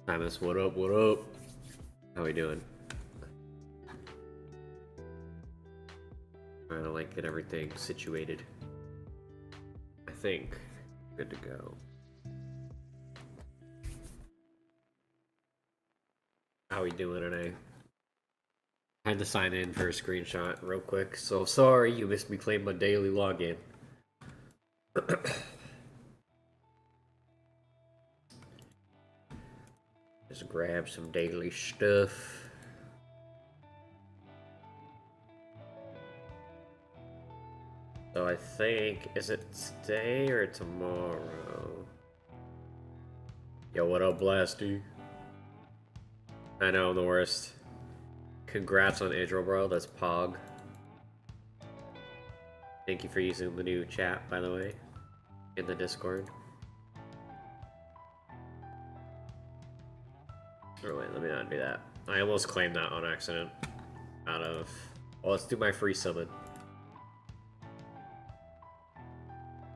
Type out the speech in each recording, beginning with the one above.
Timus, what up, what up? How we doing? Trying to like get everything situated. I think good to go. How we doing today? I had to sign in for a screenshot real quick, so sorry you missed me claim my daily login. Just grab some daily stuff. So I think, is it today or tomorrow? Yo, what up, Blasty? I know, I'm the worst. Congrats on Idril, bro. That's Pog. Thank you for using the new chat, by the way, in the Discord. Oh wait, let me not do that. I almost claimed that on accident. Out of... Well, let's do my free summon.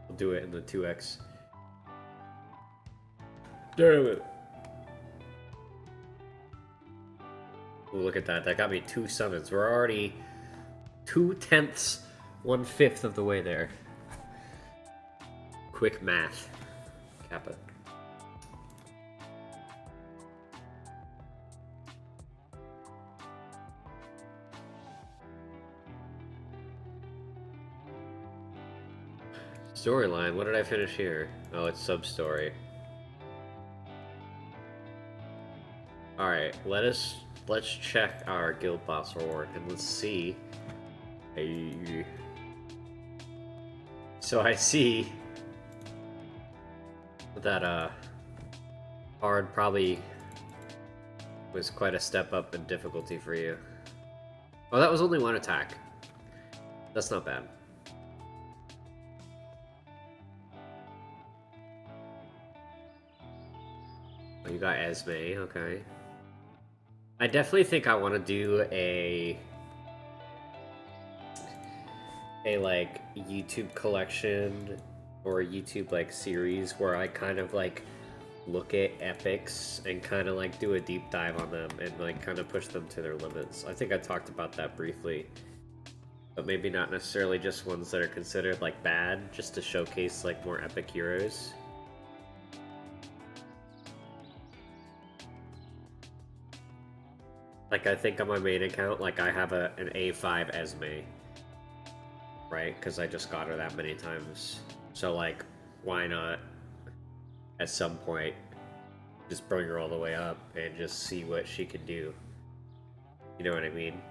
We'll do it in the 2x. Damn it! Ooh, look at that. That got me 2 summons. We're already 2/10, 1/5 of the way there. Quick math. Kappa. Storyline. What did I finish here? Oh, it's sub-story. Alright, let's check our guild boss reward and let's see. Hey. So I see that hard probably was quite a step up in difficulty for you. Oh, that was only 1 attack. That's not bad. Oh, you got Esme, okay. I definitely think I want to do a like YouTube collection or a YouTube like series where I kind of like look at epics and kind of like do a deep dive on them and like kind of push them to their limits. I think I talked about that briefly, but maybe not necessarily just ones that are considered like bad, just to showcase like more epic heroes. Like, I think on my main account, like, I have an A5 Esme, right? Because I just got her that many times. So, like, why not, at some point, just bring her all the way up and just see what she can do? You know what I mean?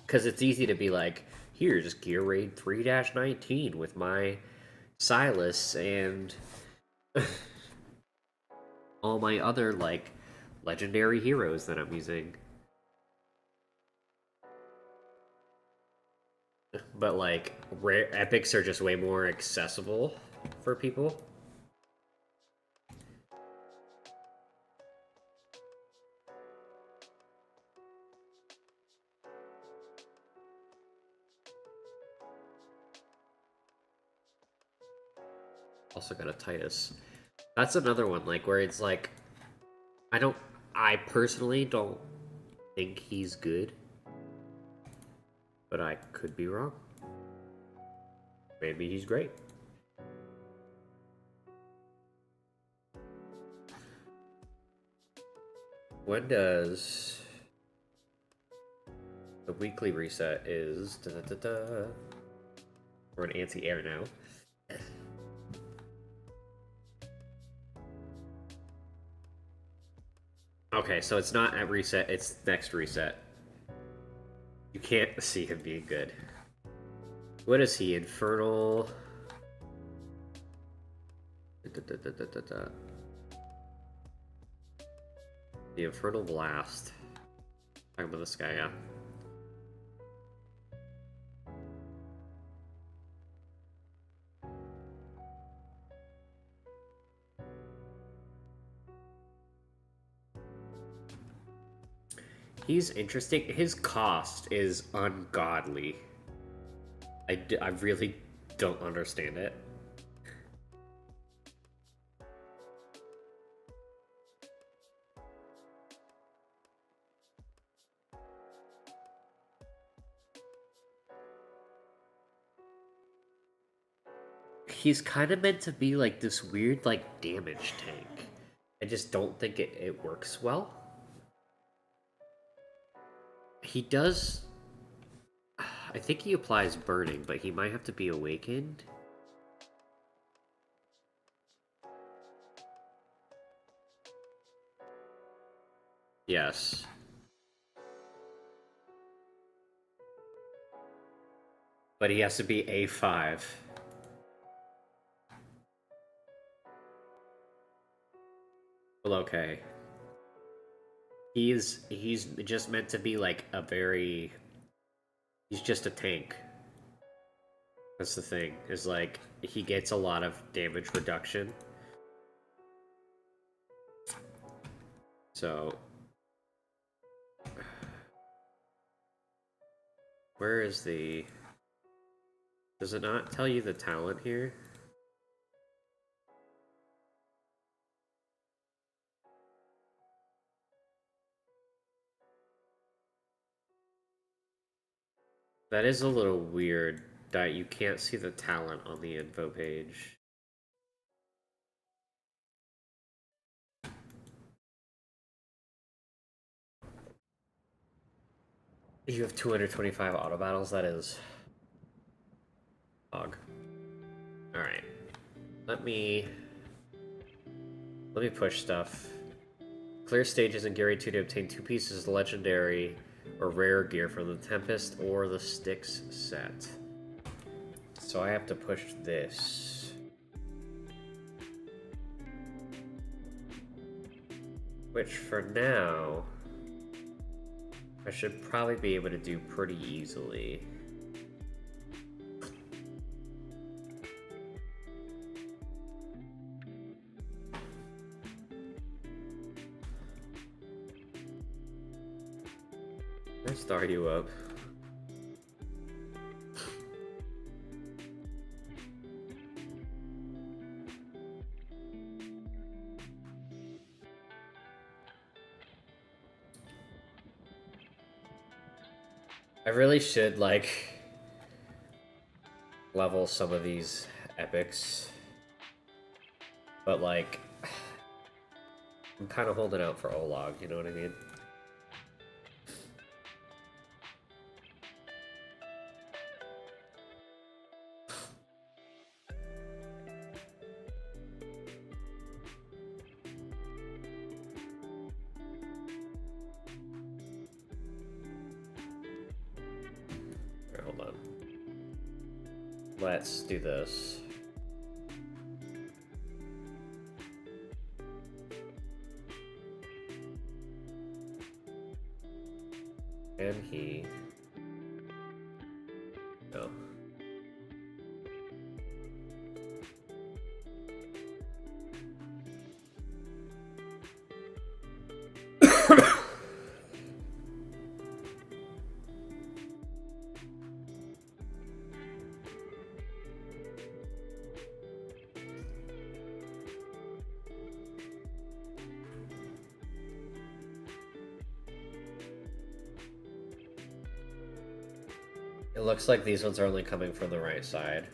Because it's easy to be like, here, just gear raid 3-19 with my Silas and all my other, like, legendary heroes that I'm using. But like rare epics are just way more accessible for people. Also got a Titus. That's another one, like, where it's like, I personally don't think he's good, but I could be wrong. Maybe he's great. When does the weekly reset is We're in anti-air now. Okay, so it's not at reset, it's next reset. You can't see him being good. What is he? Infernal... The Infernal Blast. Talking about this guy, yeah. He's interesting. His cost is ungodly. I really don't understand it. he's kind of meant to be like this weird like damage tank. I just don't think it works well. He does. I think he applies burning, but he might have to be awakened. Yes. But he has to be A5. Well, okay. He's just meant to be like a very... He's just a tank. That's the thing, is like, he gets a lot of damage reduction. So... Where is the... Does it not tell you the talent here? That is a little weird that you can't see the talent on the info page. You have 225 auto battles, that is... Hog. Alright. Let me push stuff. Clear stages in Gear 2 to obtain 2 pieces of legendary or rare gear from the Tempest or the Styx set. So I have to push this. Which for now, I should probably be able to do pretty easily. Let's start you up. I really should, like, level some of these epics. But, like, I'm kind of holding out for Olog, you know what I mean? Hold on. Let's do this. And he... No. It looks like these ones are only coming from the right side.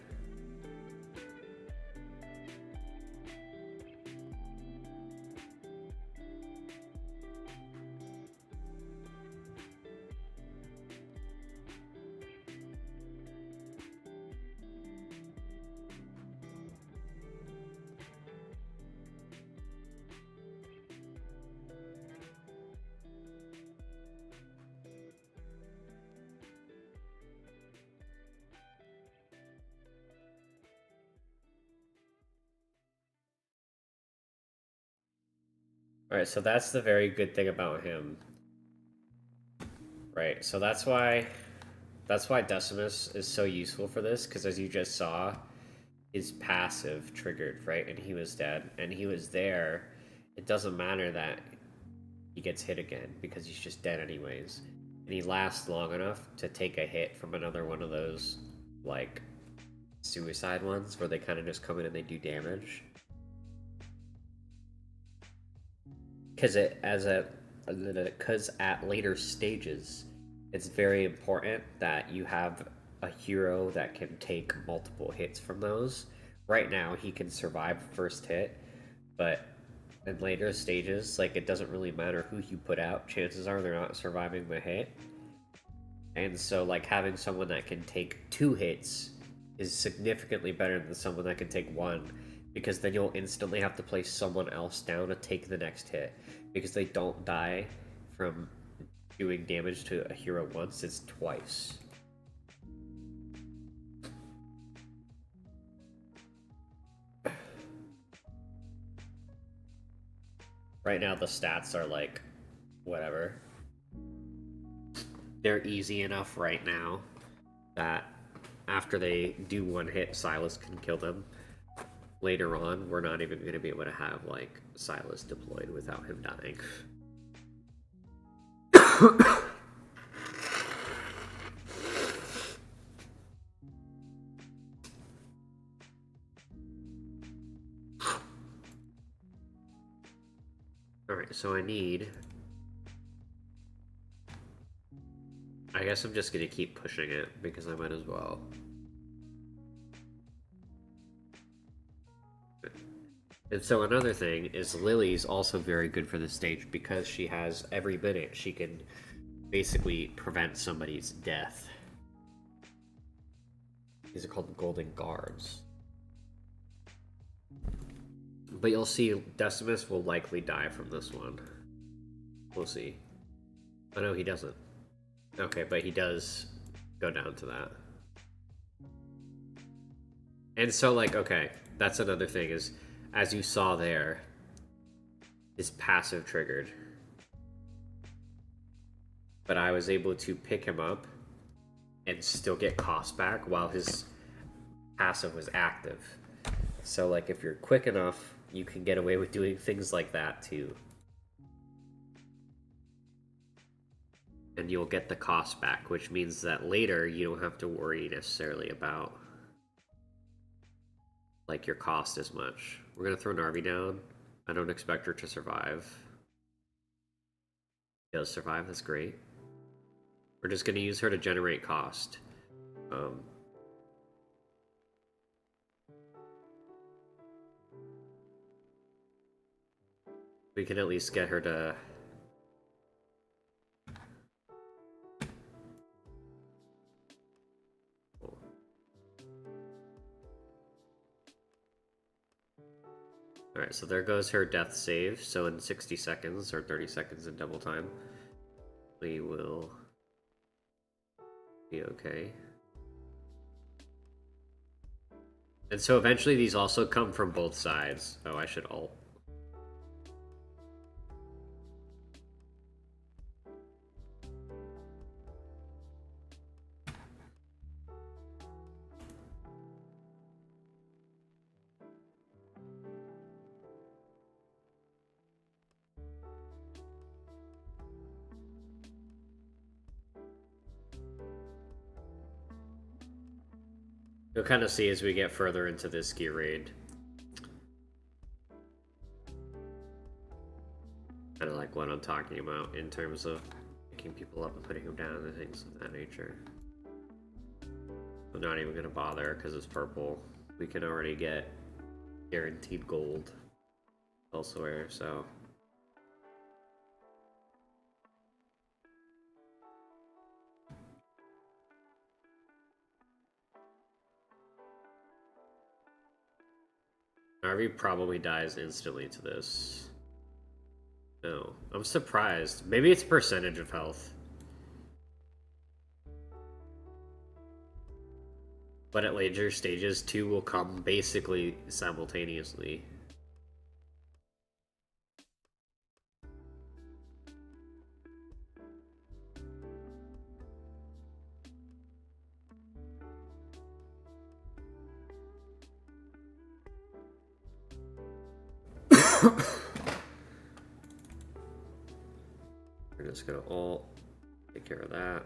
Alright, so that's the very good thing about him. Right, so that's why Decimus is so useful for this, because as you just saw, his passive triggered, right? And he was dead, and he was there. It doesn't matter that he gets hit again, because he's just dead anyways. And he lasts long enough to take a hit from another one of those, like, suicide ones, where they kind of just come in and they do damage. Because at later stages, it's very important that you have a hero that can take multiple hits from those, right now he can survive first hit, but in later stages, like, it doesn't really matter who you put out. Chances are they're not surviving the hit. And so, like, having someone that can take 2 hits is significantly better than someone that can take 1, because then you'll instantly have to place someone else down to take the next hit, because they don't die from doing damage to a hero once, it's twice. Right now the stats are like, whatever. They're easy enough right now that after they do 1 hit, Sylas can kill them. Later on, we're not even going to be able to have, like, Sylas deployed without him dying. Alright, so I guess I'm just going to keep pushing it, because I might as well. And so another thing is Lily's also very good for this stage, because she has every minute she can basically prevent somebody's death. These are called Golden Guards. But you'll see Decimus will likely die from this one. We'll see. Oh no, he doesn't. Okay, but he does go down to that. And so, like, okay, that's another thing is, as you saw there, his passive triggered. But I was able to pick him up and still get cost back while his passive was active. So, like, if you're quick enough, you can get away with doing things like that too. And you'll get the cost back, which means that later you don't have to worry necessarily about, like, your cost as much. We're gonna throw Narvi down. I don't expect her to survive. She does survive, that's great. We're just gonna use her to generate cost. We can at least get her to... Alright, so there goes her death save. So in 60 seconds, or 30 seconds in double time, we will be okay. And so eventually these also come from both sides. Oh, I should ult. You'll kind of see as we get further into this gear raid. Kind of like what I'm talking about in terms of picking people up and putting them down and things of that nature. I'm not even going to bother because it's purple. We can already get guaranteed gold elsewhere, so... Narvi probably dies instantly to this. No. I'm surprised. Maybe it's percentage of health. But at later stages, 2 will come basically simultaneously. We're just gonna ult, take care of that.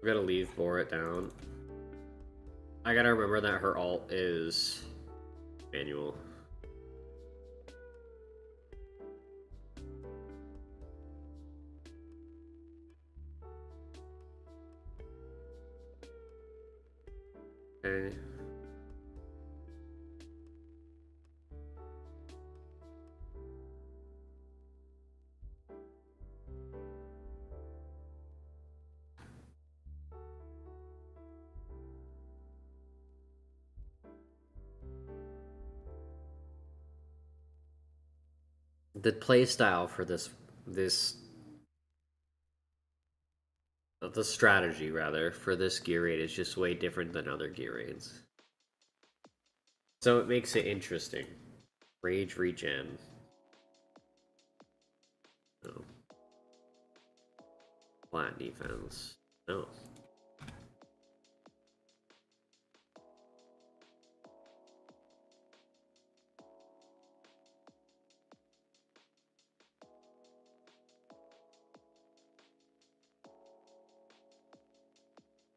We're gonna leave Borat down. I gotta remember that her ult is manual. Okay. The play style for this the strategy rather for this gear raid is just way different than other gear raids. So it makes it interesting. Rage regen. No. Flat defense. No.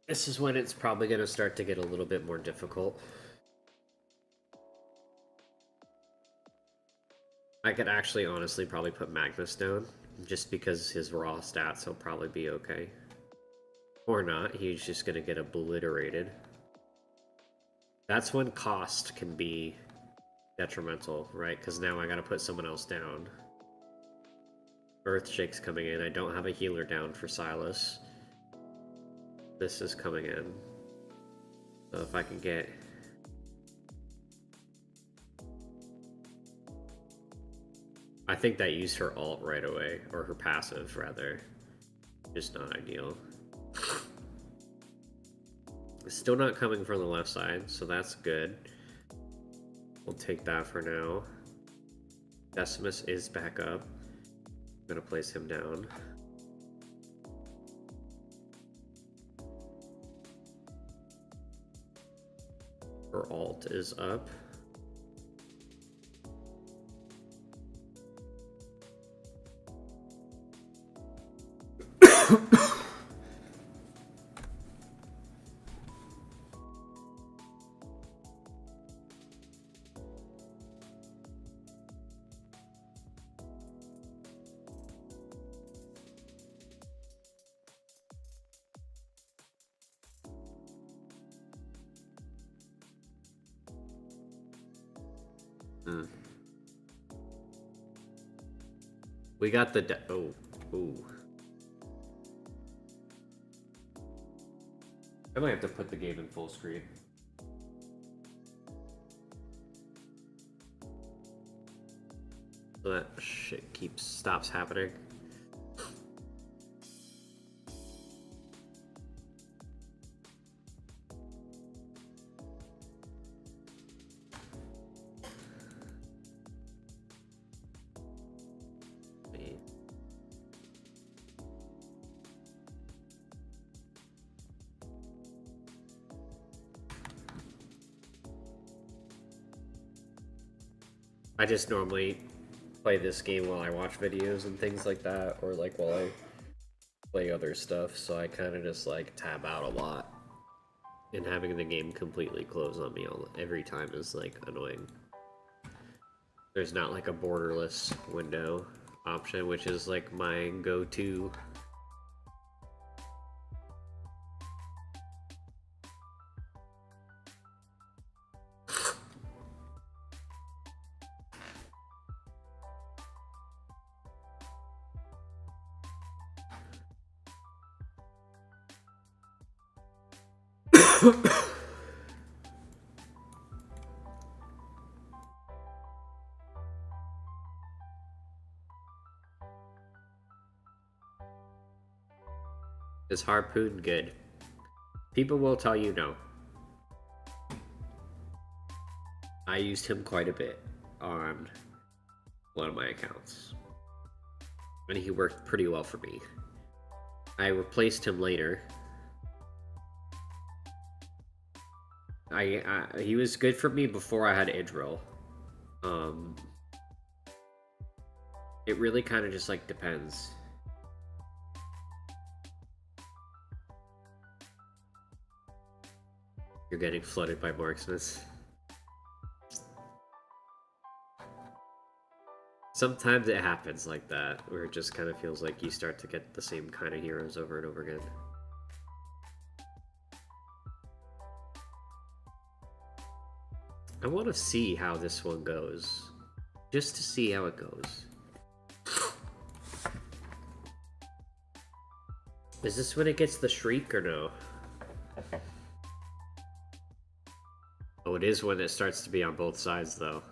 This is when it's probably going to start to get a little bit more difficult. I could actually honestly probably put Magnus down, just because his raw stats will probably be okay. Or not, he's just going to get obliterated. That's when cost can be detrimental, right? Because now I got to put someone else down. Earthshake's coming in. I don't have a healer down for Silas. This is coming in. So if I can get... I think that used her ult right away, or her passive, rather. Just not ideal. It's still not coming from the left side, so that's good. We'll take that for now. Decimus is back up. I'm gonna place him down. Her ult is up. We got the ooh. I might have to put the game in full screen. So that shit stops happening. I just normally play this game while I watch videos and things like that, or like while I play other stuff, so I kind of just like tab out a lot. And having the game completely close on me every time is like annoying. There's not like a borderless window option, which is like my go-to. Is Harpoon good? People will tell you no. I used him quite a bit on one of my accounts, and he worked pretty well for me. I replaced him later. He was good for me before I had Idril. It really kind of just like depends. You're getting flooded by marksmans. Sometimes it happens like that, where it just kind of feels like you start to get the same kind of heroes over and over again. I want to see how this one goes. Just to see how it goes. Is this when it gets the shriek or no? Oh, it is when it starts to be on both sides, though.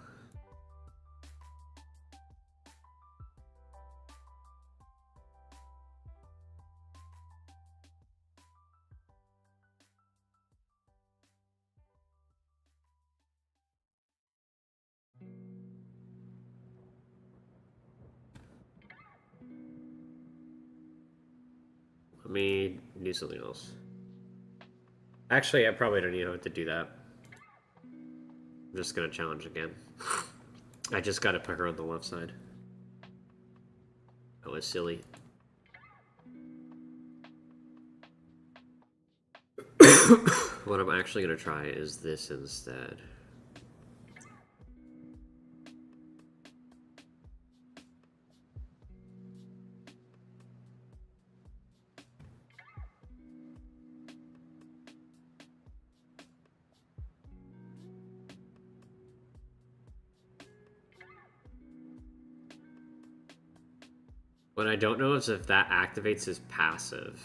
Let me do something else. Actually, I probably don't even have to do that. I'm just gonna challenge again. I just gotta put her on the left side. That was silly. What I'm actually gonna try is this instead. What I don't know is if that activates his passive.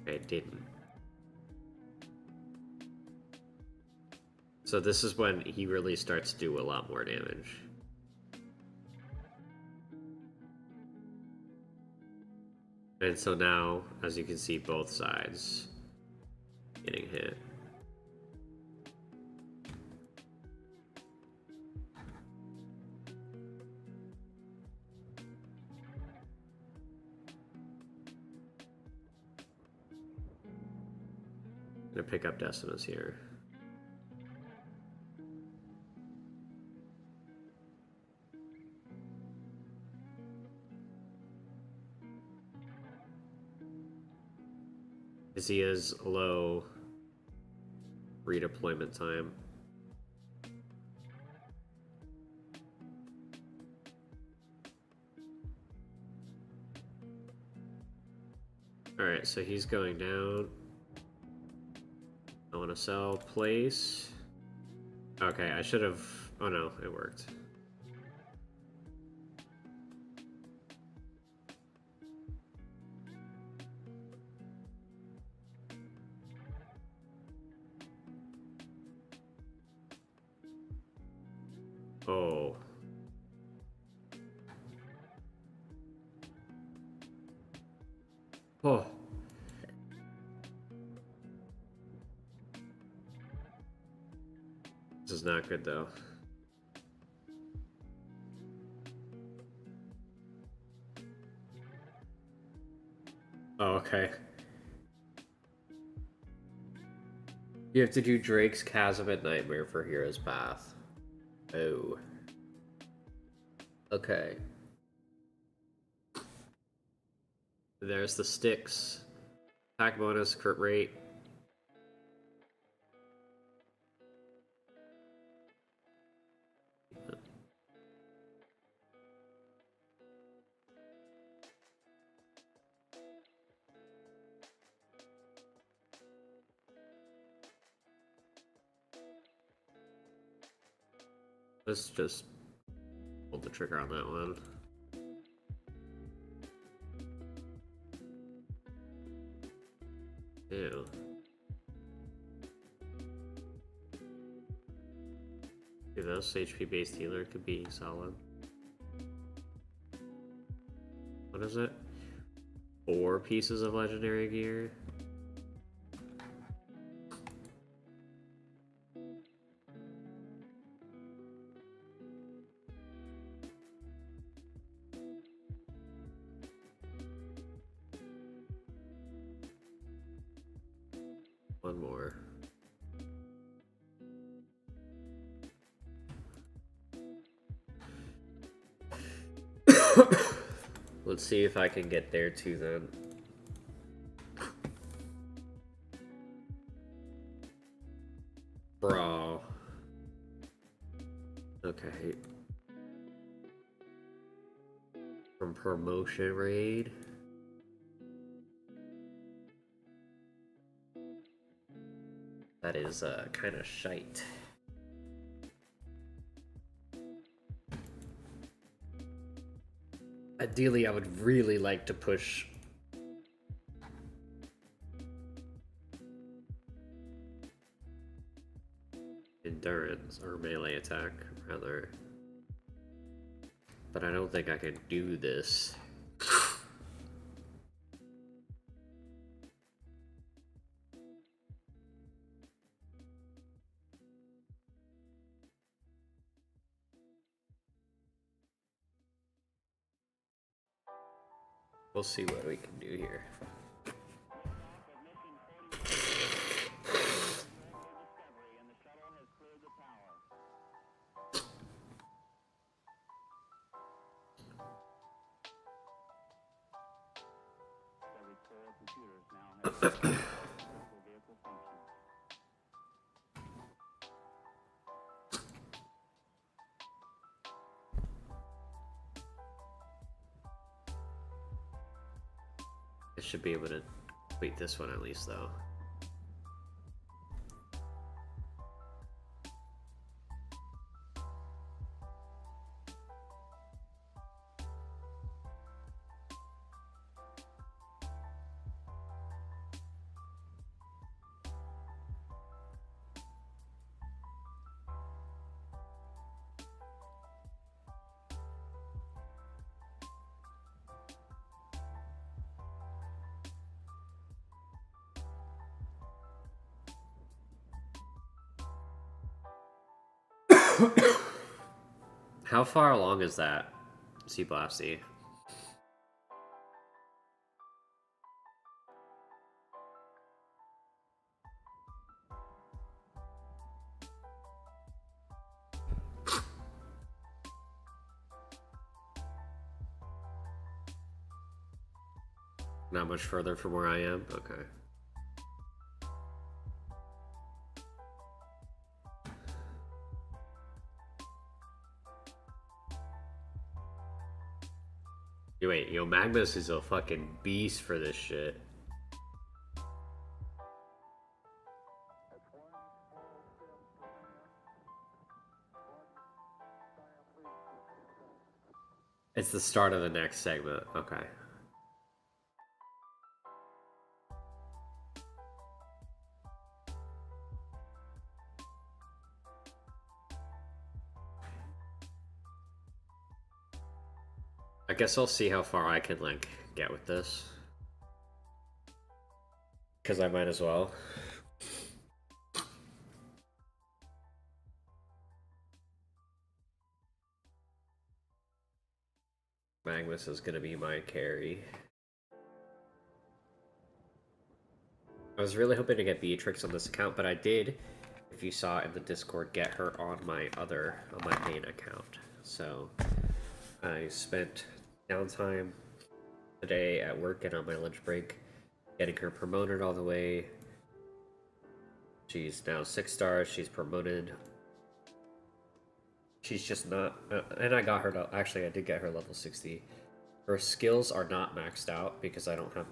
It didn't. So this is when he really starts to do a lot more damage. And so now, as you can see, both sides getting hit. I'm gonna pick up Decimus here. As he is low redeployment time. Alright, so he's going down. I want to sell place. Okay, I should have... Oh no, it worked. Oh. Oh. This is not good though. Oh, okay. You have to do Drake's Chasm at Nightmare for Hero's Path. Oh. Okay. There's the sticks. Attack bonus, crit rate. Let's just pull the trigger on that one. Ew. Dude, this HP based healer could be solid. What is it? 4 pieces of legendary gear? One more. Let's see if I can get there too then. Bro. Okay. From promotion raid. That is kind of shite. Ideally, I would really like to push endurance or melee attack, rather. But I don't think I can do this. We'll see what we can do here. I should be able to complete this one at least, though. How far along is that, Sea Blasty? Not much further from where I am? Okay. Wait, yo, Magnus is a fucking beast for this shit. It's the start of the next segment. Okay. I guess I'll see how far I can, like, get with this. Because I might as well. Magnus is gonna be my carry. I was really hoping to get Beatrix on this account, but I did, if you saw in the Discord, get her on my main account. So I spent downtime today at work and on my lunch break getting her promoted all the way. She's now 6 stars. She's promoted. She's just not, and I got her to, actually I did get her level 60. Her skills are not maxed out because I don't have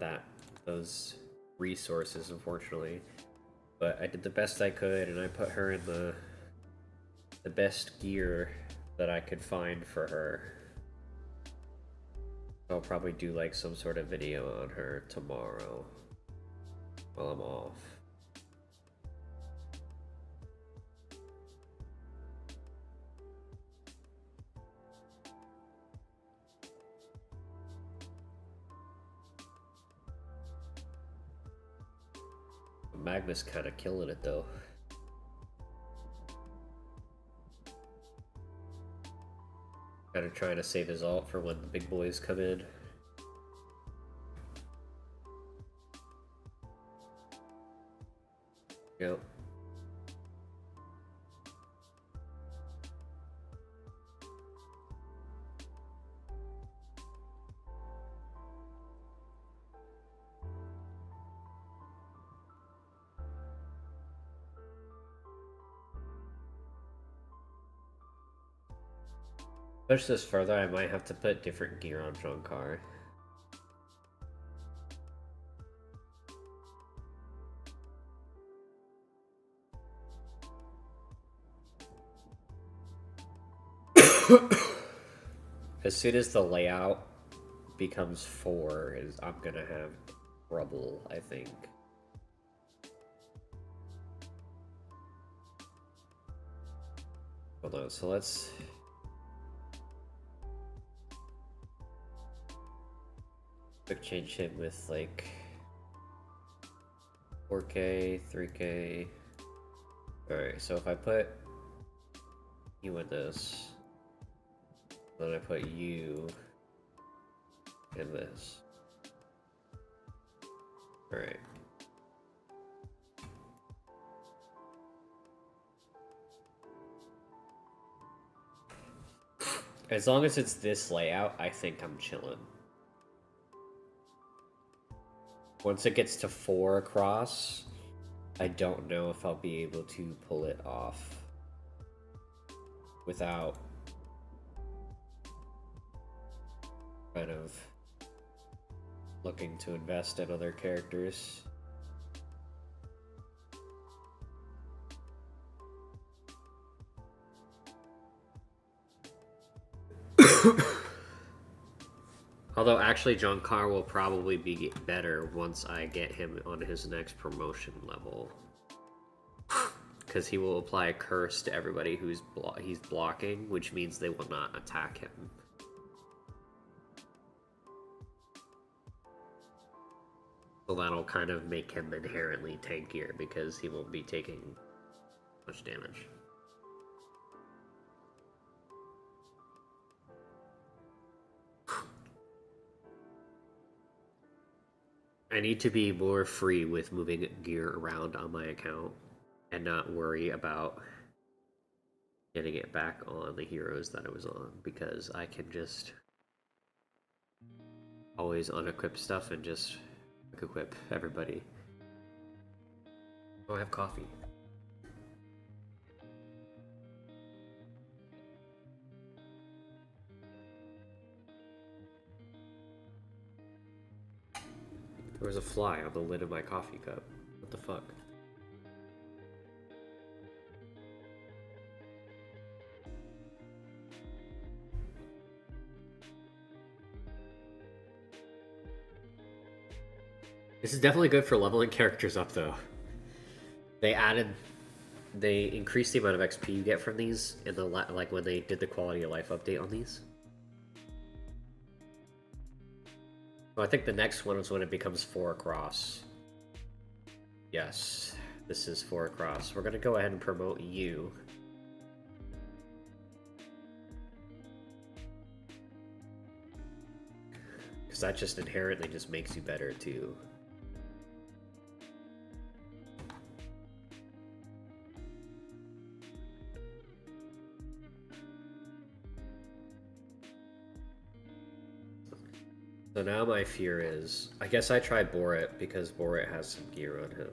those resources, unfortunately. But I did the best I could, and I put her in the best gear that I could find for her. I'll probably do like some sort of video on her tomorrow while I'm off. Magnus kind of killing it though. Kind of trying to save his ult for when the big boys come in. Yep. Push this further, I might have to put different gear on Jonkar. As soon as the layout becomes 4, I'm gonna have trouble, I think. Hold on, so let's... quick change him with like 4K, 3K. Alright, so if I put you in this, then I put you in this. Alright. As long as it's this layout, I think I'm chilling. Once it gets to 4 across, I don't know if I'll be able to pull it off without kind of looking to invest in other characters. Although actually Jonkar will probably be better once I get him on his next promotion level. Because he will apply a curse to everybody who's he's blocking, which means they will not attack him. So that'll kind of make him inherently tankier because he won't be taking much damage. I need to be more free with moving gear around on my account and not worry about getting it back on the heroes that I was on, because I can just always unequip stuff and just equip everybody. Oh, I have coffee. There was a fly on the lid of my coffee cup. What the fuck? This is definitely good for leveling characters up, though. They increased the amount of XP you get from these in the like when they did the quality of life update on these. So I think the next one is when it becomes 4 across. Yes, this is 4 across. We're gonna go ahead and promote you. Because that just inherently just makes you better too. So now my fear is, I guess I try Borit because Borit has some gear on him.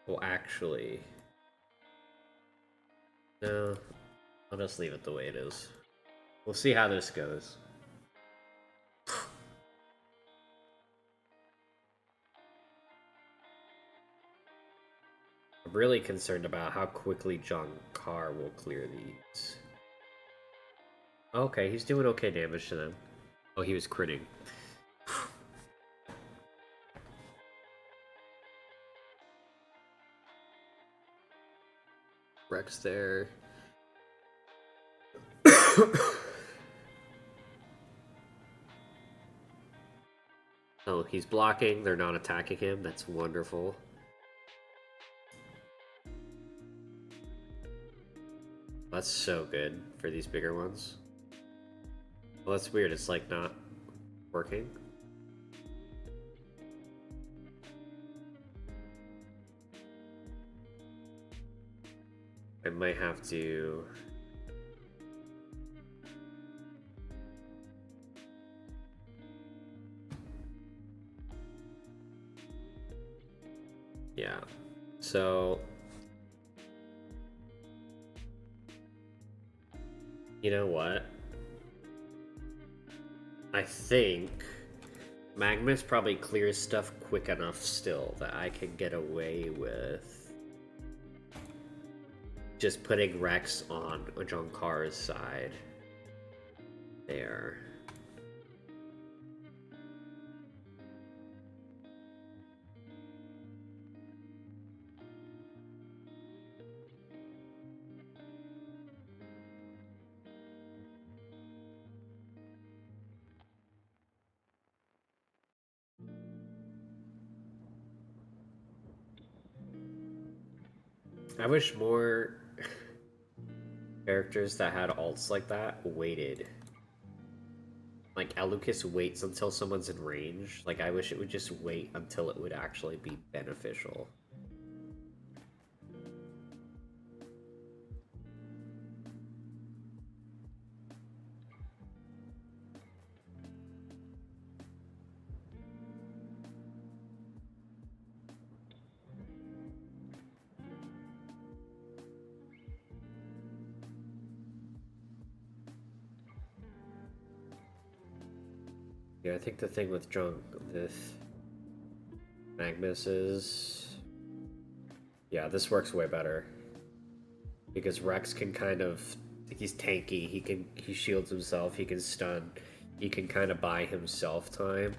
Well, actually, no, I'll just leave it the way it is. We'll see how this goes. I'm really concerned about how quickly Jonkar will clear these. Okay, he's doing okay damage to them. Oh, he was critting. Rex there. Oh, he's blocking. They're not attacking him. That's wonderful. That's so good for these bigger ones. Well, that's weird. It's like not working. I might have to... Yeah. So, you know what? I think Magnus probably clears stuff quick enough still that I can get away with just putting Rex on Jonkar's side. There. I wish more characters that had alts like that waited. Like, Alucus waits until someone's in range. Like, I wish it would just wait until it would actually be beneficial. Yeah, I think the thing with this Magnus is... Yeah, this works way better. Because Rex can kind of... He's tanky, he shields himself, he can stun, he can kind of buy himself time.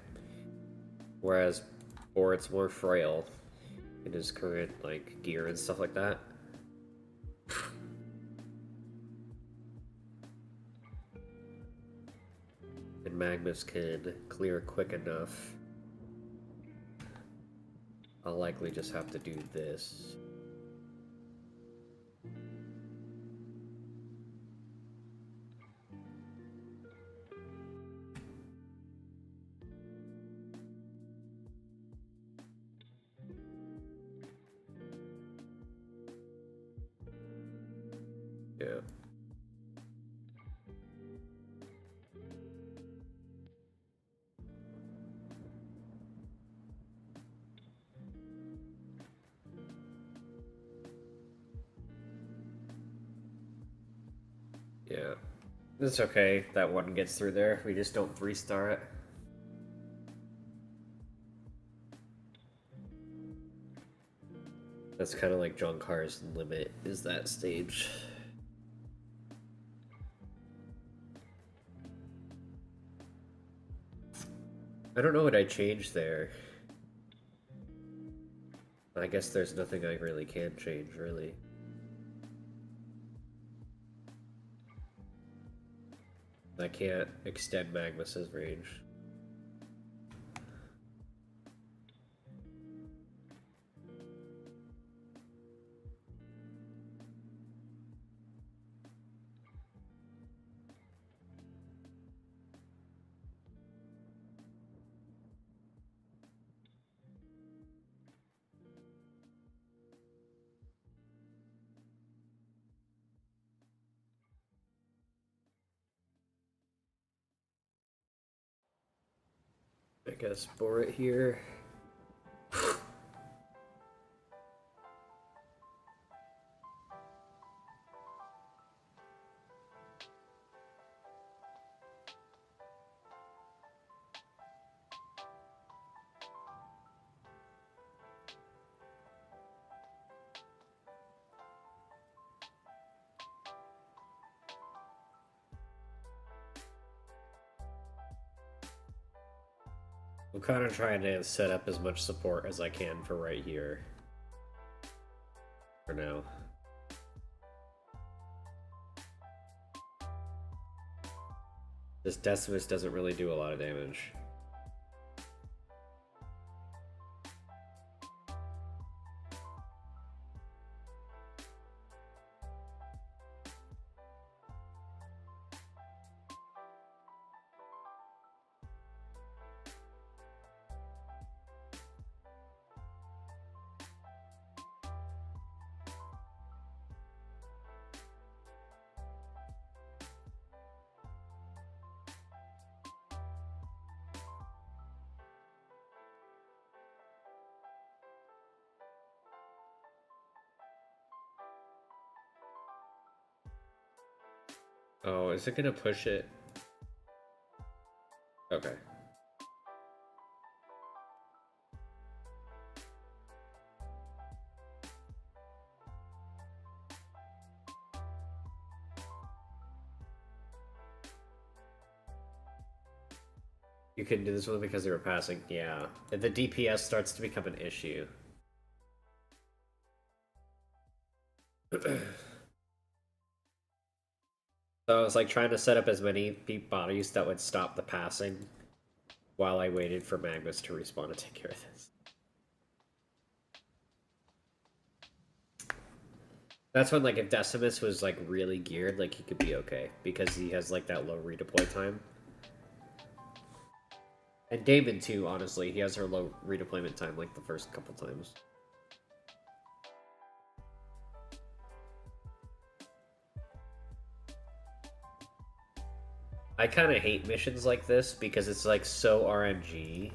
Whereas Borit's more frail in his current, like, gear and stuff like that. And Magnus can clear quick enough. I'll likely just have to do this. Yeah. Yeah. It's okay, that one gets through there. We just don't 3-star it. That's kind of like Jonkar's limit, is that stage. I don't know what I changed there. I guess there's nothing I really can change, really. I can't extend Magnus's range. I guess Borit here. I'm kind of trying to set up as much support as I can for right here. For now. This Decimus doesn't really do a lot of damage. Oh, is it gonna push it? Okay. You couldn't do this one because they were passing. Yeah. The DPS starts to become an issue. So I was like trying to set up as many bodies that would stop the passing while I waited for Magnus to respawn to take care of this. That's when, like, if Decimus was, like, really geared, like, he could be okay. Because he has, like, that low redeploy time. And Damon, too, honestly. He has her low redeployment time, like, the first couple times. I kind of hate missions like this because it's, like, so RNG.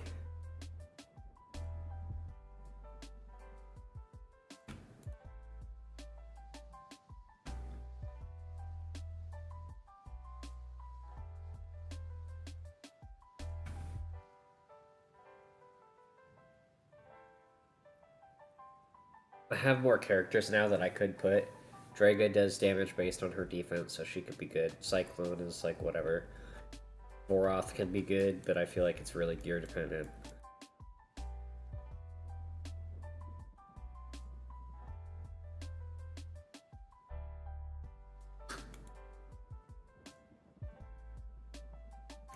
I have more characters now that I could put. Draga does damage based on her defense, so she could be good. Cyclone is like whatever. Voroth can be good, but I feel like it's really gear dependent.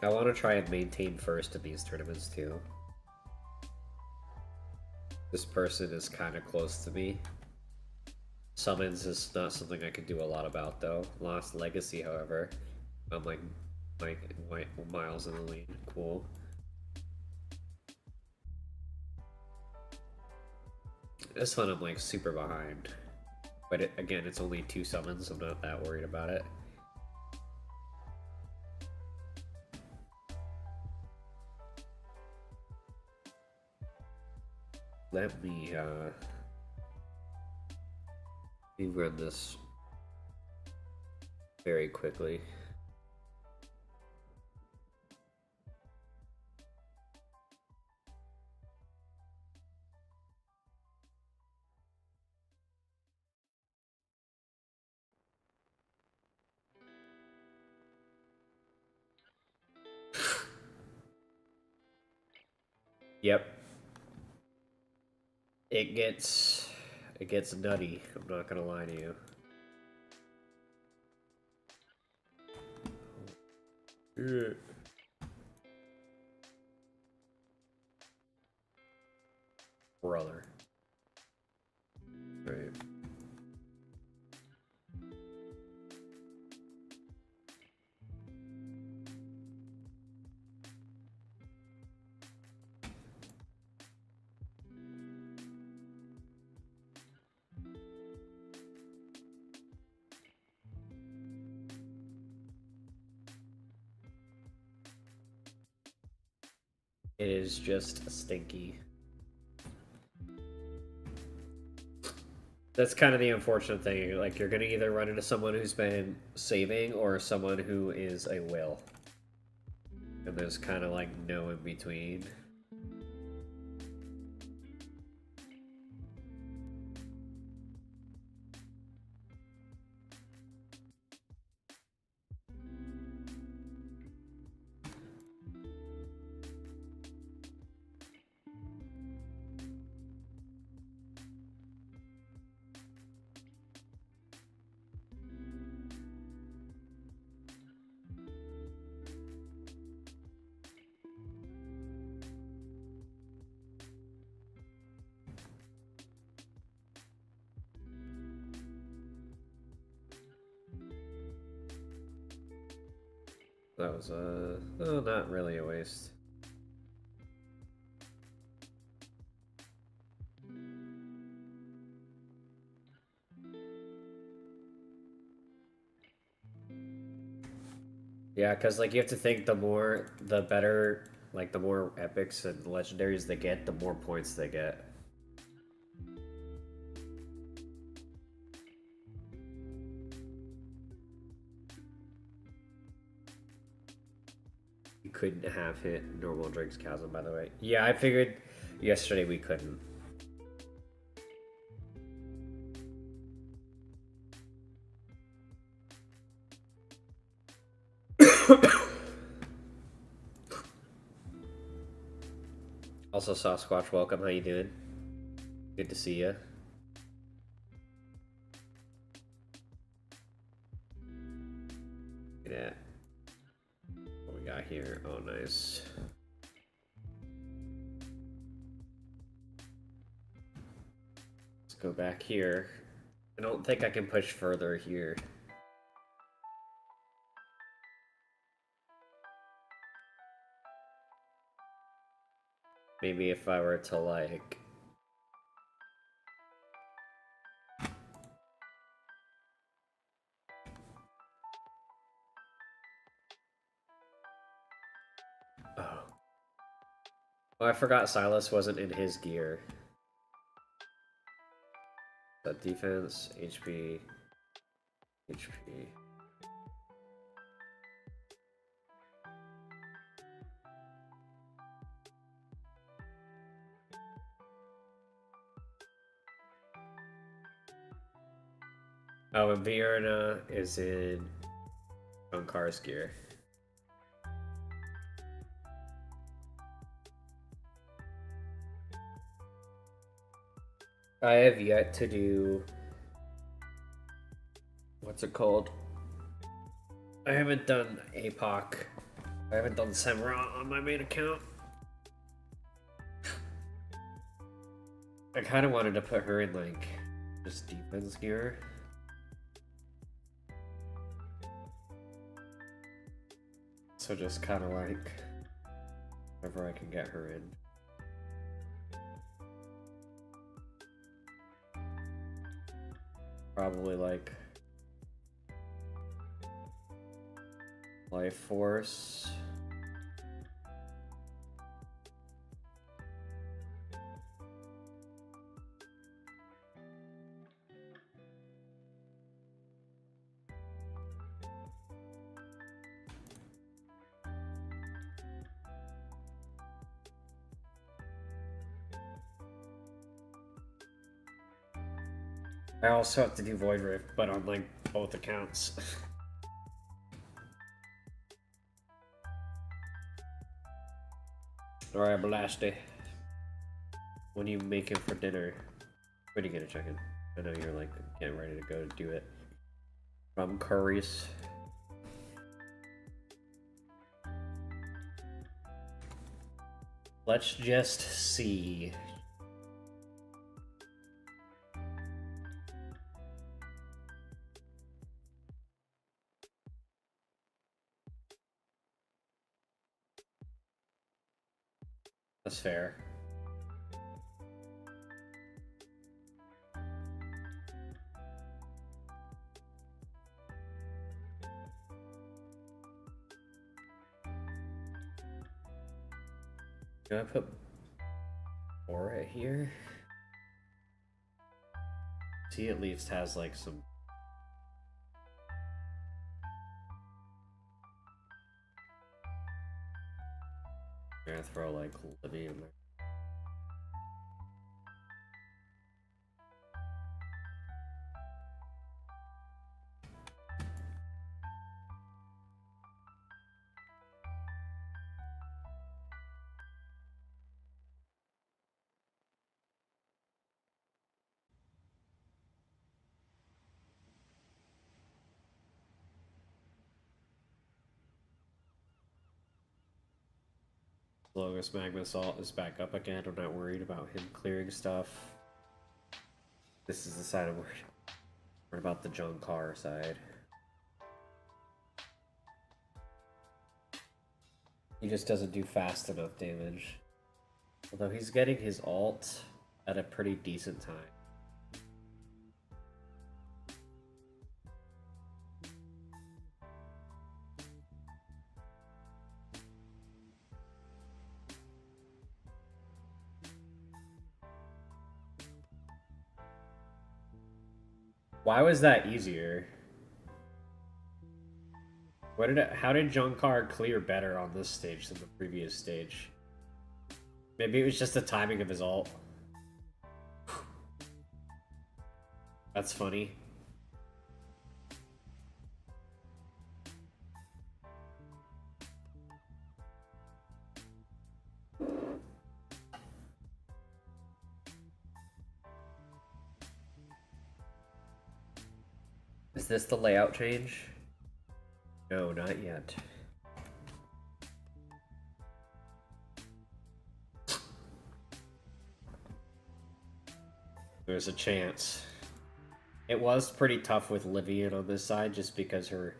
I want to try and maintain first in these tournaments too. This person is kind of close to me. Summons is not something I can do a lot about though. Lost Legacy, however, I'm like miles in the lead. Cool. This one I'm like super behind. But again, it's only 2 summons, I'm not that worried about it. Let me run this very quickly. Yep. It gets nutty, I'm not gonna lie to you. Brother. Right. It is just stinky. That's kind of the unfortunate thing. Like, you're gonna either run into someone who's been saving or someone who is a whale. And there's kind of like no in between. That was not really a waste. Yeah, because like you have to think the better, like the more epics and legendaries they get, the more points they get. You couldn't have hit normal Drake's Chasm, by the way. Yeah, I figured yesterday we couldn't. Also, Sasquatch, welcome. How you doing? Good to see you. Look at that. What we got here? Oh, nice. Let's go back here. I don't think I can push further here. Maybe if I were to, like... Oh. Oh, I forgot Silas wasn't in his gear. That defense, HP, HP. Oh, and Vierna is in Junkar's gear. I have yet to do... What's it called? I haven't done APOC. I haven't done Samra on my main account. I kind of wanted to put her in, like, just defense gear. So just kind of like, wherever I can get her in. Probably like Life Force. I also have to do Void Rift, but on like both accounts. Alright, Blasty. When are you making for dinner? When are you gonna check in? I know you're like getting ready to go do it. From Curry's. Let's just see. That's fair. Can I put Aura here? He at least has like some... I'm gonna throw like Libby in there. Logos Magma Salt is back up again. I'm not worried about him clearing stuff. This is the side I'm worried about, the Junkar side. He just doesn't do fast enough damage. Although he's getting his ult at a pretty decent time. Why was that easier? How did Junkar clear better on this stage than the previous stage? Maybe it was just the timing of his ult. That's funny. Is this the layout change? No, not yet. There's a chance. It was pretty tough with Livian on this side just because her...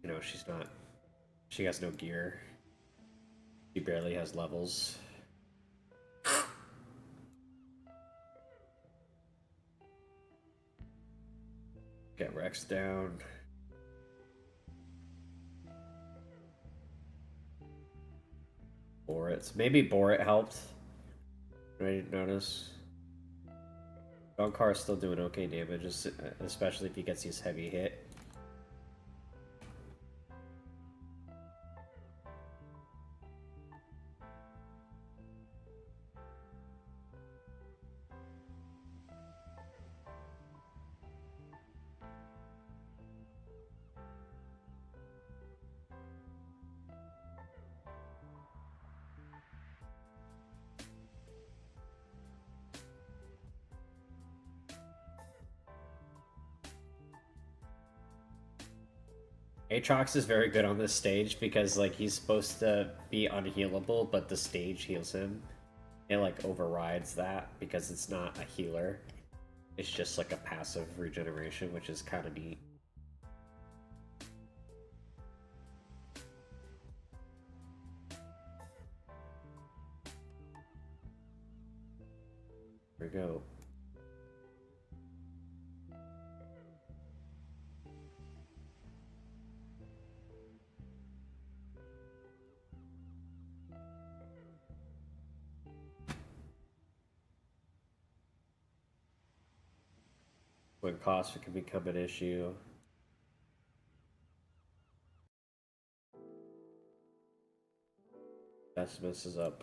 You know, she's not... She has no gear. She barely has levels. Get Rex down. Borit. Maybe Borit helped. I didn't notice. Junkar is still doing okay damage, especially if he gets his heavy hit. Aatrox is very good on this stage because like he's supposed to be unhealable, but the stage heals him. It like overrides that because it's not a healer. It's just like a passive regeneration, which is kind of neat. There we go. When cost can become an issue. Decimus is up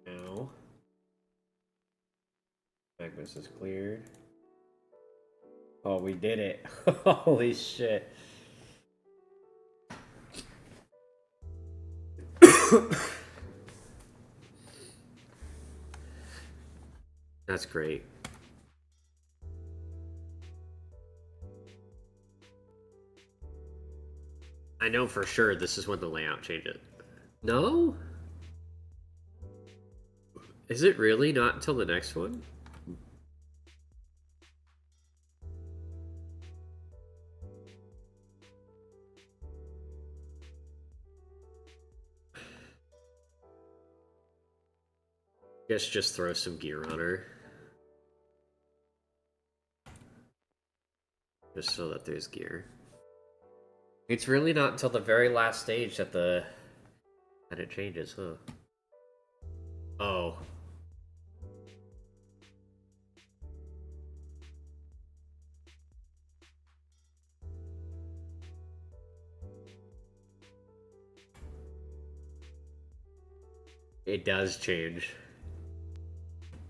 now. Magnus is cleared. Oh, we did it. Holy shit. That's great. I know for sure this is when the layout changes. No? Is it really not until the next one? Guess just throw some gear on her. Just so that there's gear. It's really not until the very last stage that it changes, huh? Oh. It does change.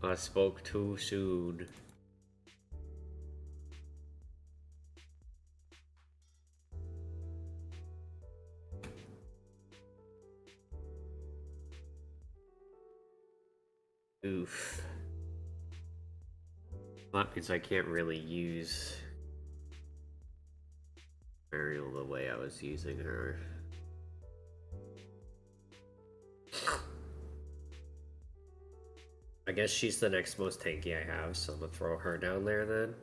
I spoke too soon. Oof. That means I can't really use Ariel the way I was using her. I guess she's the next most tanky I have, so I'm gonna throw her down there then.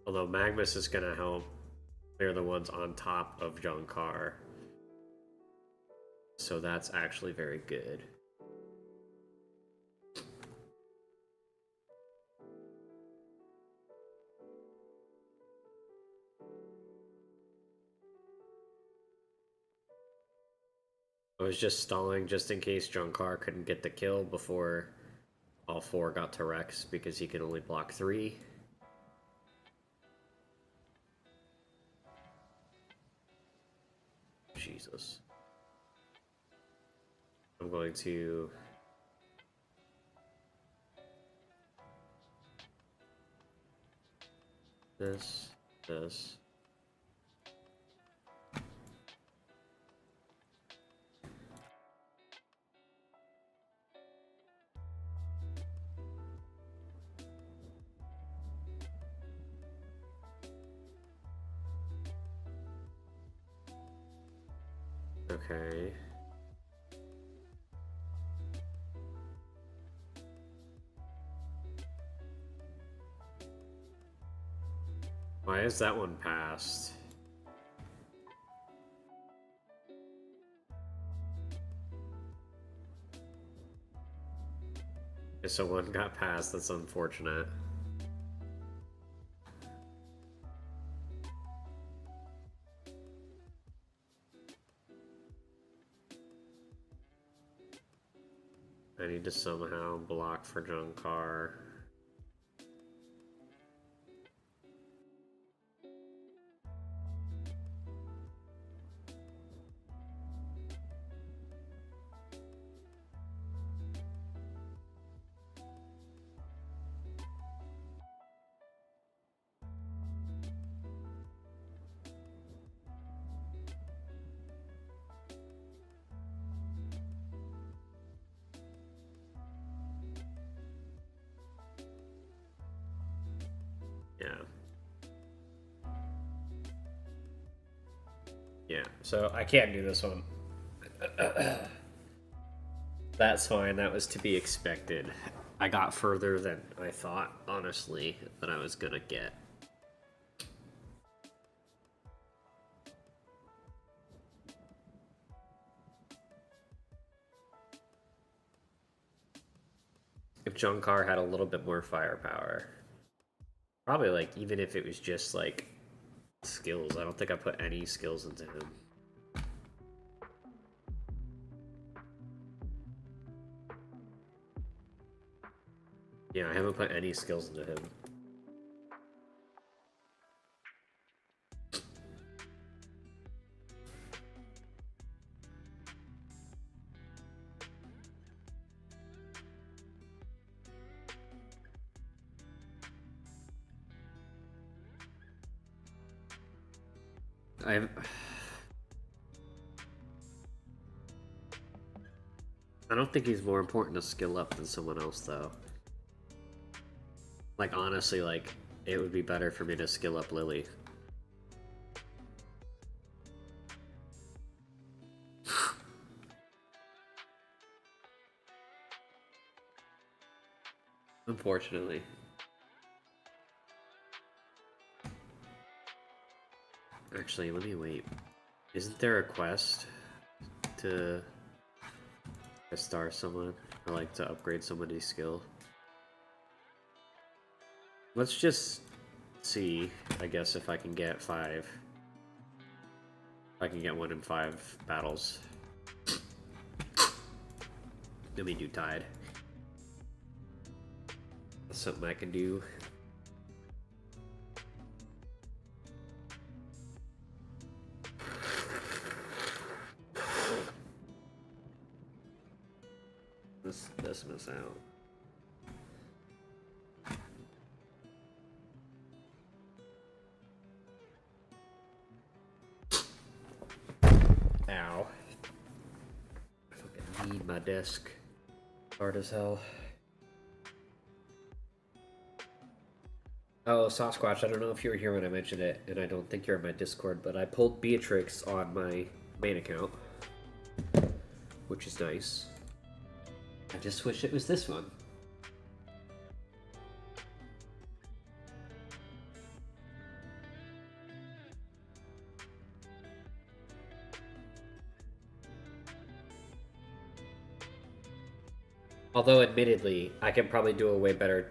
Although Magnus is gonna help clear the ones on top of Junkar. So that's actually very good. I was just stalling just in case Junkar couldn't get the kill before all four got to Rex because he could only block 3. Jesus. I'm going to... This. Okay. Why is that one passed? Okay, so one got passed, that's unfortunate. I need to somehow block for Junkar. Yeah, so I can't do this one. That's fine, that was to be expected. I got further than I thought, honestly, that I was gonna get. If Junkar had a little bit more firepower. Probably, like, even if it was just, like, skills. I don't think I put any skills into him. Yeah, I haven't put any skills into him. I don't think he's more important to skill up than someone else, though. Like, honestly, like, it would be better for me to skill up Lily. Unfortunately. Actually, let me wait. Isn't there a quest to star someone? Or, like, to upgrade somebody's skill? Let's just see, I guess, if I can get 5. If I can get 1 in 5 battles. Let me do Tide. That's something I can do. This miss out. Ow. I fucking need my desk. Hard as hell. Oh, Sasquatch, I don't know if you were here when I mentioned it, and I don't think you're in my Discord, but I pulled Beatrix on my main account, which is nice. I just wish it was this one. Although, admittedly, I can probably do a way better,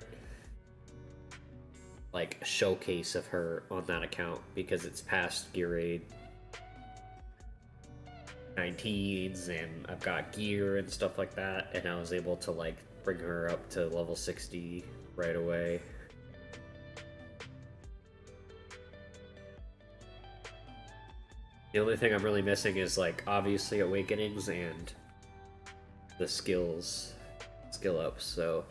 like, showcase of her on that account because it's past Gear Raid. 19s and I've got gear and stuff like that, and I was able to like bring her up to level 60 right away. The only thing I'm really missing is like obviously awakenings and the skill ups, so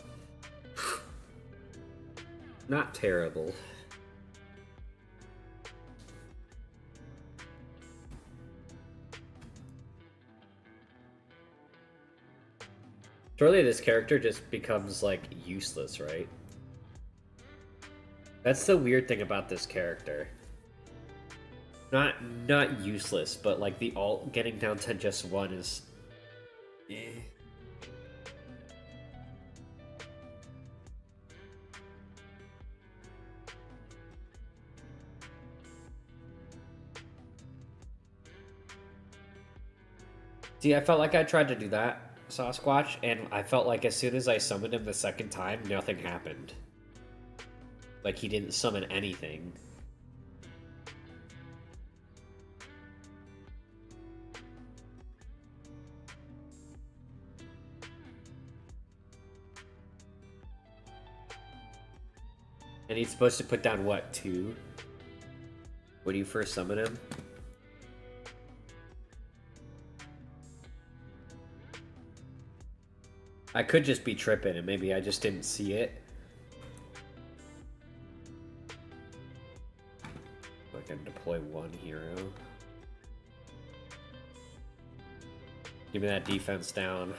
not terrible. Surely this character just becomes like useless, right? That's the weird thing about this character. Not useless, but like the alt getting down to just one is eh. See, I felt like I tried to do that, Sasquatch, and I felt like as soon as I summoned him the second time, nothing happened. Like he didn't summon anything. And he's supposed to put down what, 2? When you first summon him? I could just be tripping and maybe I just didn't see it. I can deploy 1 hero. Give me that defense down.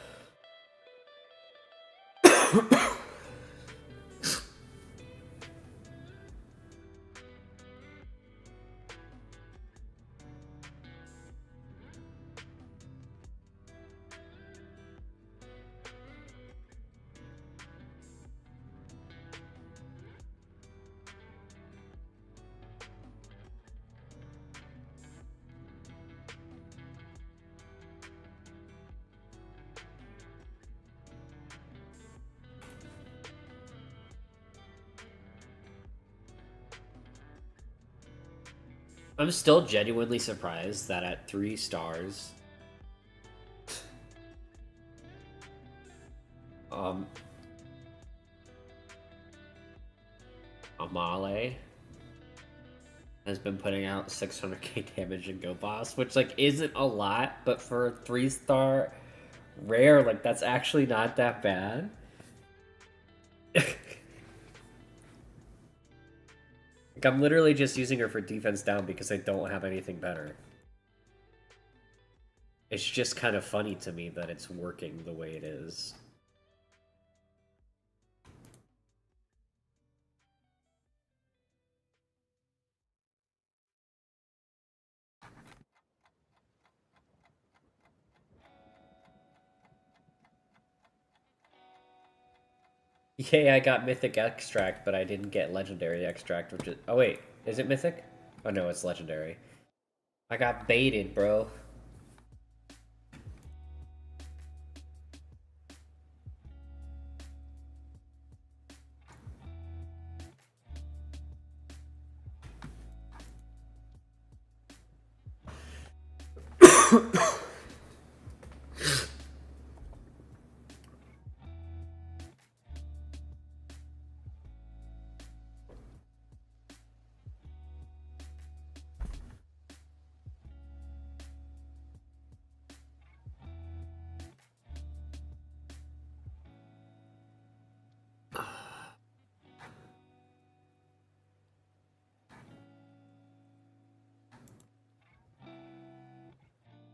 I'm still genuinely surprised that at 3 stars, Amale has been putting out 600k damage in Go Boss, which like isn't a lot, but for a 3-star rare, like that's actually not that bad. Like, I'm literally just using her for defense down because I don't have anything better. It's just kind of funny to me that it's working the way it is. Yay, I got Mythic Extract, but I didn't get Legendary Extract, which is... Oh, wait. Is it Mythic? Oh, no, it's Legendary. I got baited, bro.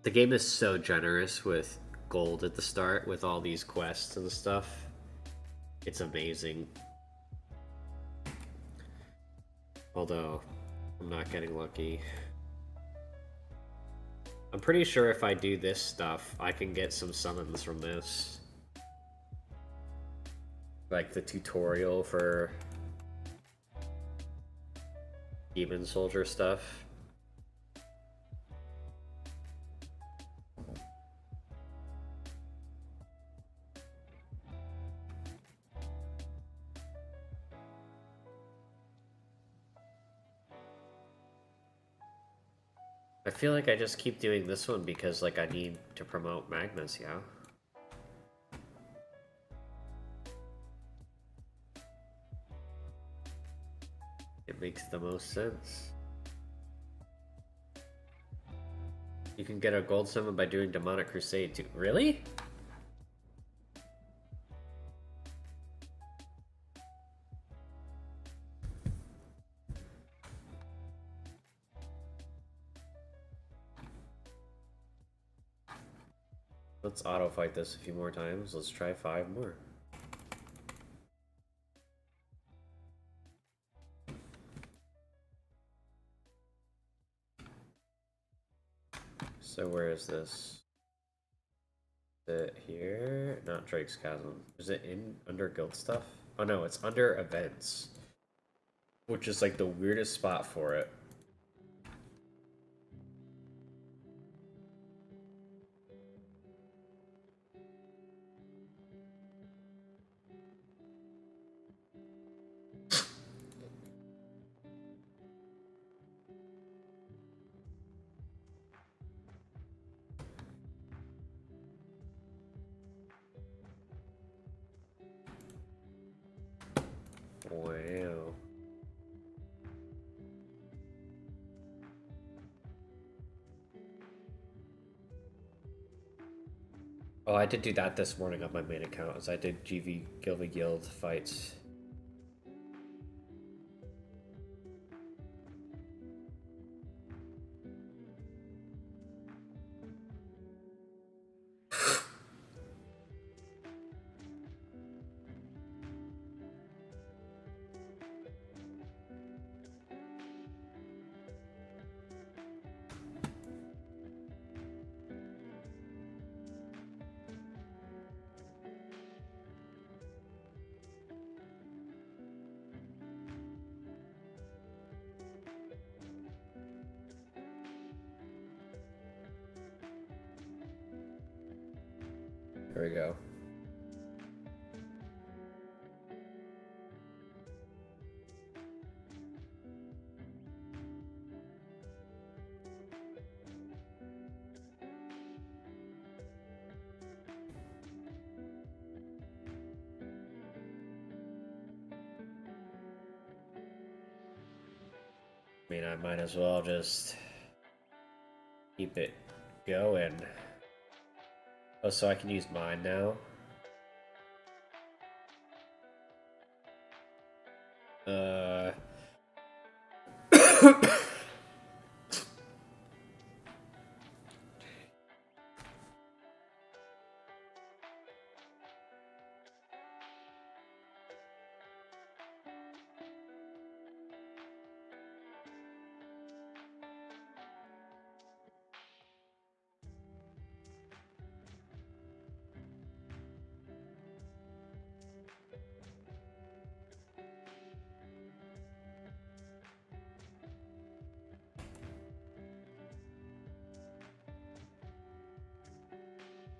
The game is so generous with gold at the start with all these quests and stuff. It's amazing. Although, I'm not getting lucky. I'm pretty sure if I do this stuff, I can get some summons from this. Like the tutorial for Demon Soldier stuff. I feel like I just keep doing this one because, like, I need to promote Magnus, yeah? It makes the most sense. You can get a gold summon by doing Demonic Crusade too. Really? Let's auto fight this a few more times. Let's try 5 more. So where is this? Is it here? Not Drake's Chasm. Is it in under guild stuff? Oh no, it's under events. Which is like the weirdest spot for it. Wow. Oh, I did do that this morning on my main account, as I did GV Gilby Guild fights. There we go. I mean, I might as well just keep it going. Oh, so I can use mine now?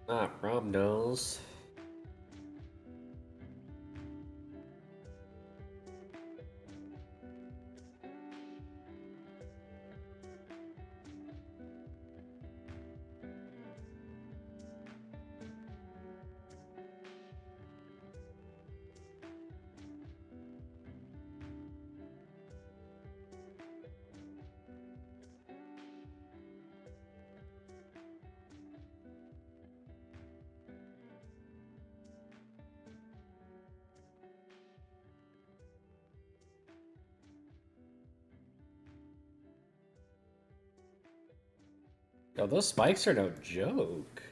Ah, Rob knows. Yo, those spikes are no joke.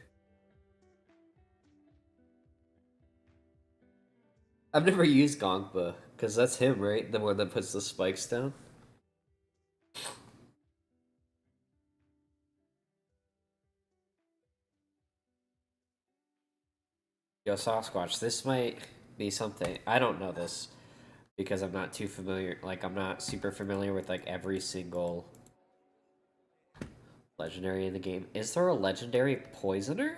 I've never used Gongpa, because that's him, right? The one that puts the spikes down? Yo, Sasquatch, this might be something. I don't know this, because I'm not too familiar. Like, I'm not super familiar with, like, every single legendary in the game. Is there a legendary poisoner?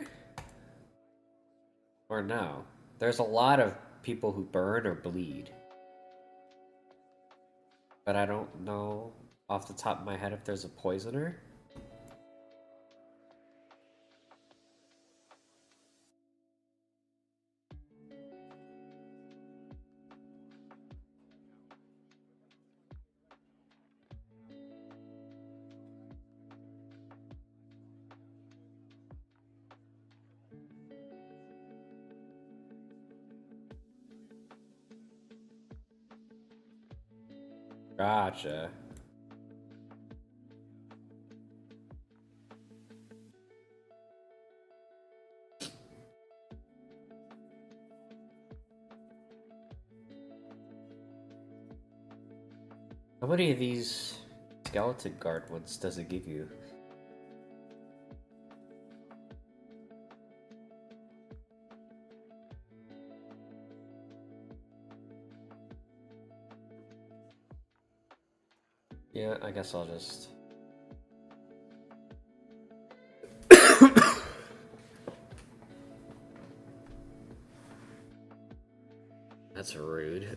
Or no? There's a lot of people who burn or bleed. But I don't know off the top of my head if there's a poisoner. Gotcha. How many of these skeleton guard ones does it give you? Yeah, I guess I'll just... That's rude.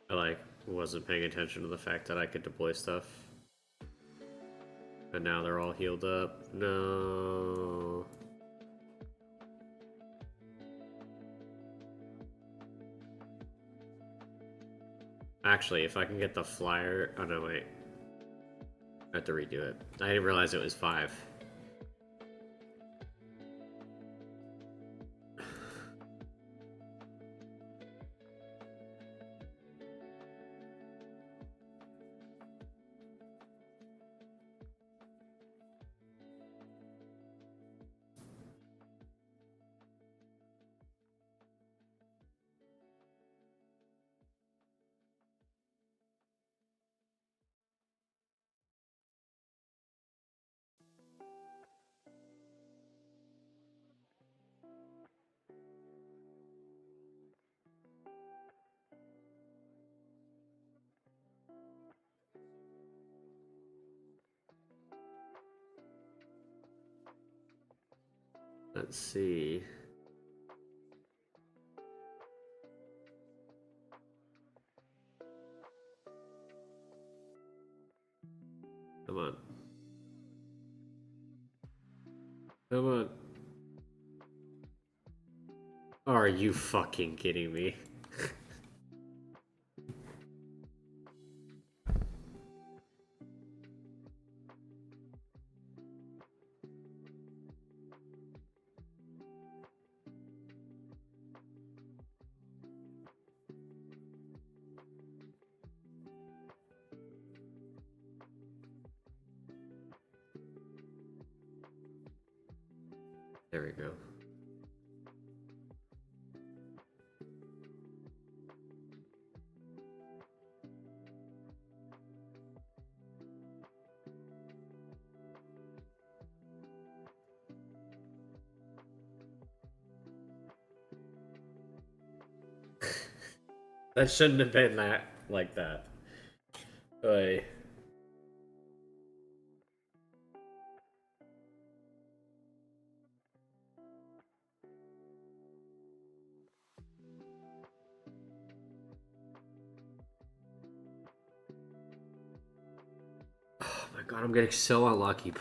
I like wasn't paying attention to the fact that I could deploy stuff. And now they're all healed up. No. Actually, if I can get the flyer... Oh no, wait. I have to redo it. I didn't realize it was 5. Let's see. Come on. Come on. Are you fucking kidding me? There we go. That shouldn't have been that like that. Oy. Oh my god, I'm getting so unlucky.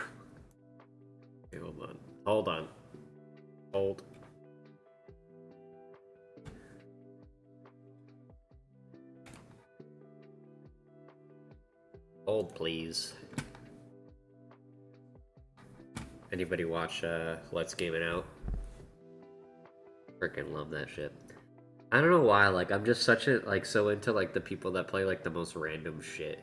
Okay, hold on. Hold on. Hold. Hold, please. Anybody watch Let's Game It Out? Freaking love that shit. I don't know why, like, I'm just such a, like, so into, like, the people that play, like, the most random shit.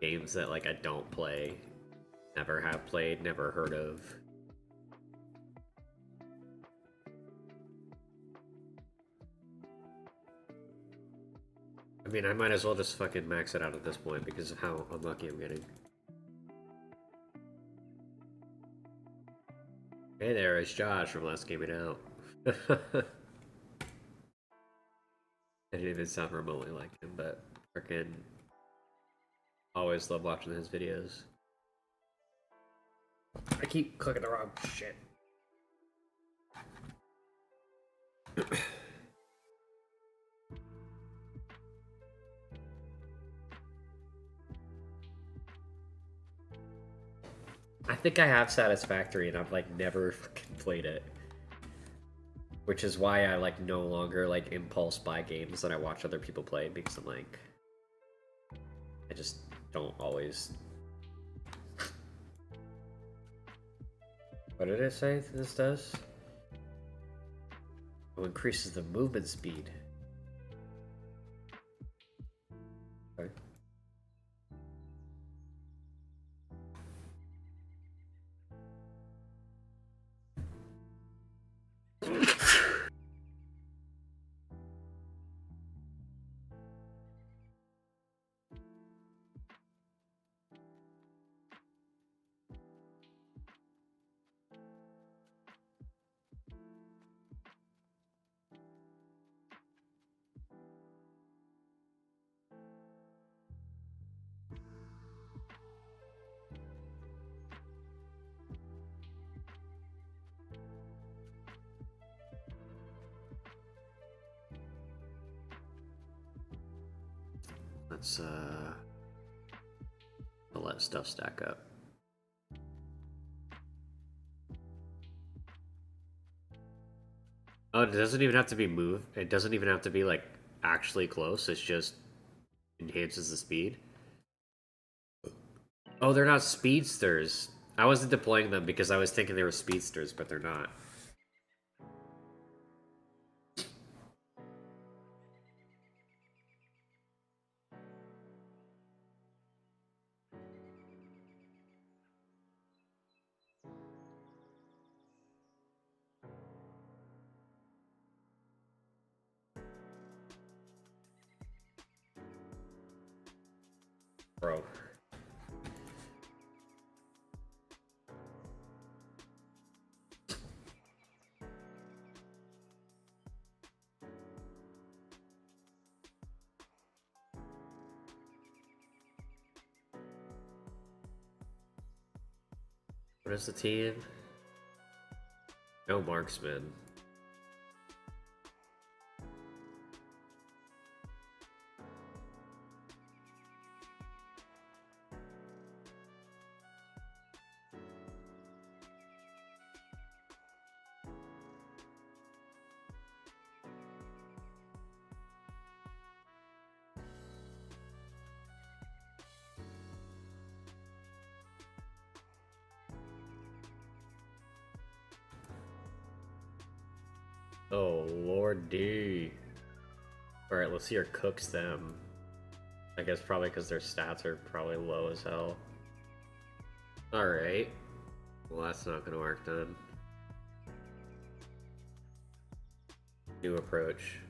Games that, like, I don't play. Never have played, never heard of. I mean, I might as well just fucking max it out at this point because of how unlucky I'm getting. Hey there, it's Josh from Last Game It Out. I didn't even sound remotely like him, but freaking always love watching his videos. I keep clicking the wrong shit. I think I have Satisfactory and I've like never fucking played it. Which is why I like no longer like impulse buy games that I watch other people play, because I'm like I just don't always. What did it say this does? Oh, increases the movement speed. Okay. Let's I'll let stuff stack up. Oh, it doesn't even have to be moved. It doesn't even have to be like actually close. It's just enhances the speed. Oh, they're not speedsters. I wasn't deploying them because I was thinking they were speedsters, but they're not. Bro. What is the team? No marksman. Oh, Lord D. Alright, let's see her cooks them. I guess probably because their stats are probably low as hell. Alright. Well, that's not gonna work then. New approach.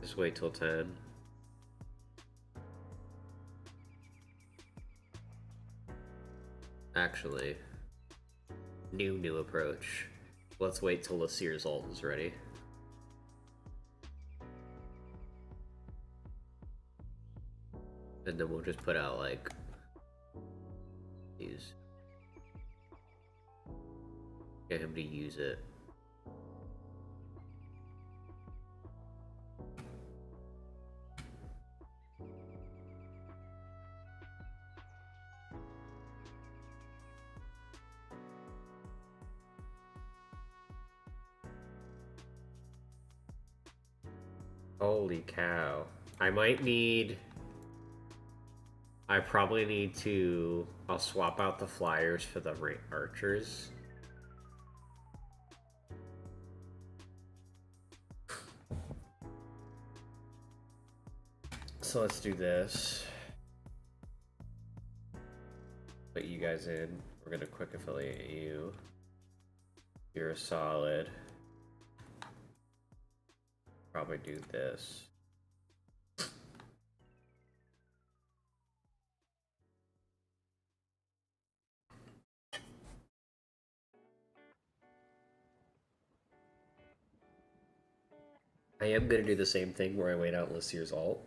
Just wait till 10. Actually, new approach. Let's wait till Lasir's ult is ready. And then we'll just put out like these. Get him to use it. Holy cow. I might need... I probably need to... I'll swap out the flyers for the archers. So let's do this. Put you guys in. We're gonna quick affiliate you. You're a solid. Probably do this. I am gonna do the same thing where I wait out Lasir's ult.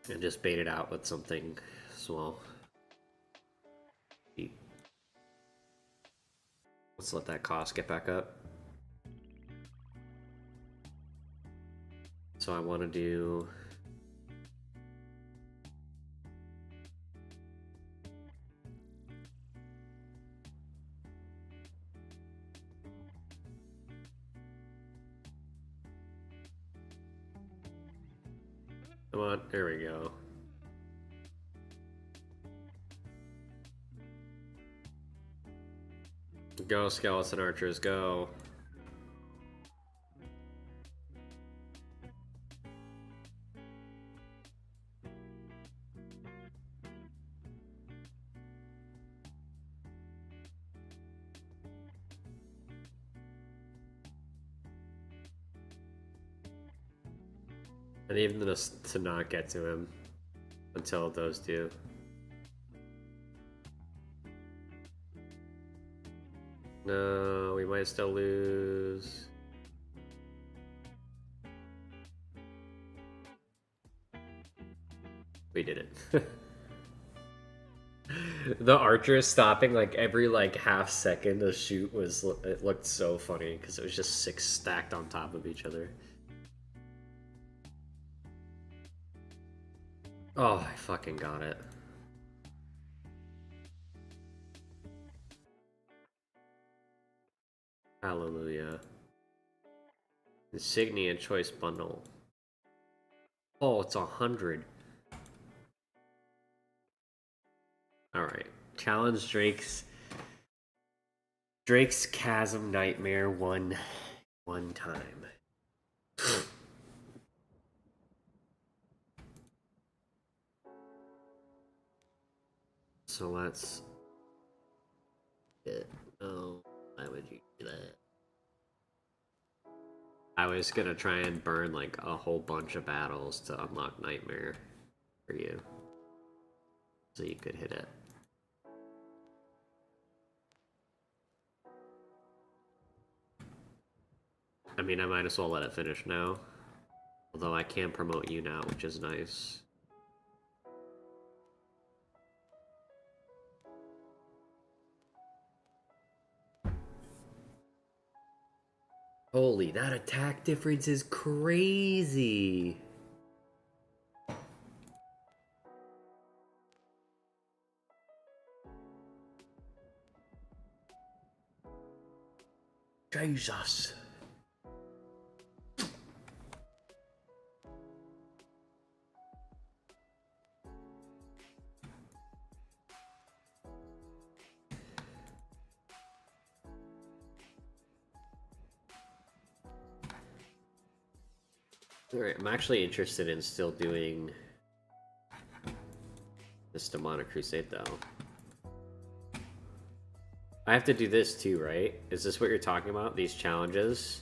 And just bait it out with something small. Let's let that cost get back up. So I want to do... Come on, there we go. Go, skeleton archers, go. And even to not get to him until those do. No, we might still lose. We did it. The archer stopping like every like half second to shoot was, it looked so funny because it was just 6 stacked on top of each other. Oh, I fucking got it. Hallelujah. Insignia choice bundle. Oh, it's 100. Alright. Challenge Drake's Chasm Nightmare one time. So let's... Oh, why would you do that? I was gonna try and burn like a whole bunch of battles to unlock Nightmare for you. So you could hit it. I mean, I might as well let it finish now. Although I can promote you now, which is nice. Holy, that attack difference is crazy! Jesus! Alright, I'm actually interested in still doing this Demonic Crusade, though. I have to do this too, right? Is this what you're talking about? These challenges?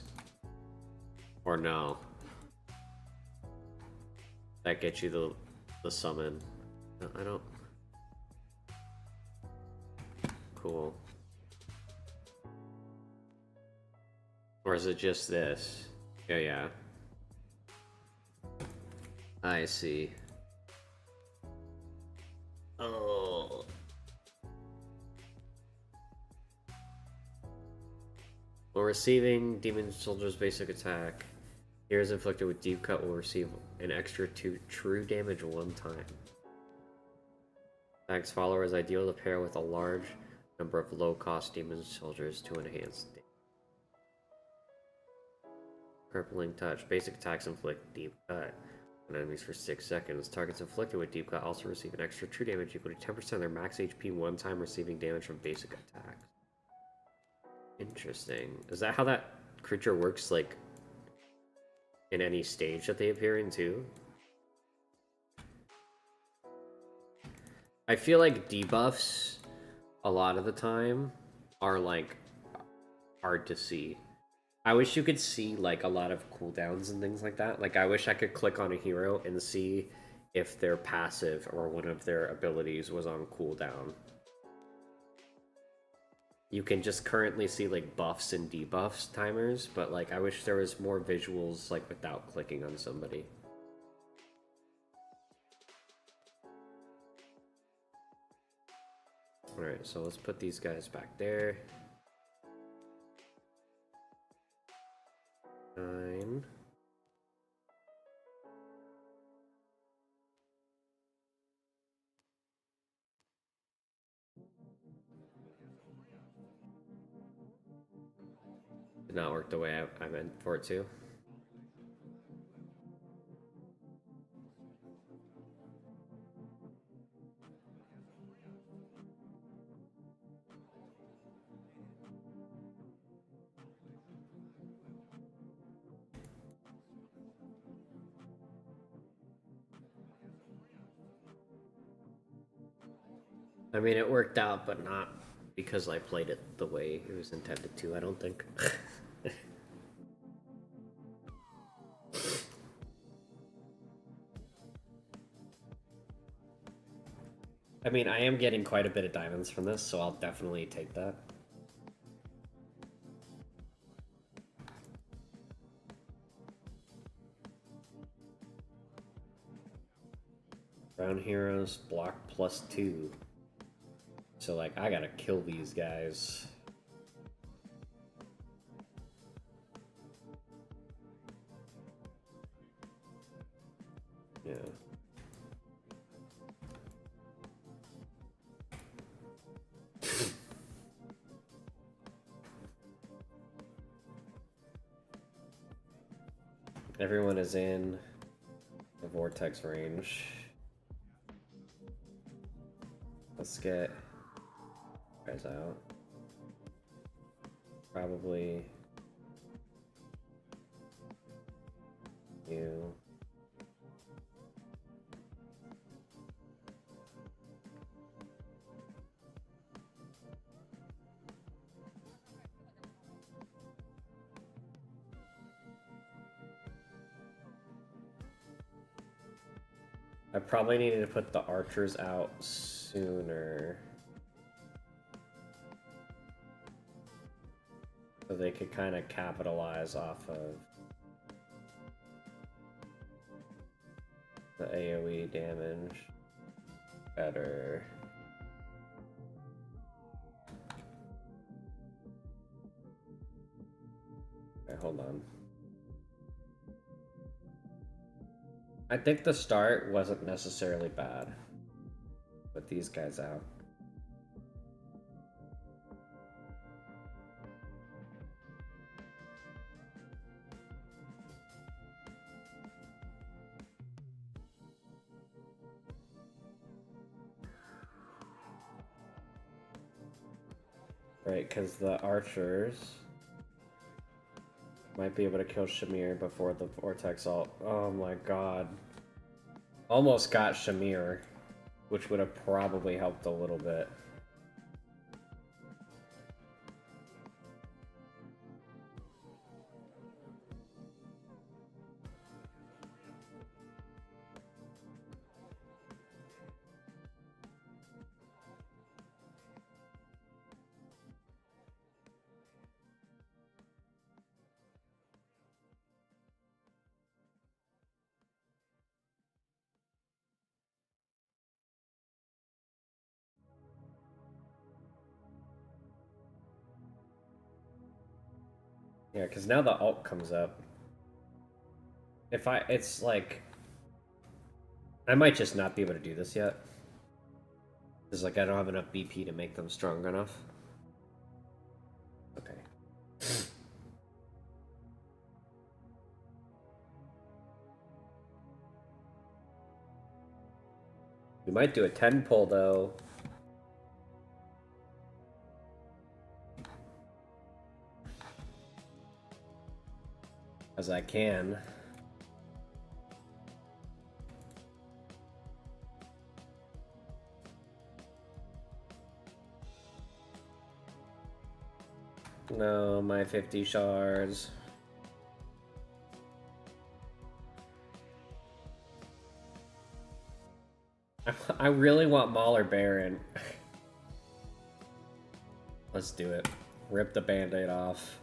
Or no? That gets you the summon. No, I don't... Cool. Or is it just this? Yeah, yeah. I see. Oh. While receiving Demon Soldier's basic attack, heroes inflicted with Deep Cut will receive an extra 2 true damage one time. Attack's follower is ideal to pair with a large number of low-cost Demon Soldiers to enhance damage. Crippling Touch. Basic attacks inflict Deep Cut on enemies for 6 seconds. Targets inflicted with Deep Cut also receive an extra true damage equal to 10% of their max HP one time receiving damage from basic attacks. Interesting. Is that how that creature works, like, in any stage that they appear in, too? I feel like debuffs, a lot of the time, are, like, hard to see. I wish you could see, like, a lot of cooldowns and things like that. Like, I wish I could click on a hero and see if their passive or one of their abilities was on cooldown. You can just currently see, like, buffs and debuffs timers, but, like, I wish there was more visuals, like, without clicking on somebody. Alright, so let's put these guys back there. Did not work the way I meant for it to. I mean, it worked out, but not because I played it the way it was intended to, I don't think. I mean, I am getting quite a bit of diamonds from this, so I'll definitely take that. Brown heroes block +2. So, like, I gotta kill these guys. Yeah. Everyone is in the vortex range. Let's get guys out. Probably you. I probably needed to put the archers out sooner. So they could kind of capitalize off of the AoE damage better. Okay, hold on. I think the start wasn't necessarily bad. Put these guys out. Right, because the archers might be able to kill Shamir before the vortex ult. Oh my god. Almost got Shamir, which would have probably helped a little bit. Yeah, because now the ult comes up. It's like, I might just not be able to do this yet. Because, like, I don't have enough BP to make them strong enough. Okay. We might do a 10 pull, though. As I can. No, my 50 shards. I really want Mauler Baron. Let's do it. Rip the band-aid off.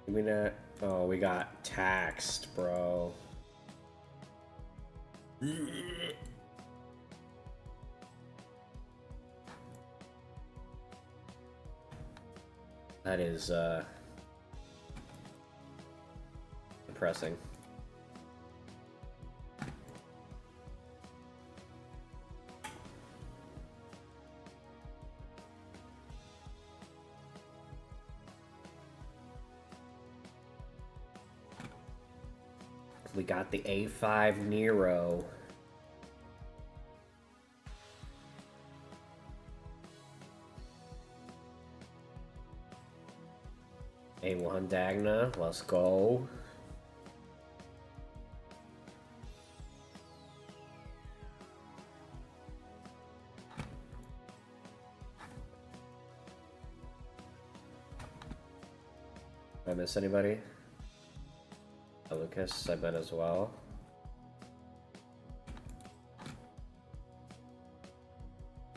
Give me that. Oh, we got taxed, bro. That is, depressing. We got the A5 Nero. A1 Dagna, let's go. Did I miss anybody? Lucas, I bet as well.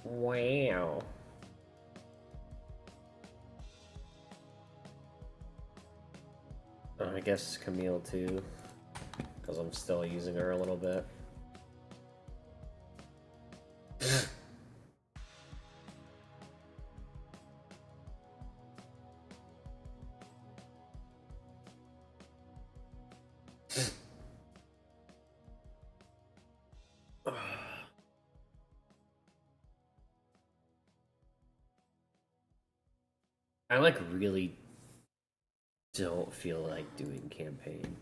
Wow. I guess Camille too, because I'm still using her a little bit. I like really don't feel like doing campaign.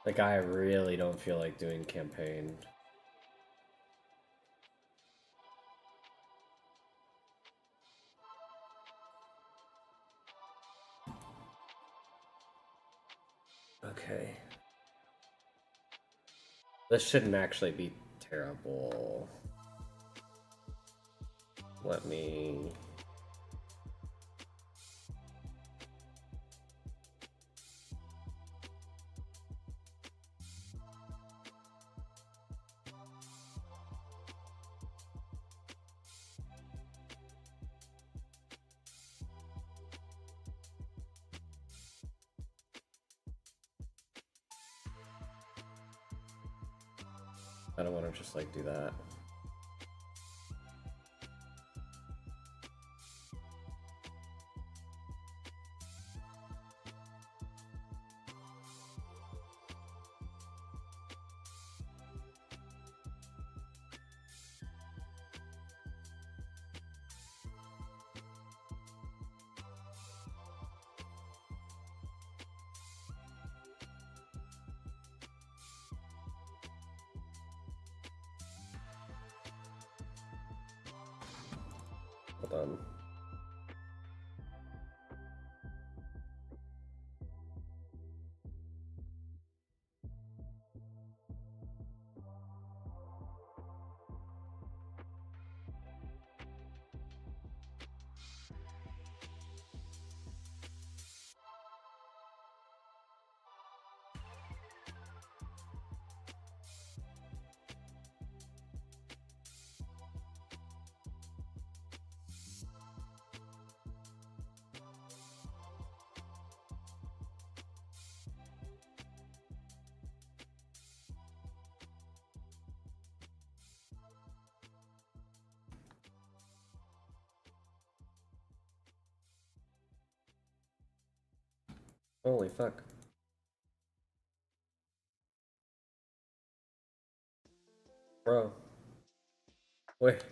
Like, I really don't feel like doing campaign. Okay. This shouldn't actually be terrible. Let me... I don't want to just, like, do that. Hold on. Holy fuck. Bro. Wait.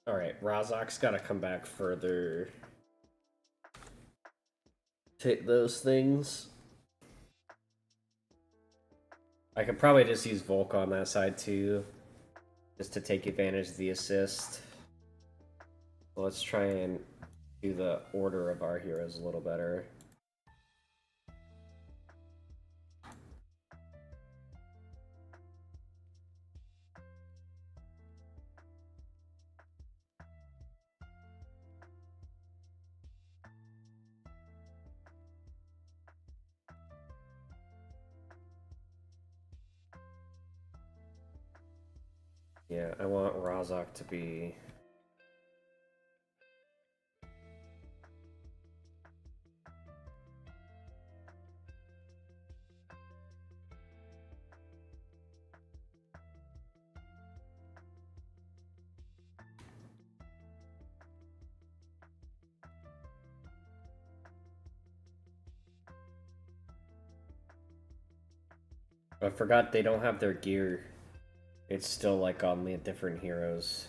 Alright, Razok's gotta come back further. Take those things. I could probably just use Volk on that side too. Just to take advantage of the assist. Let's try and do the order of our heroes a little better. Yeah, I want Razok to be... I forgot they don't have their gear. It's still like on the different heroes.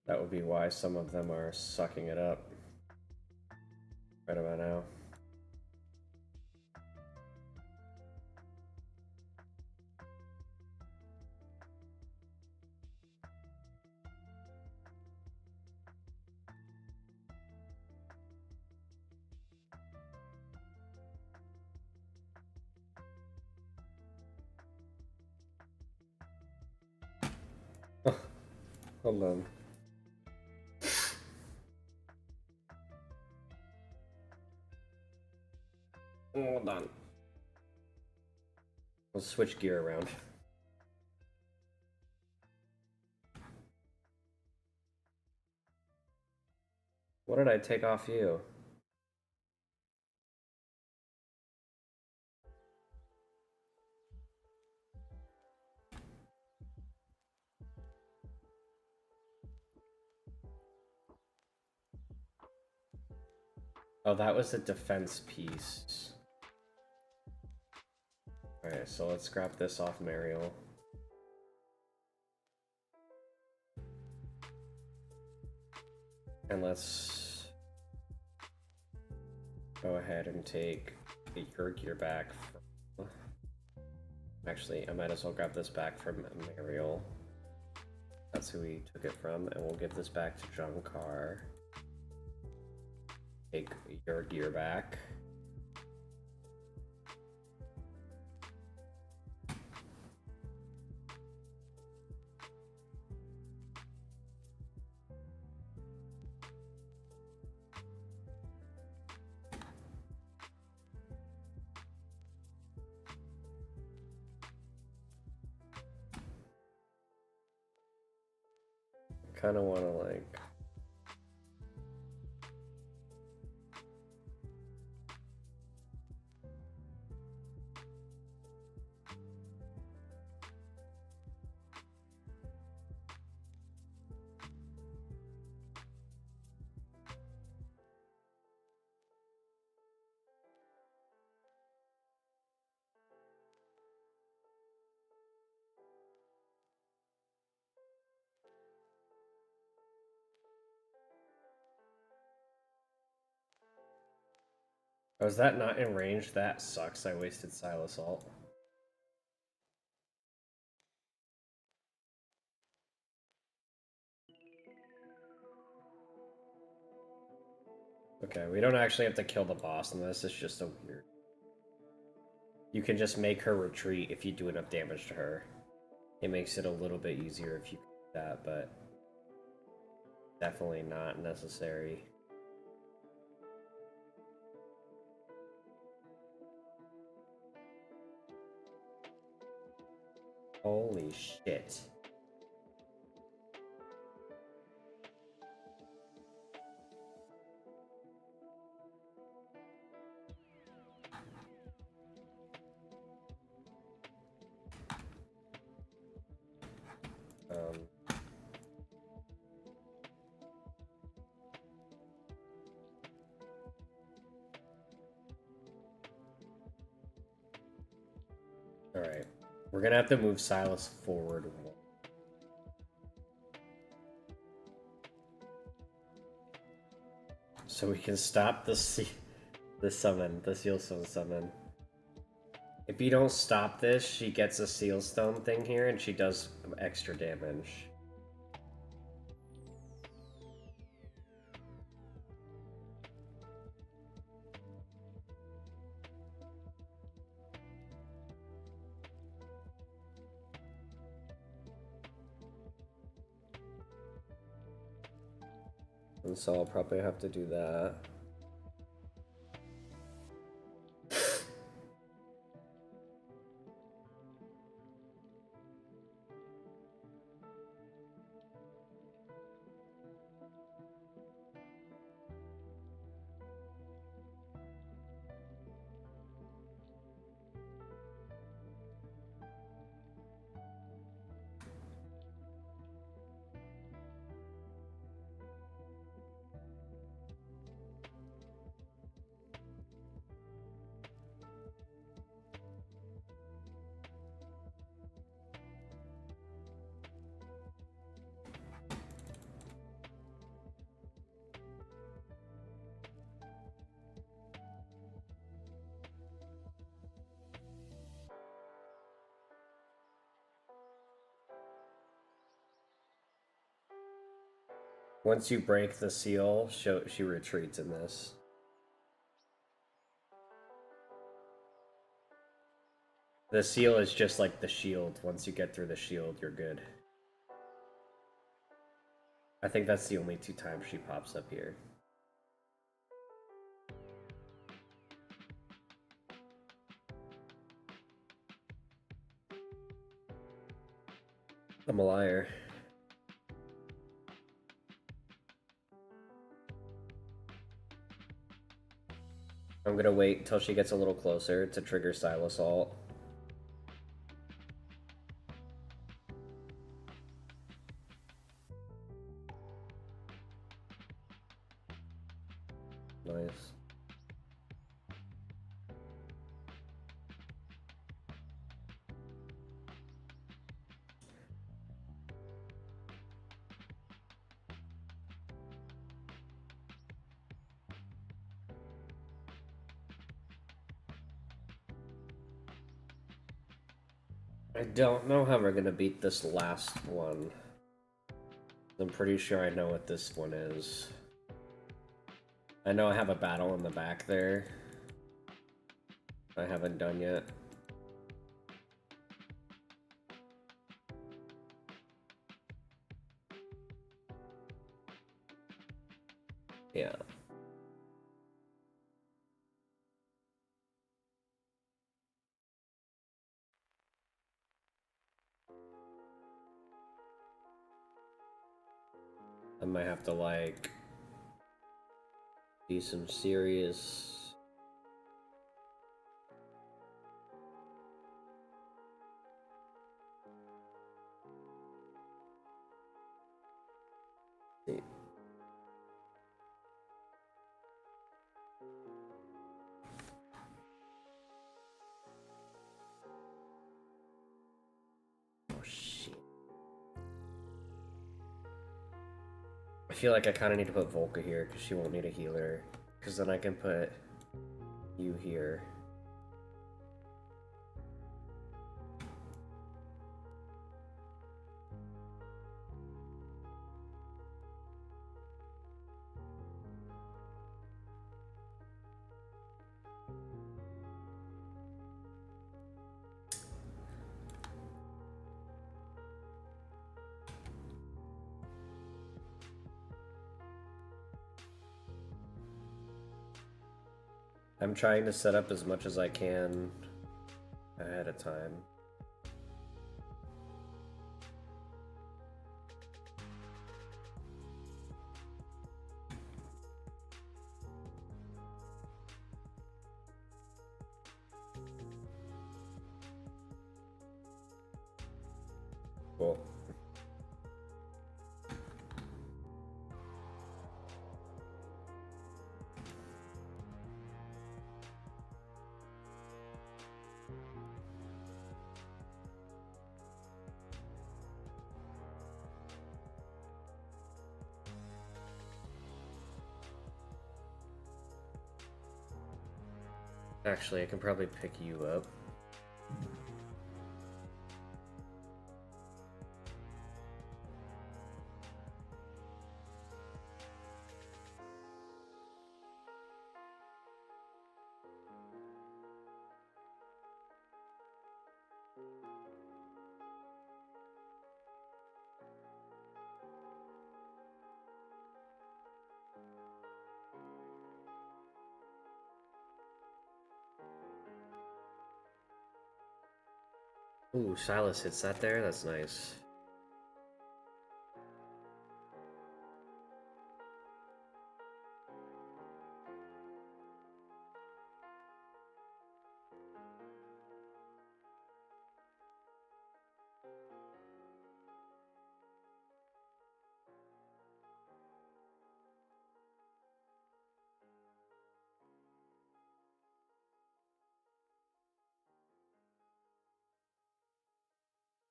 That would be why some of them are sucking it up right about now. Hold on. Hold on. We'll switch gear around. What did I take off you? Oh, that was the defense piece. Alright, so let's scrap this off Mariel. And let's go ahead and take your gear back. Actually, I might as well grab this back from Mariel. That's who we took it from, and we'll give this back to Junkar. Take your gear back. Kind of want to like oh, is that not in range? That sucks. I wasted Silas Ult. Okay, we don't actually have to kill the boss in this. It's just a weird. You can just make her retreat if you do enough damage to her. It makes it a little bit easier if you do that, but definitely not necessary. Holy shit. Alright. We're gonna have to move Silas forward more. So we can stop the summon, the Sealstone summon. If you don't stop this, she gets a Sealstone thing here and she does extra damage. And so I'll probably have to do that. Once you break the seal, she retreats in this. The seal is just like the shield. Once you get through the shield, you're good. I think that's the only 2 times she pops up here. I'm a liar. I'm gonna wait until she gets a little closer to trigger Silasalt. Nice. I don't know how we're gonna beat this last one. I'm pretty sure I know what this one is. I know I have a battle in the back there. I haven't done yet. Yeah. I might have to, like, do some serious... Oh, shit. I feel like I kind of need to put Volca here, because she won't need a healer. Because then I can put you here. I'm trying to set up as much as I can ahead of time. Cool. Actually, I can probably pick you up. Ooh, Silas hits that there? That's nice.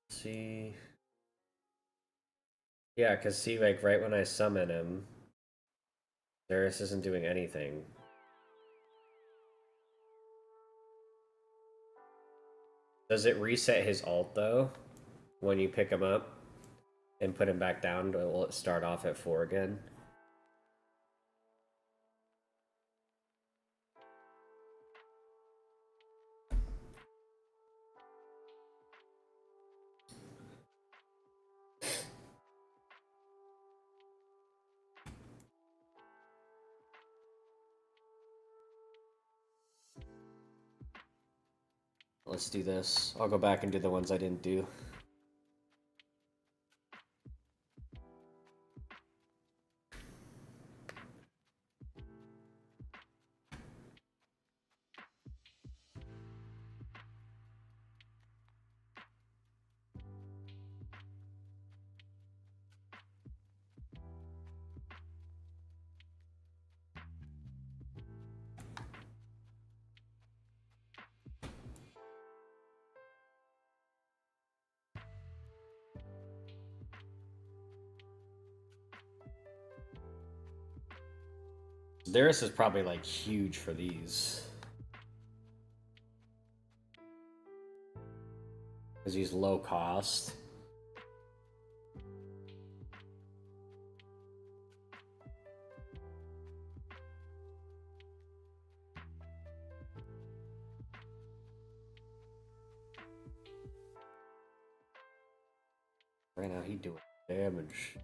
See... Yeah, because see, like, right when I summon him, Darius isn't doing anything. Does it reset his ult, though, when you pick him up? and put him back down, will it start off at 4 again? Let's do this. I'll go back and do the ones I didn't do. Darius is probably like huge for these. Because he's low cost. Right now he doing damage.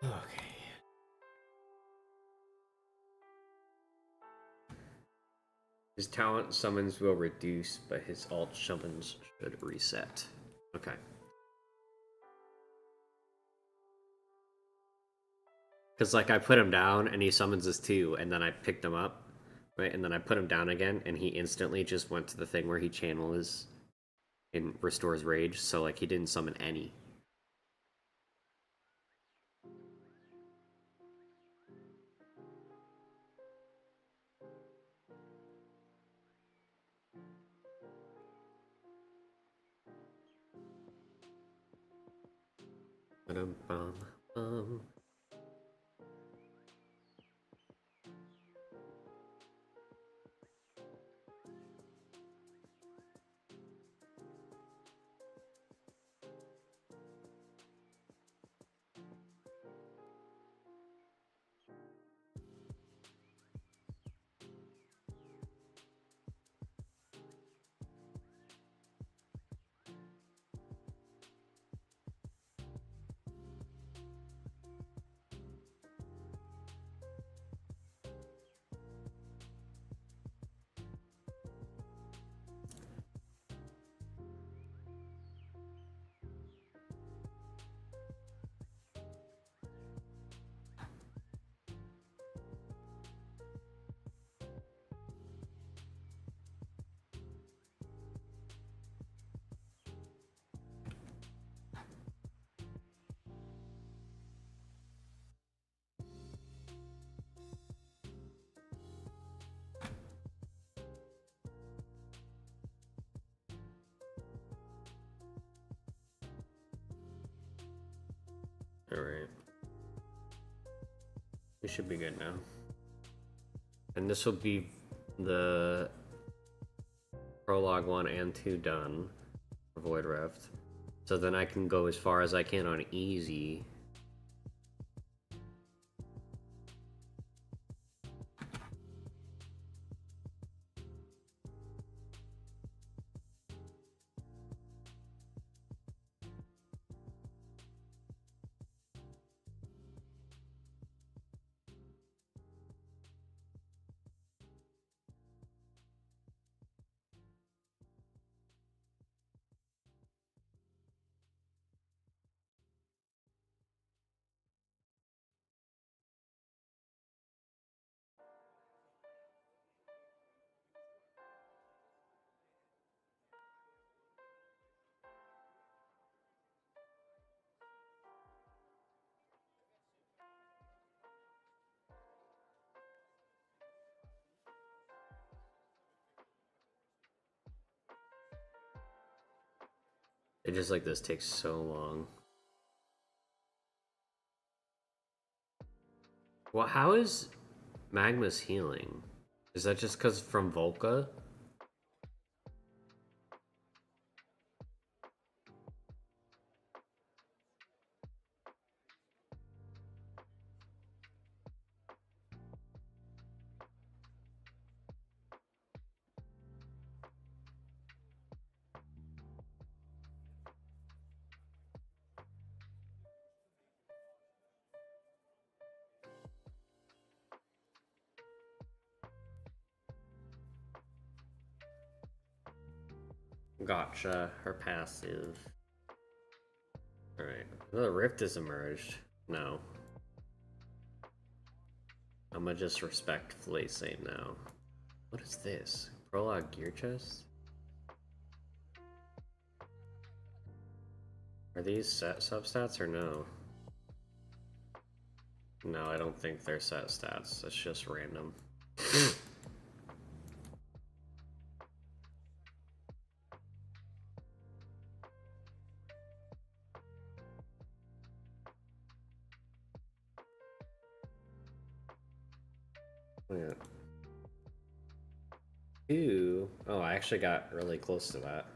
Okay. His talent summons will reduce, but his alt summons should reset. Okay. Because, like, I put him down, and he summons his 2, and then I picked him up, right? And then I put him down again, and he instantly just went to the thing where he channels and restores rage, so, like, he didn't summon any. Ba-dum-bum-bum. Alright. We should be good now. And this will be the prologue 1 and 2 done for Void Rift. So then I can go as far as I can on easy. It just like this takes so long. Well, how is Magma's healing? Is that just because from Volca? Gotcha. Her passive. Alright. The rift has emerged. No. I'm gonna just respectfully say no. What is this? Prologue gear chest? Are these set substats or no? No, I don't think they're set stats. It's just random. Yeah. Two. Oh, I actually got really close to that.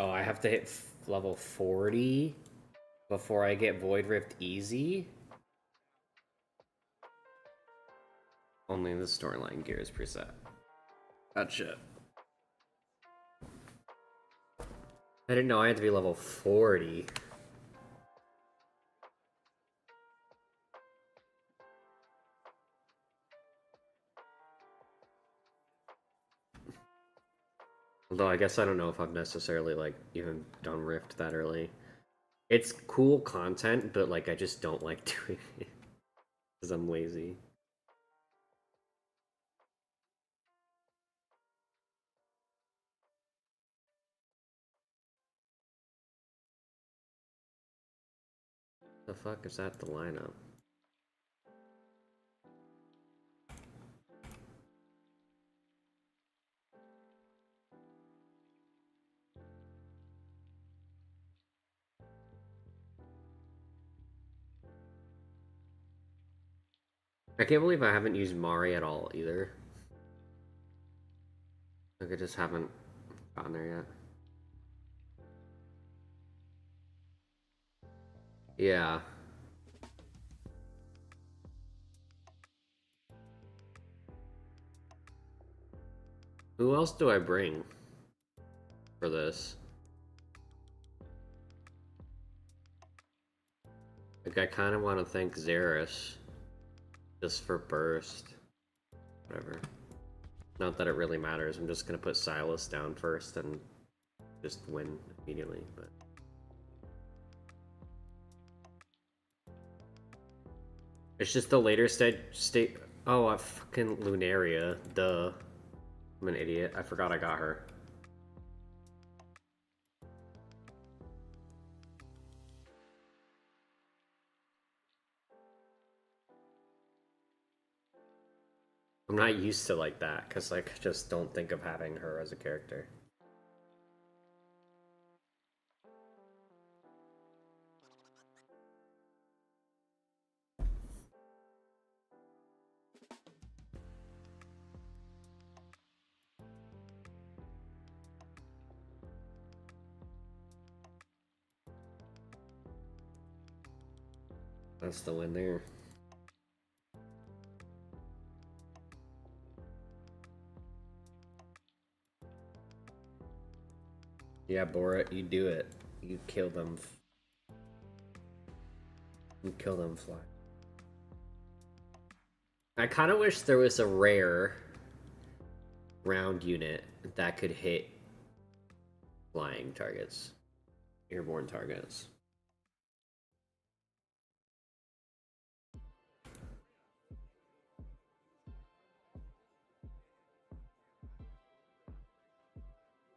Oh, I have to hit level 40 before I get Void Rift easy? Only the storyline gear is preset. Gotcha. I didn't know I had to be level 40. Although I guess I don't know if I've necessarily like even done Rift that early. It's cool content, but like I just don't like doing it because I'm lazy. The fuck is that the lineup? I can't believe I haven't used Mari at all either. Like I just haven't gotten there yet. Yeah. Who else do I bring for this? Like I kind of want to thank Xeris just for burst. Whatever. Not that it really matters. I'm just gonna put Silas down first and just win immediately, but it's just the later state. Oh, I fucking Lunaria. Duh. I'm an idiot. I forgot I got her. I'm not used to like that because like I just don't think of having her as a character. That's the win there. Yeah, Borat, you do it. You kill them. You kill them fly. I kind of wish there was a rare round unit that could hit flying targets, airborne targets.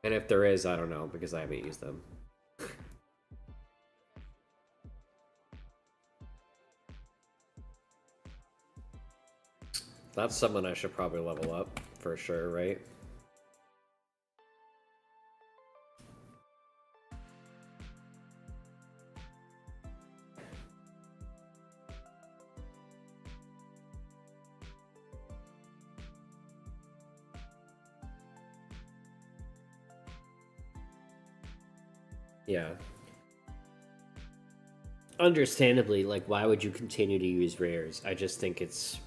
And if there is, I don't know because I haven't used them. That's someone I should probably level up, for sure, right? Yeah. Understandably, like, why would you continue to use rares? I just think it's...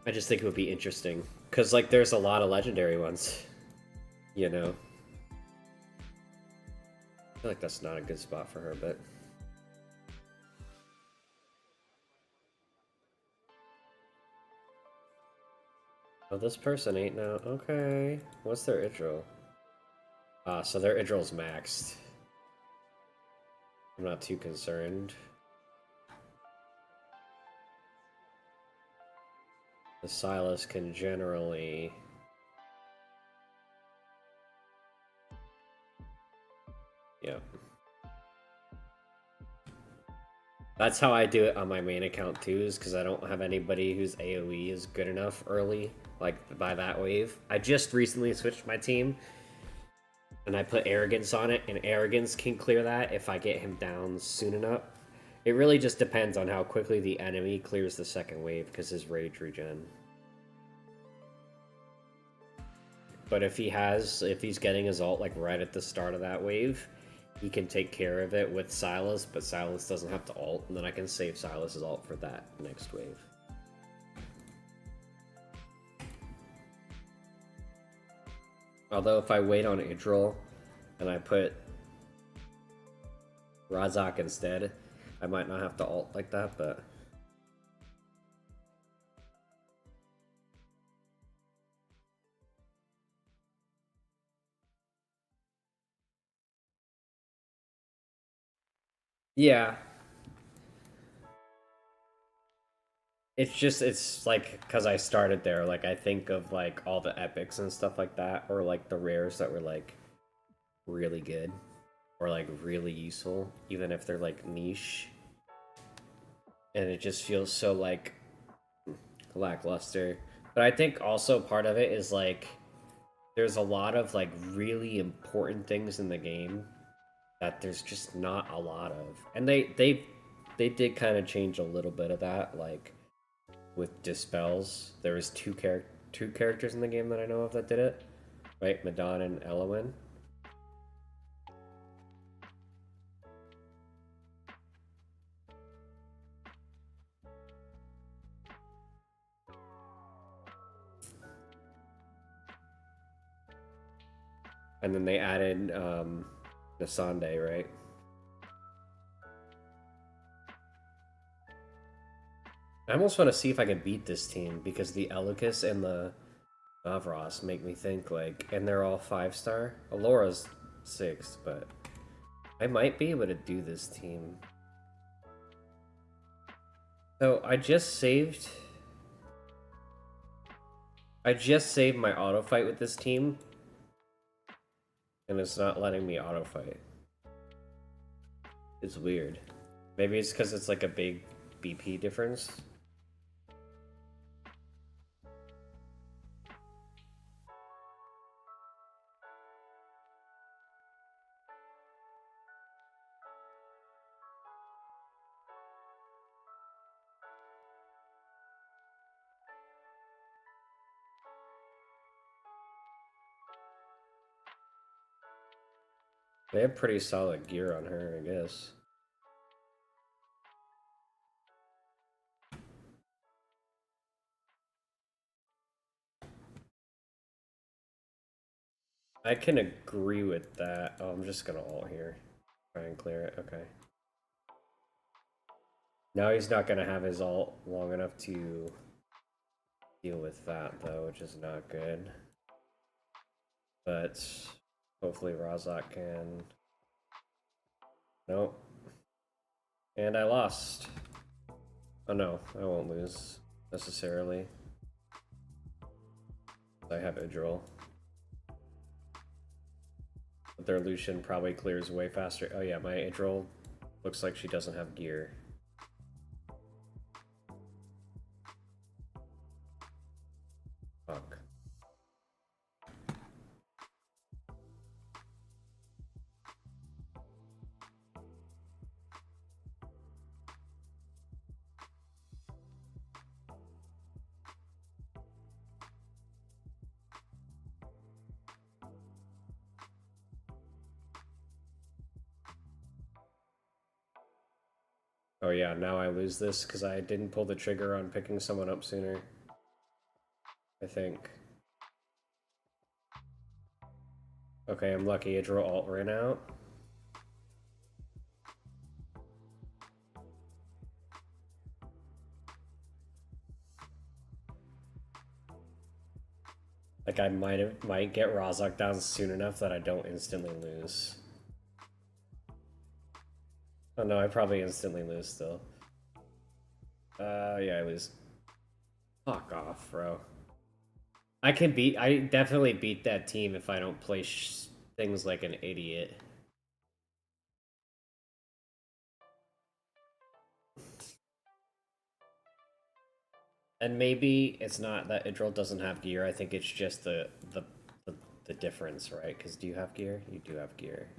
I just think it would be interesting. Because, like, there's a lot of legendary ones. You know? I feel like that's not a good spot for her, but... Oh, this person ain't now. Okay. What's their Idril? Ah, so their Idril's maxed. I'm not too concerned. The Sylas can generally... Yeah. That's how I do it on my main account too, is because I don't have anybody whose AoE is good enough early, like by that wave. I just recently switched my team, and I put Arrogance on it, and Arrogance can clear that if I get him down soon enough. It really just depends on how quickly the enemy clears the second wave, because his rage regen. But if he's getting his ult like right at the start of that wave, he can take care of it with Sylas, but Sylas doesn't have to ult, and then I can save Sylas' ult for that next wave. Although if I wait on Idril and I put Razak instead, I might not have to ult like that, but... Yeah. It's like, because I started there, like, I think of, like, all the epics and stuff like that, or, like, the rares that were, like, really good, or, like, really useful, even if they're, like, niche. And it just feels so, like, lackluster. But I think also part of it is, like, there's a lot of, like, really important things in the game that there's just not a lot of. And they did kind of change a little bit of that, like, with Dispels. There was two characters in the game that I know of that did it, right? Madon and Elowen. And then they added Nasande, right? I almost want to see if I can beat this team, because the Elokus and the Navras make me think, like, and they're all 5-star. Alora's 6th, but I might be able to do this team. So I just saved my auto fight with this team, and it's not letting me auto fight. It's weird. Maybe it's because it's like a big BP difference. They have pretty solid gear on her, I guess. I can agree with that. Oh, I'm just gonna ult here. Try and clear it. Okay. Now he's not gonna have his ult long enough to deal with that, though, which is not good. But hopefully Razak can... Nope. And I lost. Oh no, I won't lose, necessarily. I have Idril. Their Lucian probably clears way faster. Oh yeah, my Idril looks like she doesn't have gear. Fuck. Oh yeah, now I lose this because I didn't pull the trigger on picking someone up sooner. I think. Okay, I'm lucky. Idril ult ran out. Like I might get Rozok down soon enough that I don't instantly lose. Oh no, I probably instantly lose still. Yeah, I lose. Fuck off, bro. I definitely beat that team if I don't play things like an idiot. And maybe it's not that Idril doesn't have gear. I think it's just the difference, right? Because do you have gear? You do have gear.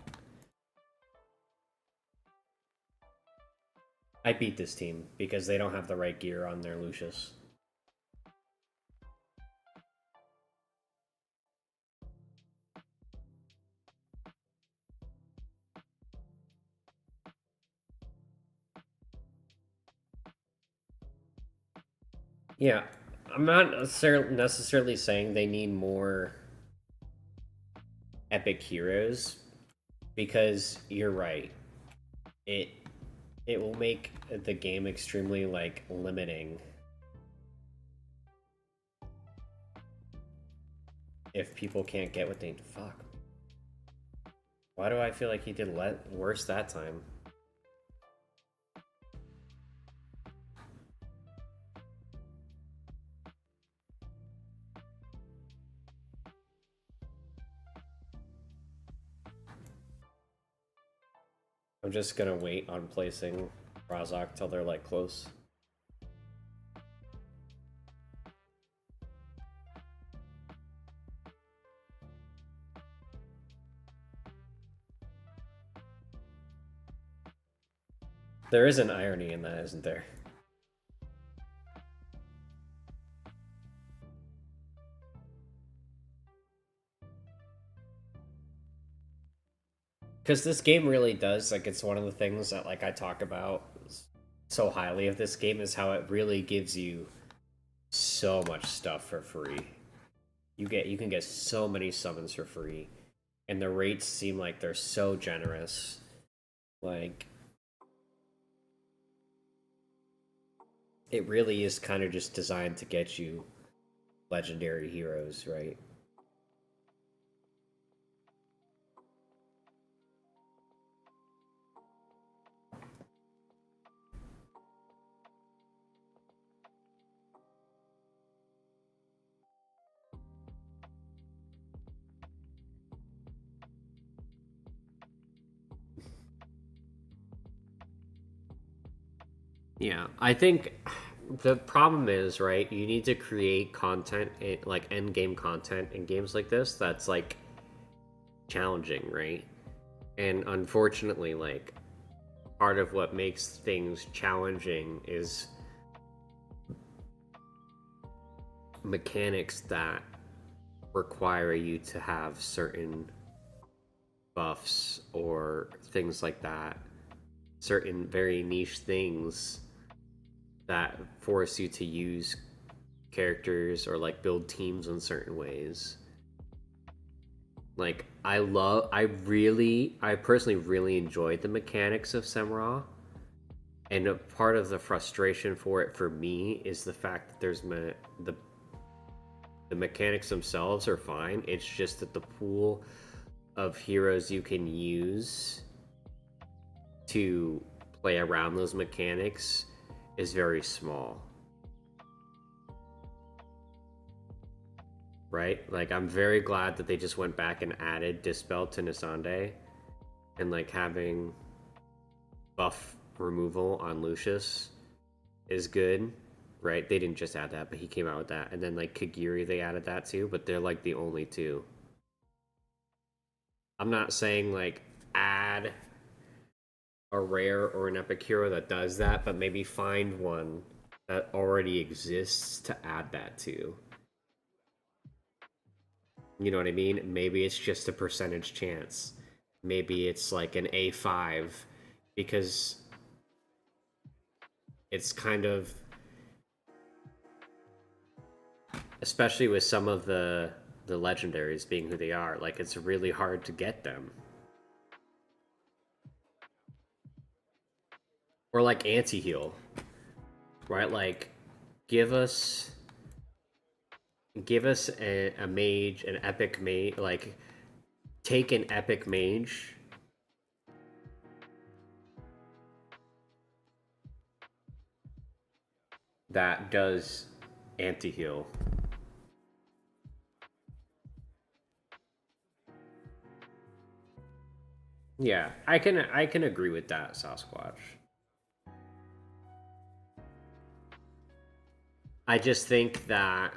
I beat this team because they don't have the right gear on their Lucius. Yeah, I'm not necessarily saying they need more epic heroes, because you're right. It will make the game extremely like limiting if people can't get what they fuck. Why do I feel like he did worse that time? I'm just gonna wait on placing Rozok till they're like close. There is an irony in that, isn't there? Because this game really does, like, it's one of the things that, like, I talk about so highly of this game is how it really gives you so much stuff for free. You can get so many summons for free, and the rates seem like they're so generous. Like, it really is kind of just designed to get you legendary heroes, right? Yeah, I think the problem is, right, you need to create content, like end game content in games like this that's like challenging, right? And unfortunately, like, part of what makes things challenging is mechanics that require you to have certain buffs or things like that, certain very niche things that force you to use characters or like build teams in certain ways. Like, I personally really enjoyed the mechanics of Semra, and a part of the frustration for it for me is the fact that the mechanics themselves are fine. It's just that the pool of heroes you can use to play around those mechanics is very small. right? Like, I'm very glad that they just went back and added Dispel to Nisande, and like having buff removal on Lucius is good, right? They didn't just add that, but he came out with that. And then like Kagiri, they added that too, but they're like the only two. I'm not saying like add a rare or an epic hero that does that, but maybe find one that already exists to add that to. You know what I mean? Maybe it's just a percentage chance. Maybe it's like an A5 because it's kind of, especially with some of the legendaries being who they are, like it's really hard to get them. Or like anti-heal, right? Like give us a mage, an epic mage, like take an epic mage that does anti-heal. Yeah, I can agree with that, Sasquatch. I just think that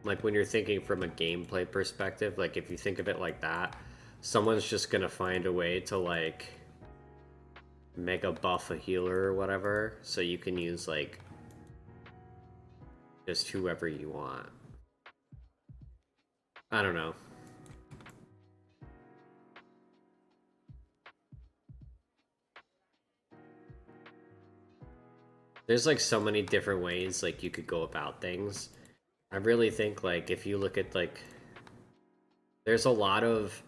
like when you're thinking from a gameplay perspective, like if you think of it like that, someone's just gonna find a way to like mega buff a healer or whatever, so you can use like just whoever you want. I don't know. There's like so many different ways like you could go about things. I really think like if you look at like there's a lot of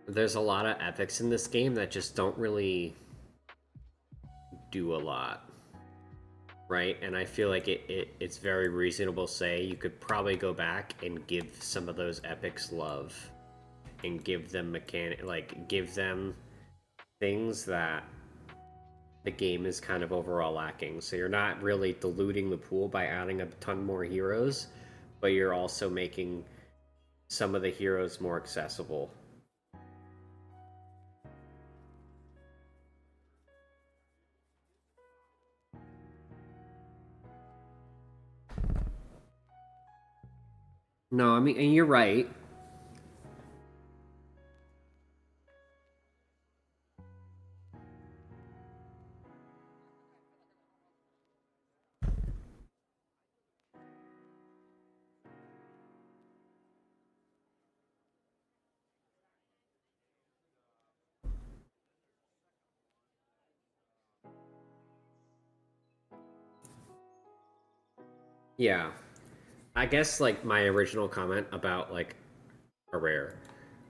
epics in this game that just don't really do a lot, right? And I feel like it's very reasonable to say you could probably go back and give some of those epics love and give them give them things that the game is kind of overall lacking. So you're not really diluting the pool by adding a ton more heroes, but you're also making some of the heroes more accessible. No, I mean, and you're right. Yeah. I guess like my original comment about like a rare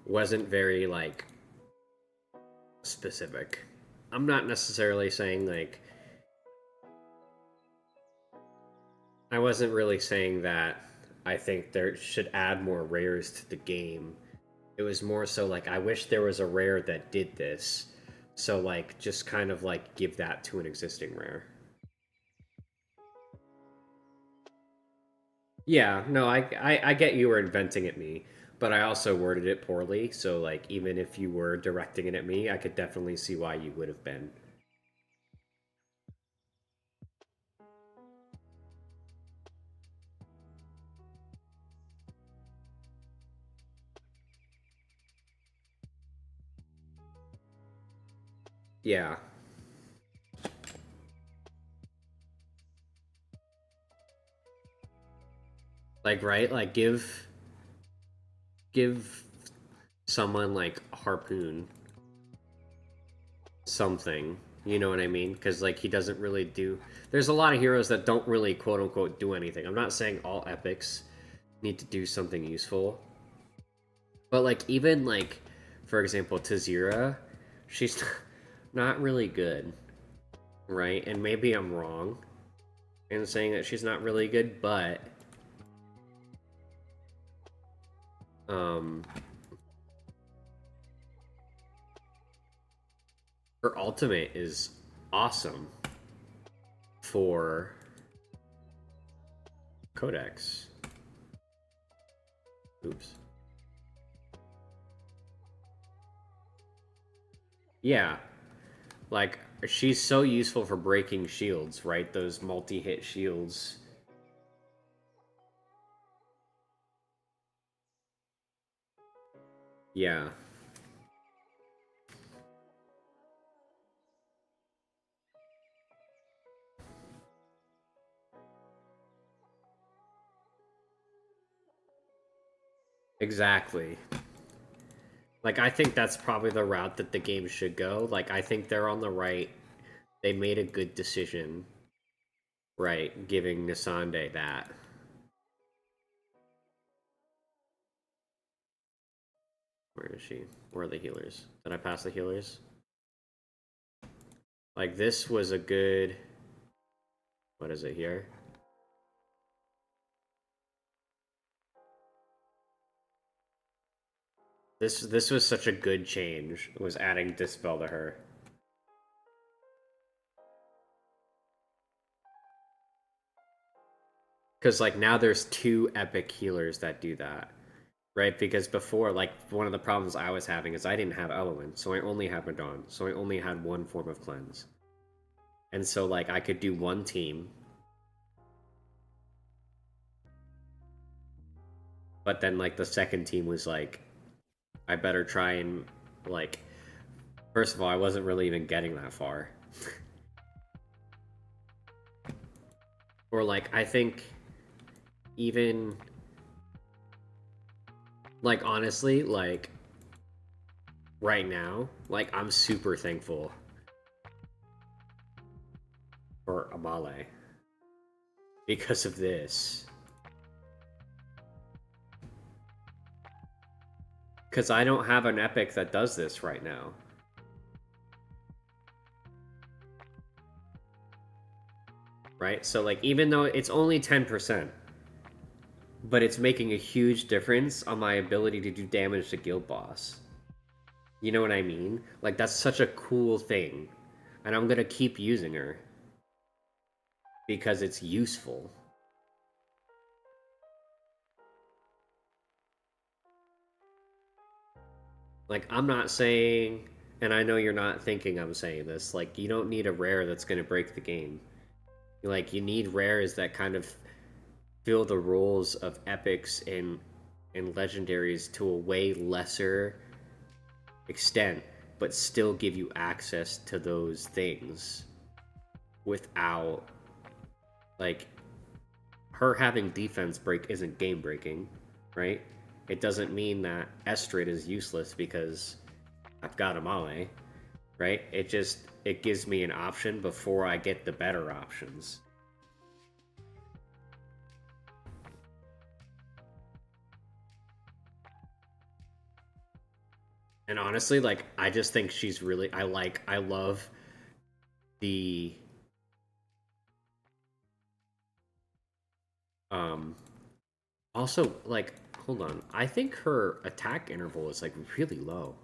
wasn't very like specific. I'm not necessarily saying like I wasn't really saying that I think there should add more rares to the game. It was more so like I wish there was a rare that did this. So like just kind of like give that to an existing rare. Yeah, no, I get you were inventing at me, but I also worded it poorly. So like even if you were directing it at me, I could definitely see why you would have been. Yeah. Like right? Like give someone like Harpoon something. You know what I mean? Because like he doesn't really do. There's a lot of heroes that don't really quote unquote do anything. I'm not saying all epics need to do something useful, but like even like for example Tazira, she's not really good, right? And maybe I'm wrong in saying that she's not really good, but um her ultimate is awesome for Codex. Oops. Yeah. Like, she's so useful for breaking shields, right? Those multi-hit shields. Yeah. Exactly. Like, I think that's probably the route that the game should go. Like, I think they're on the right. They made a good decision, right? Giving Nisande that. Where is she? Where are the healers? Did I pass the healers? Like, this was a good... What is it here? This was such a good change. It was adding Dispel to her. Because, like, now there's 2 epic healers that do that. Right? Because before, like, one of the problems I was having is I didn't have Elowen, so I only had Madon. So I only had one form of cleanse. And so, like, I could do one team. But then, like, the second team was like, I better try and, like... First of all, I wasn't really even getting that far. Or, like, I think... Even... Like, honestly, like... Right now, like, I'm super thankful for Amale. Because of this. Because I don't have an epic that does this right now. Right? So, like, even though it's only 10%, but it's making a huge difference on my ability to do damage to Guild Boss. You know what I mean? Like, that's such a cool thing. And I'm gonna keep using her. Because it's useful. Like, I'm not saying, and I know you're not thinking I'm saying this, like, you don't need a rare that's gonna break the game. Like, you need rares that kind of fill the roles of epics and legendaries to a way lesser extent, but still give you access to those things without, like, her having defense break isn't game breaking, right? It doesn't mean that Estrid is useless because I've got Amale, right? It gives me an option before I get the better options. And honestly, like, I just think she's really... I love the... Also, like, hold on. I think her attack interval is, like, really low.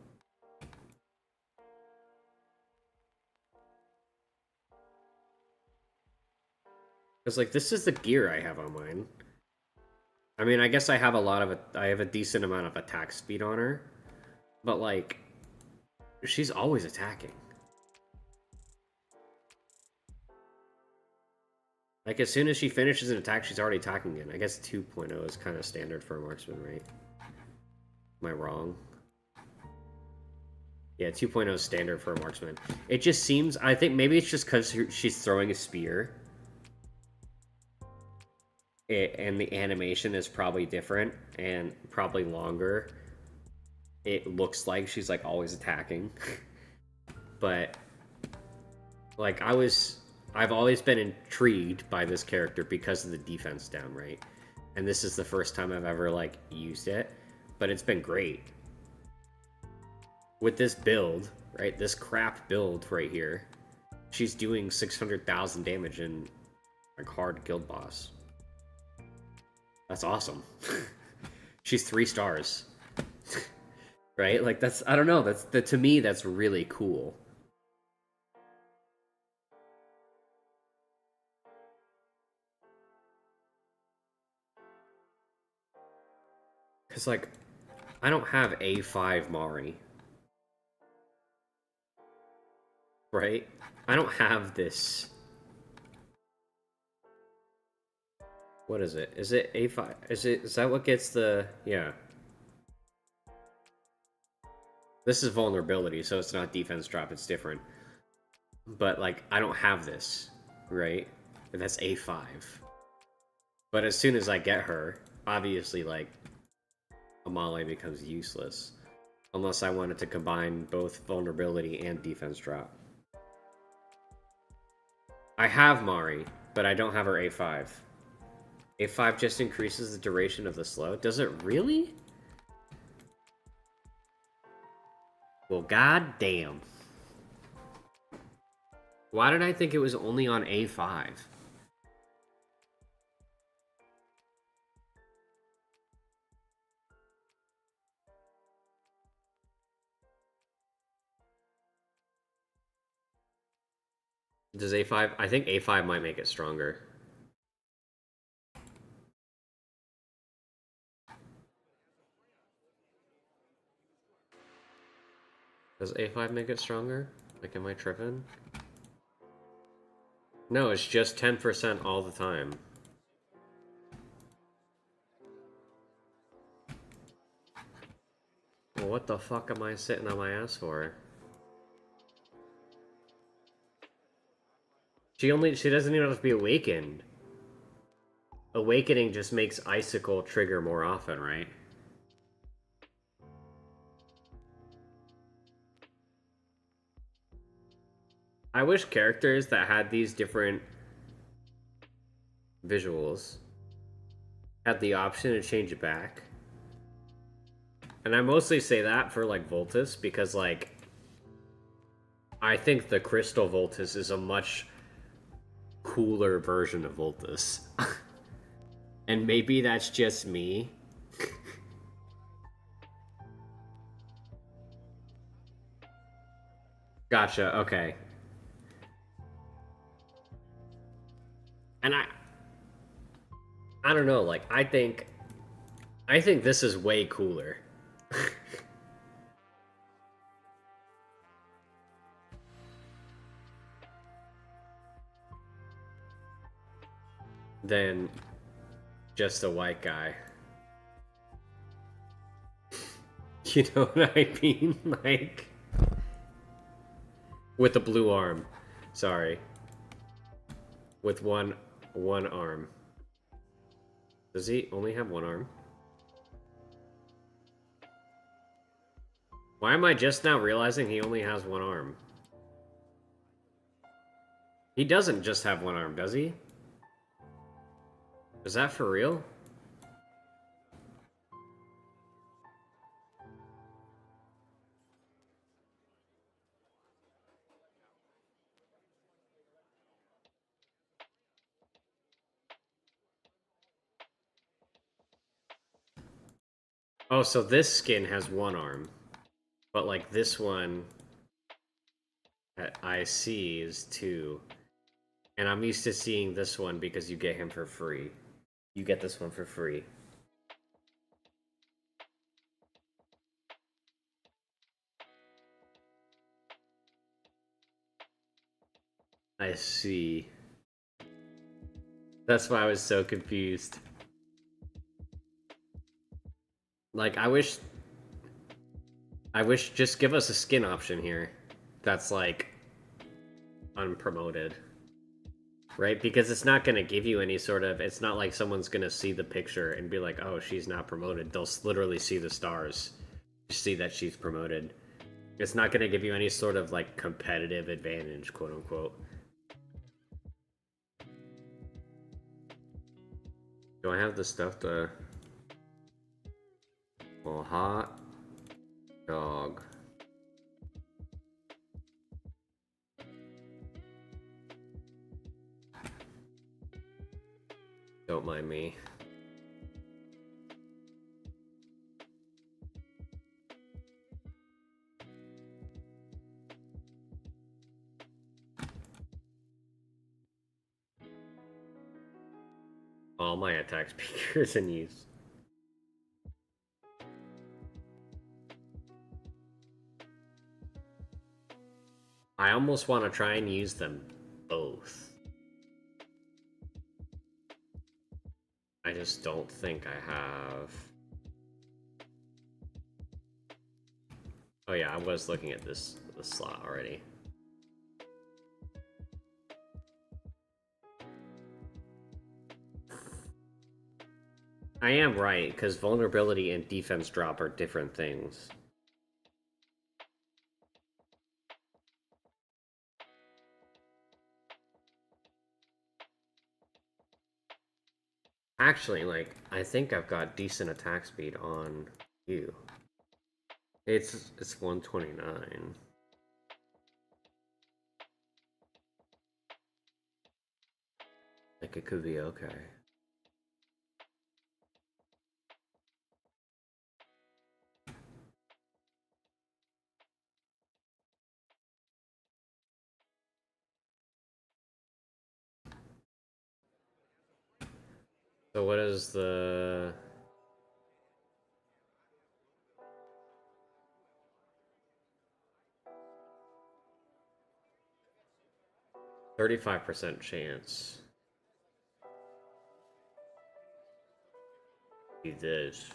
Because, like, this is the gear I have on mine. I mean, I guess I have I have a decent amount of attack speed on her. But, like, she's always attacking. Like, as soon as she finishes an attack, she's already attacking again. I guess 2.0 is kind of standard for a marksman, right? Am I wrong? Yeah, 2.0 is standard for a marksman. It just seems... I think maybe it's just because she's throwing a spear. And the animation is probably different and probably longer. It looks like she's, like, always attacking. But, like, I've always been intrigued by this character because of the defense down, right? And this is the first time I've ever, like, used it. But it's been great. With this build, right? This crap build right here. She's doing 600,000 damage in, like, hard guild boss. That's awesome. She's 3 stars. Right? Like, that's... I don't know. To me, that's really cool. Because, like, I don't have A5 Mari. Right? I don't have this. What is it? Is it A5? Is that what gets the... Yeah. This is vulnerability, so it's not defense drop, it's different. But, like, I don't have this, right? And that's A5. But as soon as I get her, obviously, like, Amale becomes useless. Unless I wanted to combine both vulnerability and defense drop. I have Mari, but I don't have her A5. A5 just increases the duration of the slow? Does it really? Well, goddamn. Why did I think it was only on A5? Does A5... I think A5 might make it stronger. Does A5 make it stronger? Like, am I tripping? No, it's just 10% all the time. Well, what the fuck am I sitting on my ass for? She doesn't even have to be awakened. Awakening just makes Icicle trigger more often, right? I wish characters that had these different visuals had the option to change it back. And I mostly say that for, like, Voltus, because, like, I think the Crystal Voltus is a much cooler version of Voltus. And maybe that's just me. Gotcha, okay. And I don't know, like, I think this is way cooler. Than just a white guy. You know what I mean? Like, with a blue arm. Sorry. With one arm. Does he only have one arm? Why am I just now realizing he only has one arm? He doesn't just have one arm, does he? Is that for real? Oh, so this skin has one arm. But, like, this one at IC is two. And I'm used to seeing this one because you get him for free. You get this one for free. I see. That's why I was so confused. Like, I wish just give us a skin option here. That's, like, unpromoted. Right? Because it's not going to give you any sort of... It's not like someone's going to see the picture and be like, oh, she's not promoted. They'll literally see the stars. See that she's promoted. It's not going to give you any sort of, like, competitive advantage, quote-unquote. Do I have the stuff to... Well, hot dog. Don't mind me. All my attack speakers in use. I almost want to try and use them both. I just don't think I have. Oh yeah, I was looking at this slot already. I am right, because vulnerability and defense drop are different things. Actually, like, I think I've got decent attack speed on you. It's 129. Like, it could be okay. So what is the... 35% chance. Do this.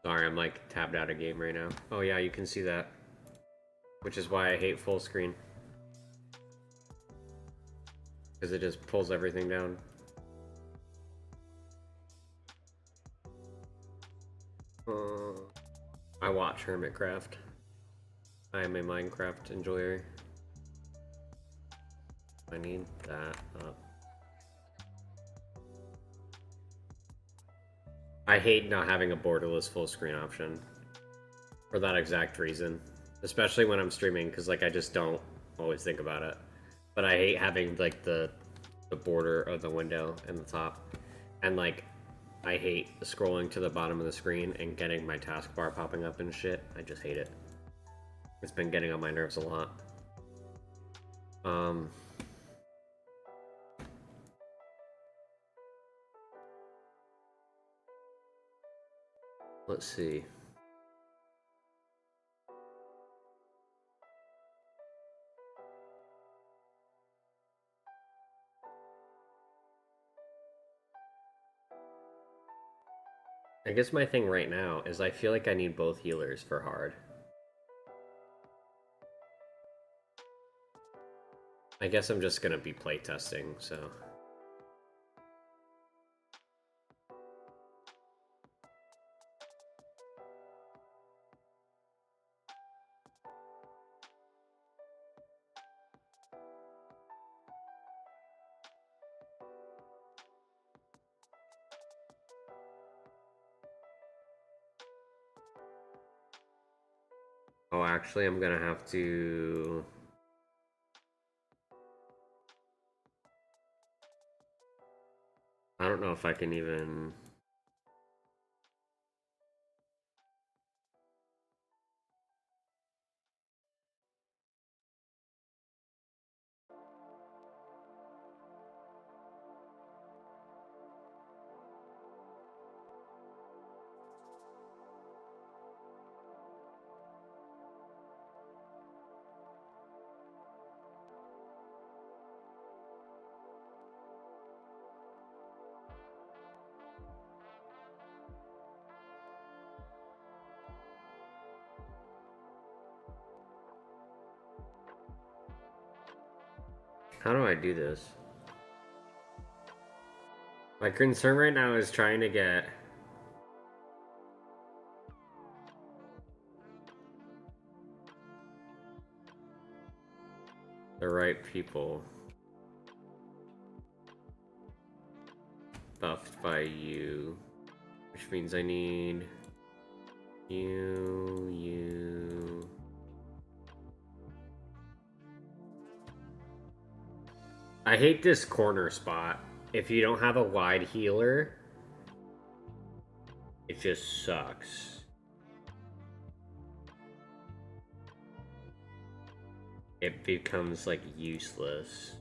Sorry, I'm like tabbed out of game right now. Oh yeah, you can see that. Which is why I hate full screen. Because it just pulls everything down. I watch Hermitcraft. I am a Minecraft enjoyer. I need that up. I hate not having a borderless full screen option. For that exact reason. Especially when I'm streaming, because like I just don't always think about it. But I hate having like the border of the window in the top. And like I hate scrolling to the bottom of the screen and getting my taskbar popping up and shit. I just hate it. It's been getting on my nerves a lot. Let's see. I guess my thing right now is I feel like I need both healers for hard. I guess I'm just gonna be playtesting, so... Oh, actually, I'm gonna have to... I don't know if I can even... How do I do this? My concern right now is trying to get... the right people. buffed by you, which means I need you. I hate this corner spot. If you don't have a wide healer, it just sucks. It becomes like useless.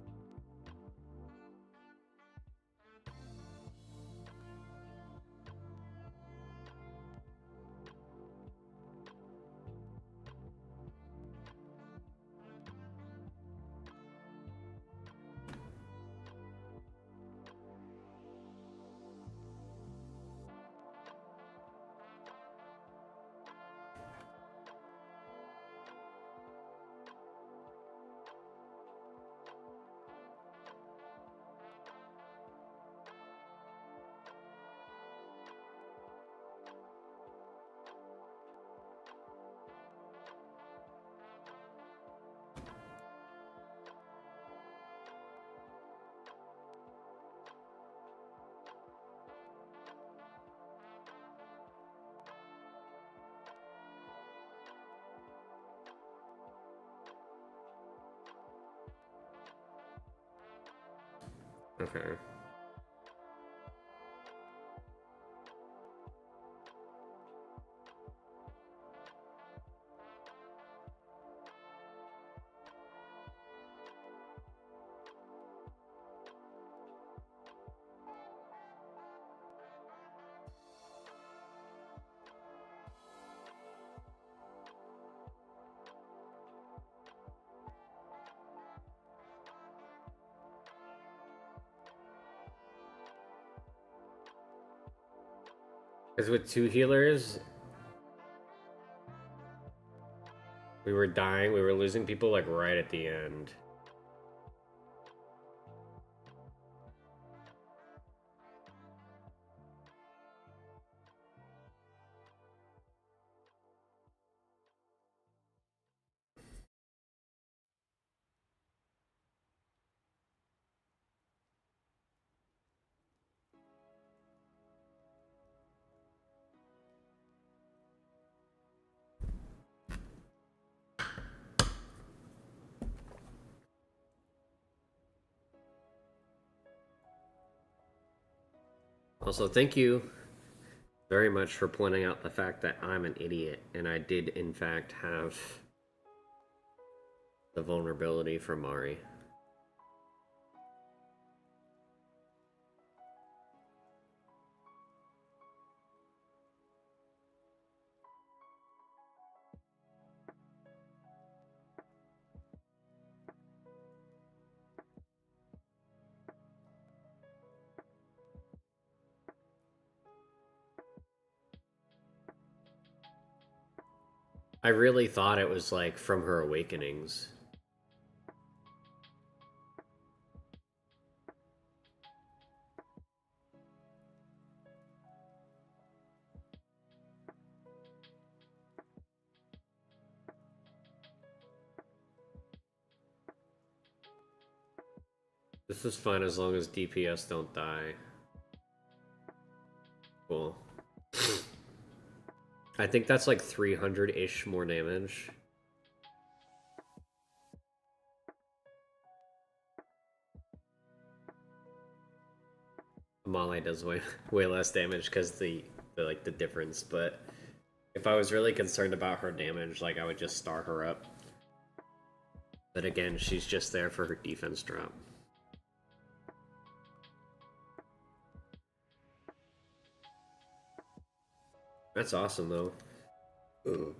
Okay. Because with two healers, we were dying, we were losing people like right at the end. Also, thank you very much for pointing out the fact that I'm an idiot, and I did in fact have the vulnerability for Mari. I really thought it was like from her awakenings. This is fine as long as DPS don't die. Cool. I think that's like 300-ish more damage. Molly does way less damage because the like the difference, but if I was really concerned about her damage, like I would just star her up. But again, she's just there for her defense drop. That's awesome though. Ooh.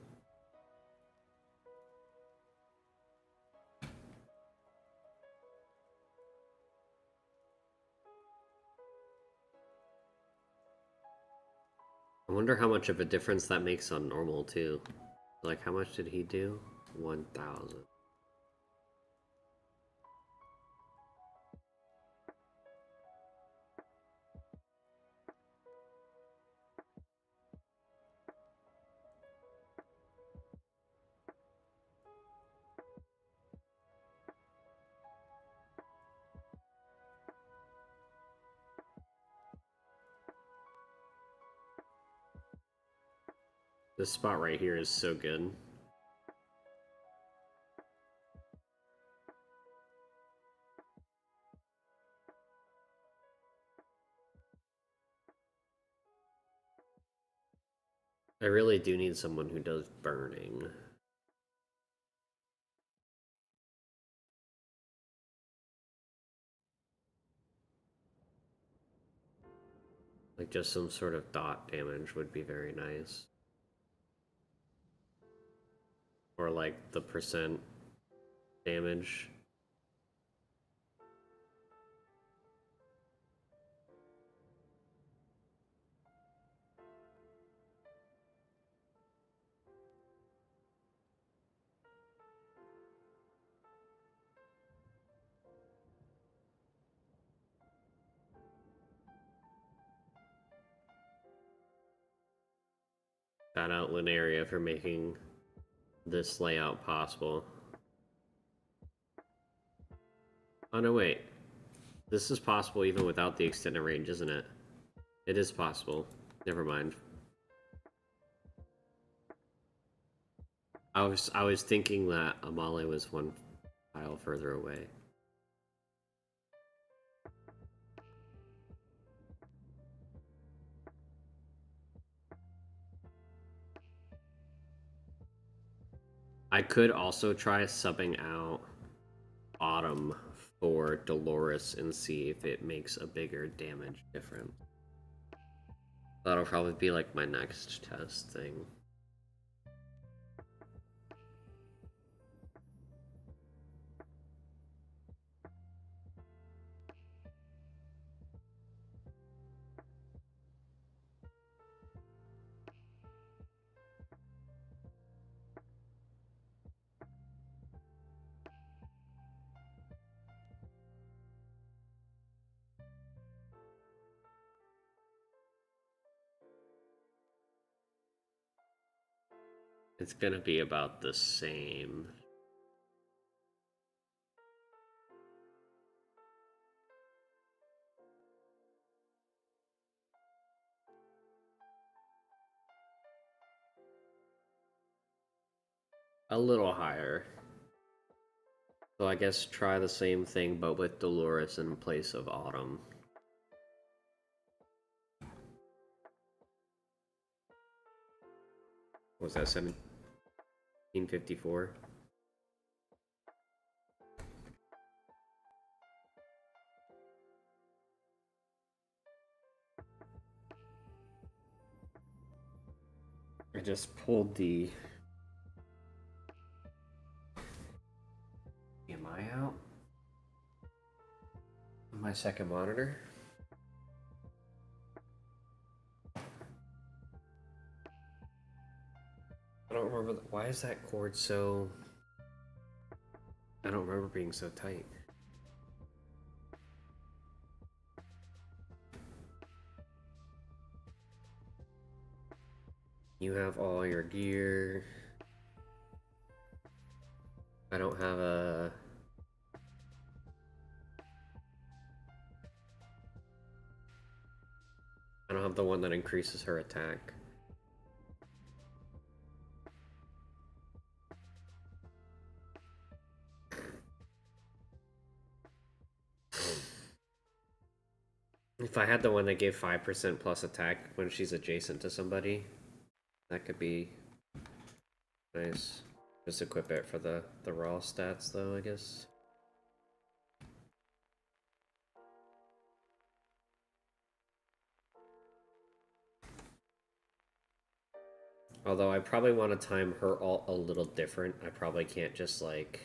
I wonder how much of a difference that makes on normal too. Like how much did he do? 1,000. This spot right here is so good. I really do need someone who does burning. Like just some sort of dot damage would be very nice. Or like the percent damage. Shout out Lunaria for making this layout possible. Oh no, wait. This is possible even without the extended range, isn't it? It is possible. Never mind. I was thinking that Amale was one tile further away. I could also try subbing out Autumn for Dolores and see if it makes a bigger damage difference. That'll probably be like my next test thing. It's gonna be about the same. A little higher. So I guess try the same thing but with Dolores in place of Autumn. What was that, 1754? I just pulled the EMI out on my second monitor. I don't remember. Why is that cord so... I don't remember being so tight. You have all your gear. I don't have a... I don't have the one that increases her attack. If I had the one that gave 5% plus attack when she's adjacent to somebody, that could be nice. Just equip it for the raw stats though, I guess. Although I probably want to time her ult a little different. I probably can't just like...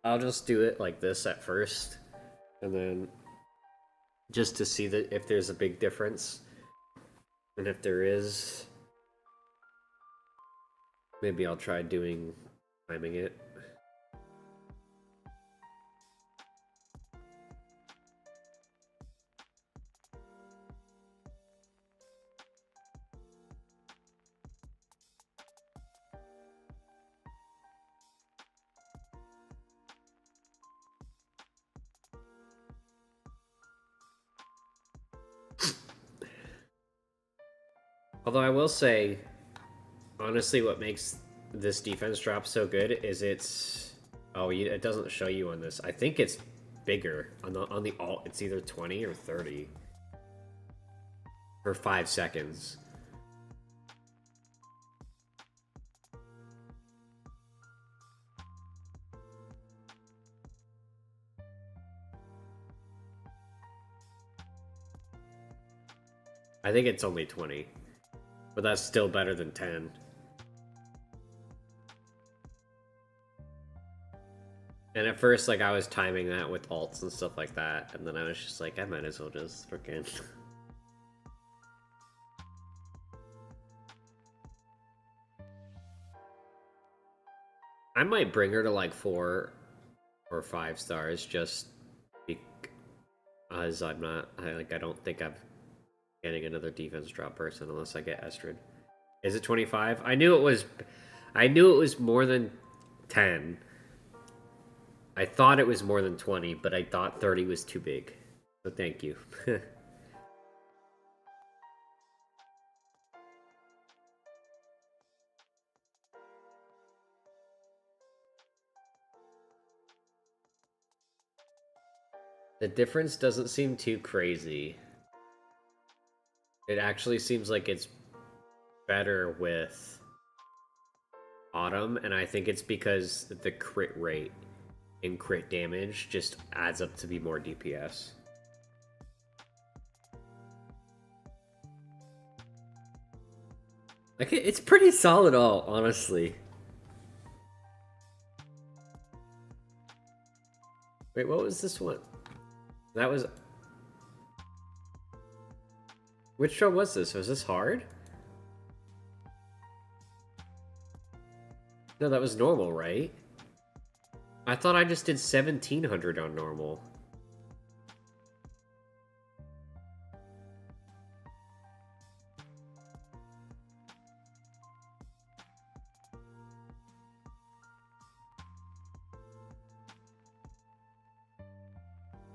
I'll just do it like this at first, and then just to see that if there's a big difference. And if there is, maybe I'll try timing it. Although I will say, honestly, what makes this defense drop so good is it's... Oh, it doesn't show you on this. I think it's bigger. On the alt, it's either 20 or 30. For 5 seconds. I think it's only 20. But that's still better than 10. And at first, like, I was timing that with alts and stuff like that, and then I was just like, I might as well just freaking... I might bring her to, like, 4 or 5 stars, just because I'm not... I don't think I'm getting another defense drop person unless I get Estrid. Is it 25? I knew it was more than 10. I thought it was more than 20, but I thought 30 was too big. So thank you. The difference doesn't seem too crazy. It actually seems like it's better with Autumn, and I think it's because the crit rate and crit damage just adds up to be more DPS. Like, it's pretty solid all, honestly. Wait, what was this one? That was... Which show was this? Was this hard? No, that was normal, right? I thought I just did 1700 on normal.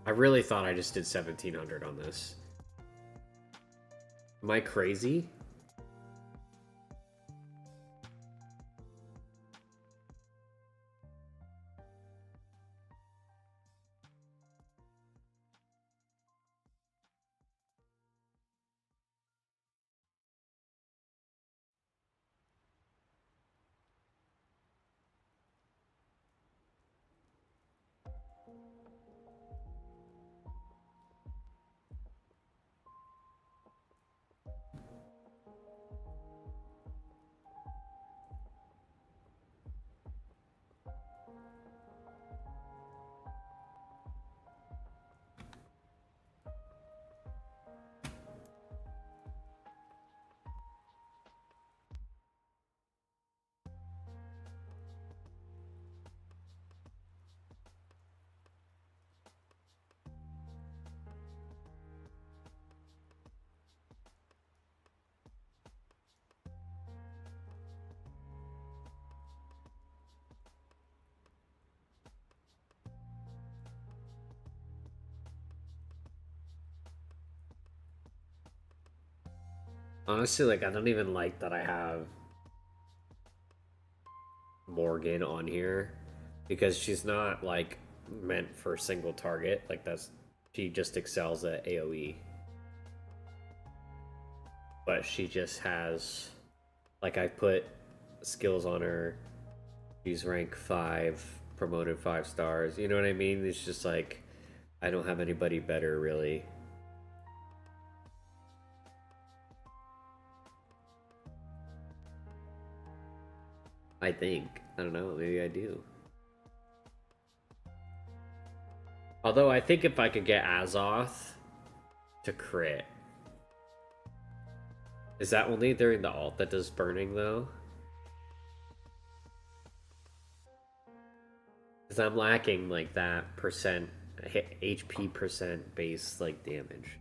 I really thought I just did 1700 on this. Am I crazy? Honestly, like, I don't even like that I have Morgan on here, because she's not, like, meant for single target. Like, she just excels at AoE. But she just has, like, I put skills on her. She's rank 5, promoted 5 stars. You know what I mean? It's just like, I don't have anybody better, really. I think. I don't know, maybe I do. Although I think if I could get Azoth to crit. Is that only during the alt that does burning, though? Because I'm lacking, like, that percent, HP percent base, like, damage.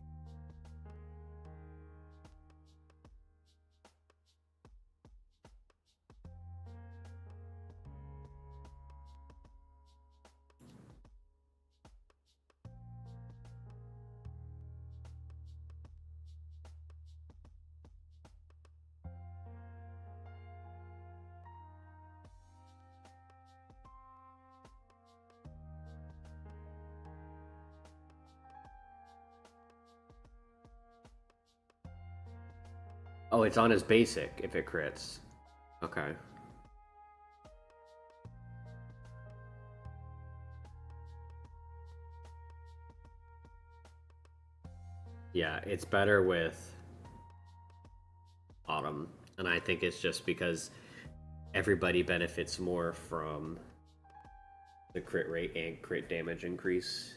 Oh, it's on his basic if it crits. Okay. Yeah, it's better with Autumn. And I think it's just because everybody benefits more from the crit rate and crit damage increase.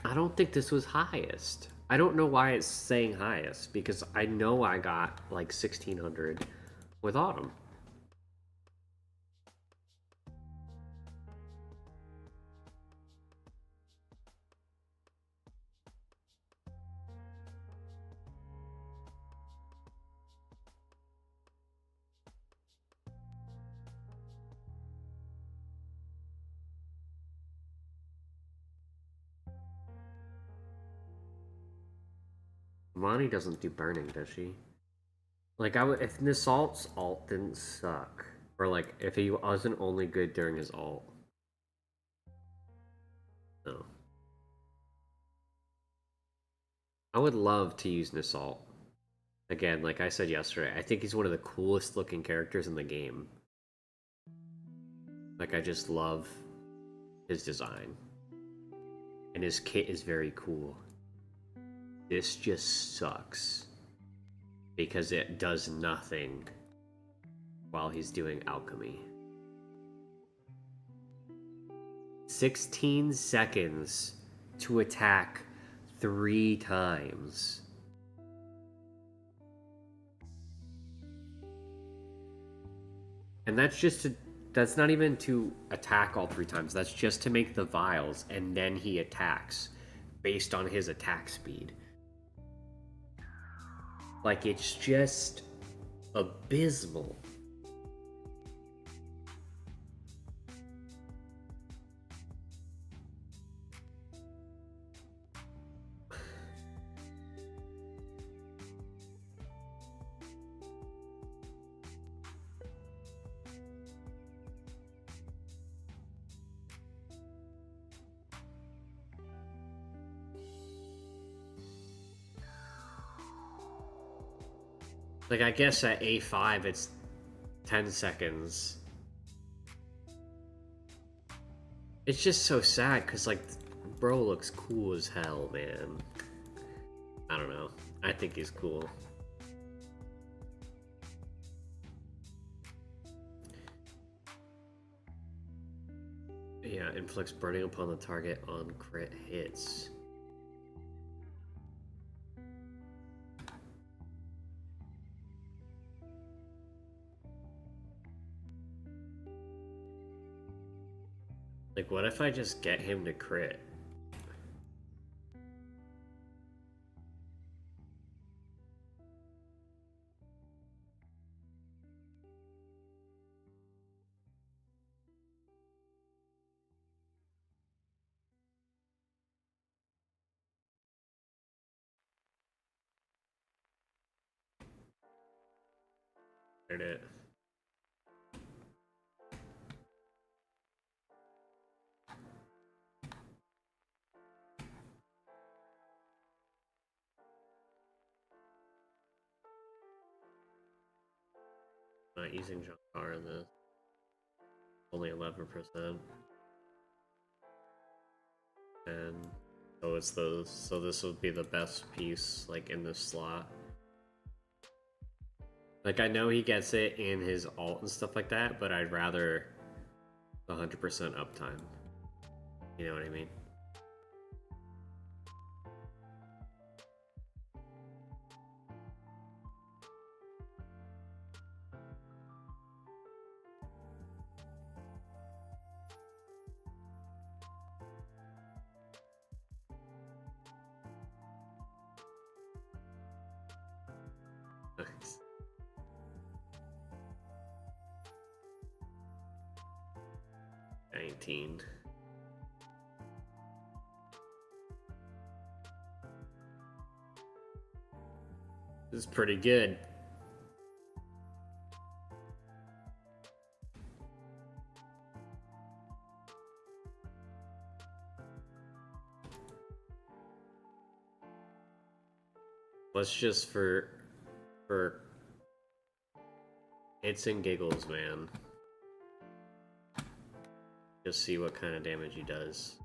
I don't think this was highest. I don't know why it's saying highest because I know I got like 1600 with Autumn. Monty doesn't do burning, does she? Like, I would if Nissalt's alt didn't suck, or like if he wasn't only good during his alt. No. I would love to use Nissalt. Again, like I said yesterday, I think he's one of the coolest looking characters in the game. Like, I just love his design. And his kit is very cool. This just sucks. Because it does nothing while he's doing alchemy. 16 seconds to attack 3 times. And that's just to, that's not even to attack all 3 times. That's just to make the vials, and then he attacks based on his attack speed. Like, it's just abysmal. Like, I guess at A5 it's 10 seconds. It's just so sad because, like, bro looks cool as hell, man. I don't know. I think he's cool. Yeah, inflicts burning upon the target on crit hits. Like, what if I just get him to crit? Heard it. Not using Jakar in this. Only 11%. And so it's those. So this would be the best piece, like, in this slot. Like, I know he gets it in his alt and stuff like that, but I'd rather 100% uptime. You know what I mean? Nice. $19. This is pretty good. Let's just for it's and giggles, man. Just see what kind of damage he does.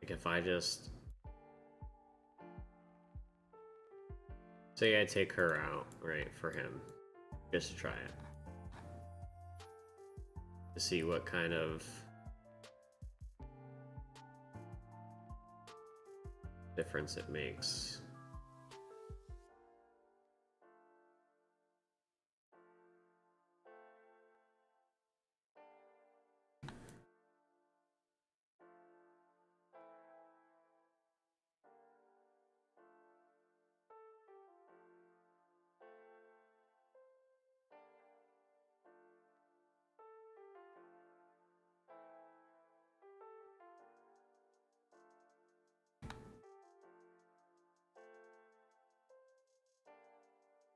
Like if I just say I take her out, right, for him. Just to try it. To see what kind of difference it makes.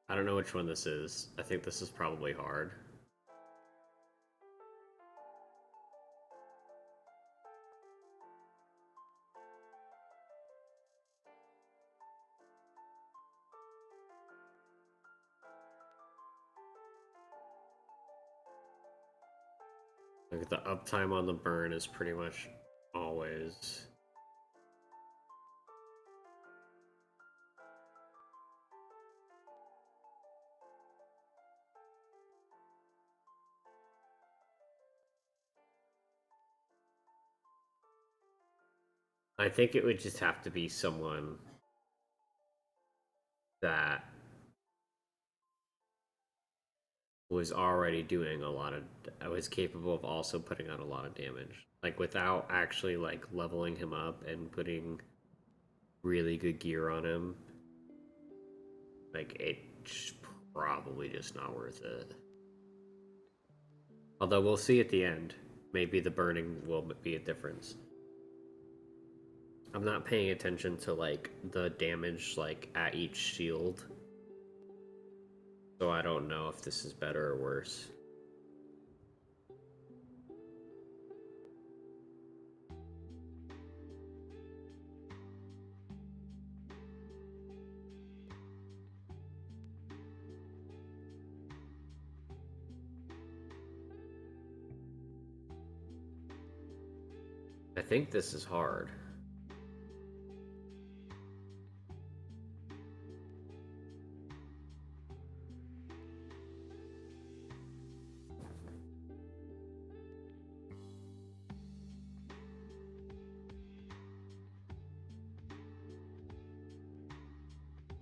I don't know which one this is. I think this is probably hard. Like the uptime on the burn is pretty much always. I think it would just have to be someone that was already doing a lot of, was capable of also putting out a lot of damage, like without actually like leveling him up and putting really good gear on him. Like it's probably just not worth it. Although we'll see at the end. Maybe the burning will be a difference. I'm not paying attention to like the damage like at each shield. So I don't know if this is better or worse. I think this is hard.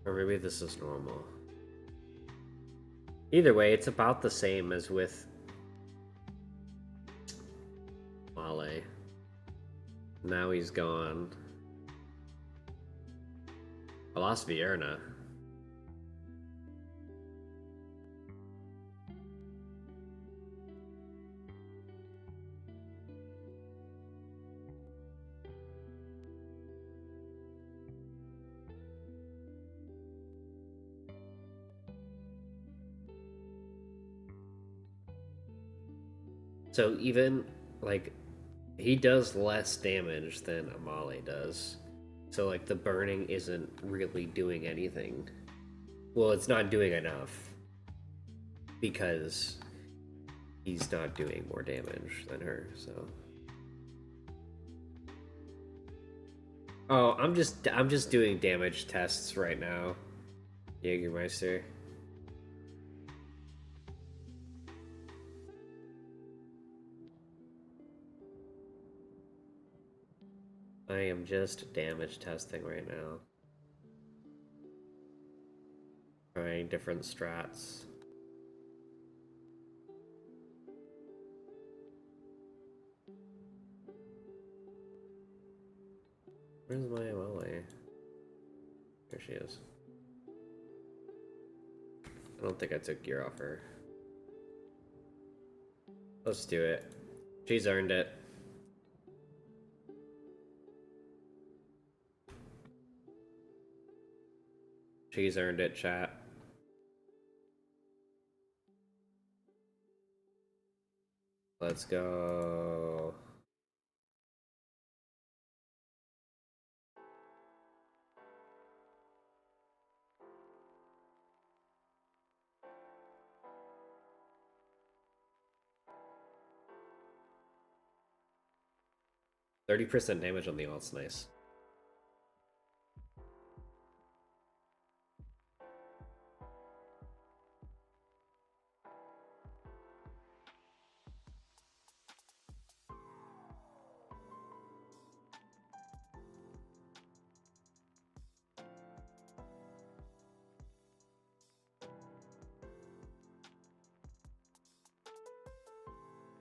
Or maybe this is normal. Either way, it's about the same as with Male. Now he's gone. I lost Vierna. So even like he does less damage than Amale does. So like the burning isn't really doing anything. Well, it's not doing enough because he's not doing more damage than her, so. Oh, I'm just doing damage tests right now. Jägermeister. I am just damage testing right now. Trying different strats. Where's my Amale? There she is. I don't think I took gear off her. Let's do it. She's earned it. She's earned it, chat. Let's go. 30% damage on the ult's nice.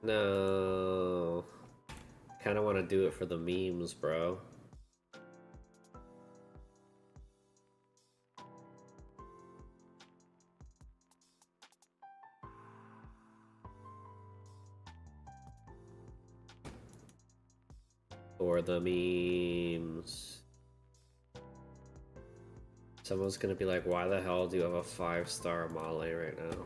No. Kind of want to do it for the memes, bro. For the memes. Someone's gonna be like, why the hell do you have a 5-star Molly right now?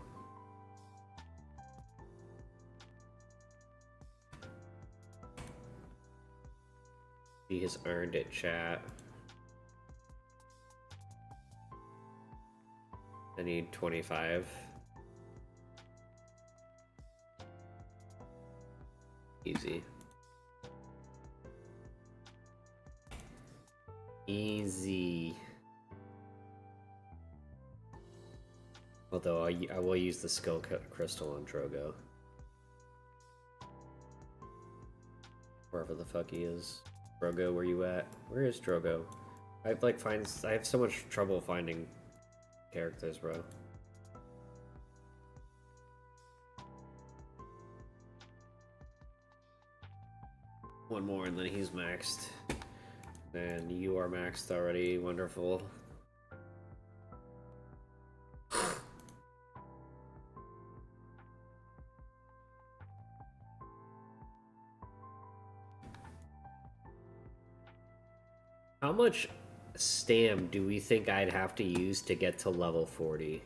He has earned it, chat. I need 25. Easy. Easy. Although I will use the skill crystal on Drogo. Wherever the fuck he is. Drogo, where you at? Where is Drogo? I have so much trouble finding characters, bro. One more and then he's maxed. And you are maxed already. Wonderful. How much stam do we think I'd have to use to get to level 40?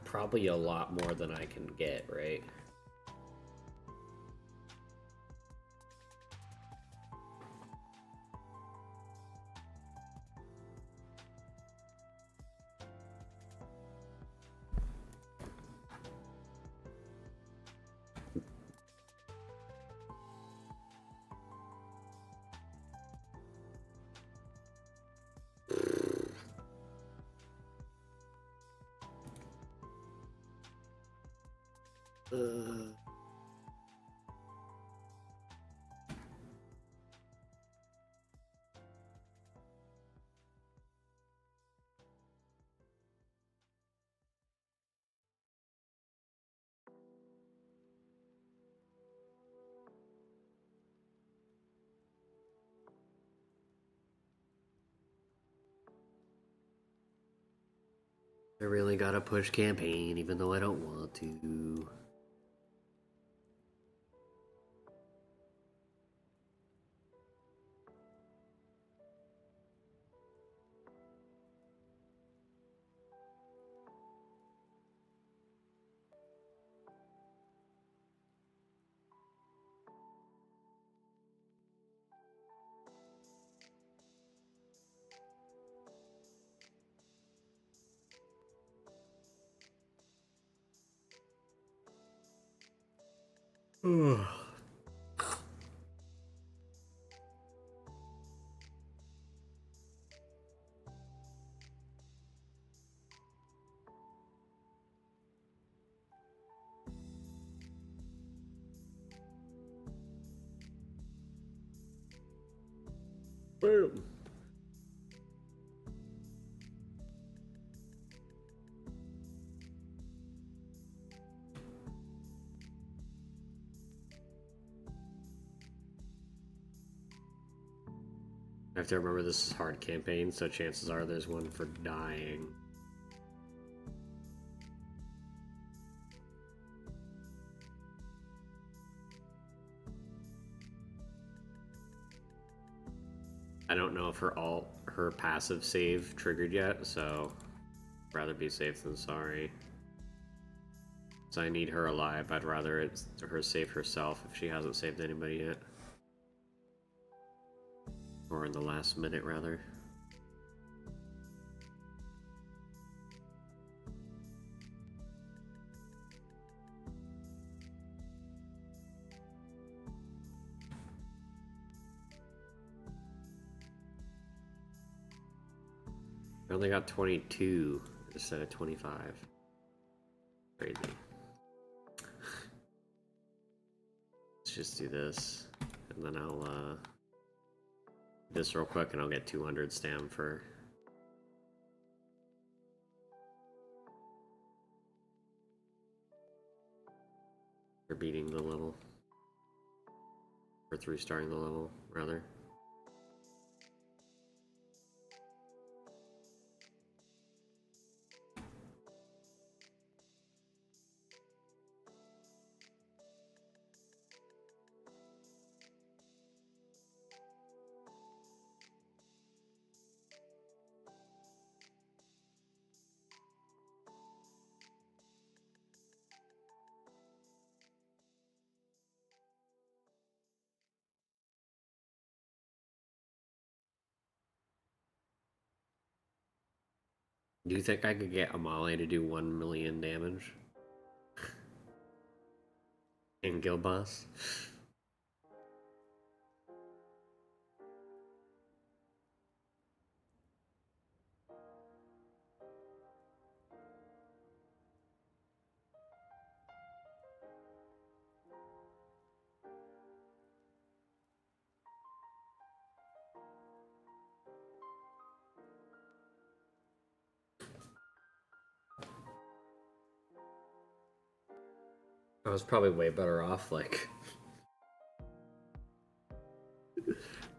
Probably a lot more than I can get, right? I really gotta push campaign, even though I don't want to. Boom. I have to remember this is hard campaign, so chances are there's one for dying. I don't know if her passive save triggered yet, so rather be safe than sorry. So I need her alive. I'd rather her save herself if she hasn't saved anybody yet. Or in the last minute, rather. I only got 22 instead of 25. Crazy. Let's just do this, and then I'll do this real quick, and I'll get 200 stam for beating the level, or 3-starring the level, rather. Do you think I could get Amale to do 1 million damage in Guild Boss? I was probably way better off, like,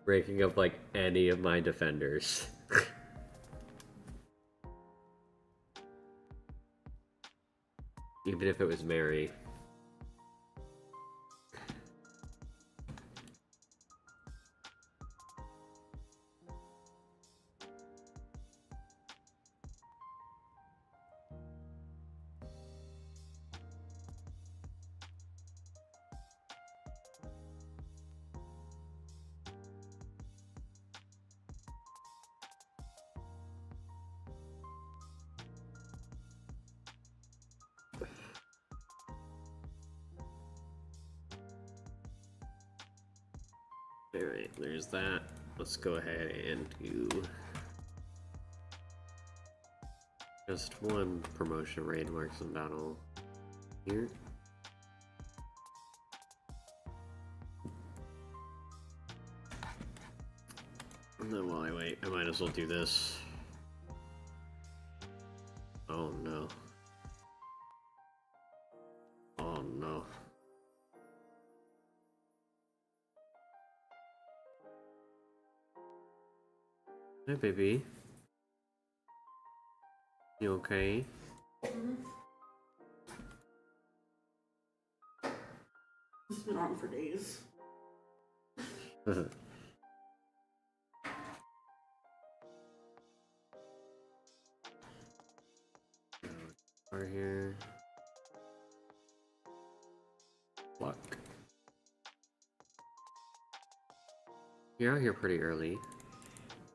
breaking up, like, any of my defenders. Even if it was Mary. Alright, there's that. Let's go ahead and do just one promotion raid marks in battle here. And then while I wait, I might as well do this. Oh no. Oh no. Hey baby. You okay? It's been on for days. Are here. Luck. You're out here pretty early.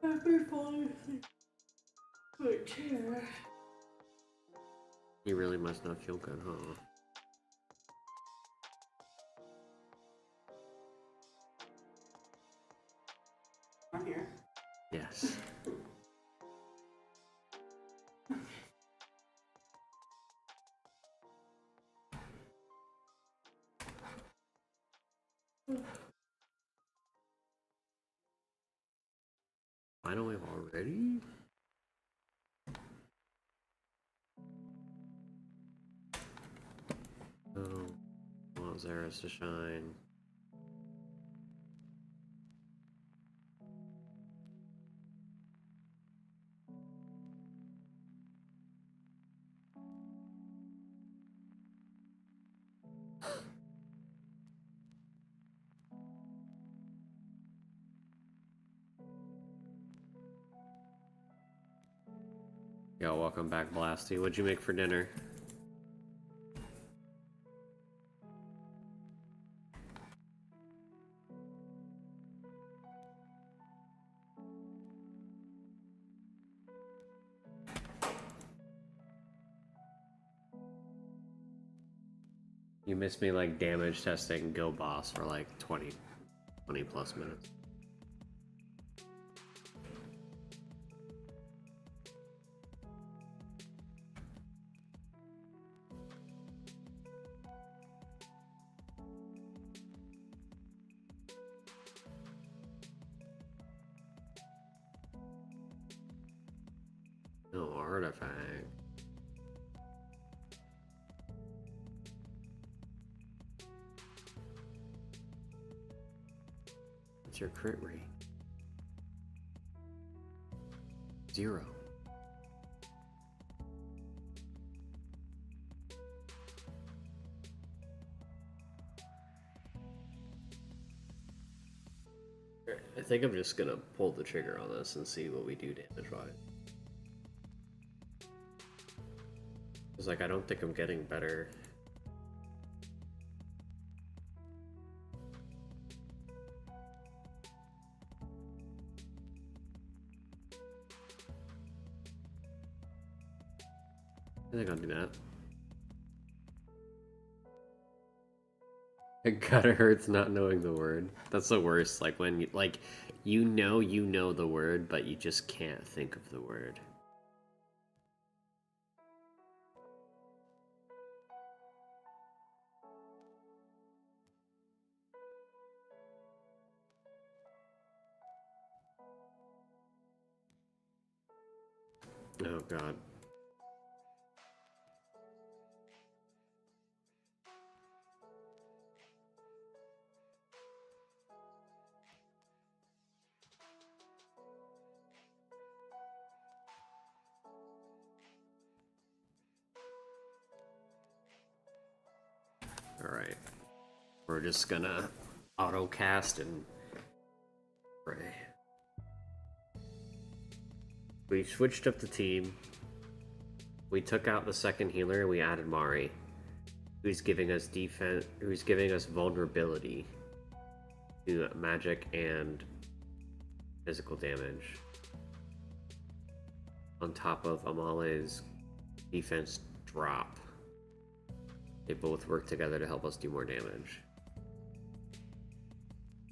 I've been falling asleep. My chair. You really must not feel good, huh? I'm here. Yes. Final wave already? Oh, I want Xeris to shine. Yo, welcome back, Blasty. What'd you make for dinner? You missed me like damage testing Guild Boss for like 20 plus minutes. No artifact. What's your crit rate? 0. I think I'm just gonna pull the trigger on this and see what we do damage-wise. It's like, I don't think I'm getting better. I think I'll do that. It kinda hurts not knowing the word. That's the worst, like when you, like, you know the word, but you just can't think of the word. Oh god. Alright. We're just gonna auto cast and pray. We switched up the team. We took out the second healer and we added Mari, who's giving us defense, who's giving us vulnerability to magic and physical damage. On top of Amale's defense drop. They both work together to help us do more damage.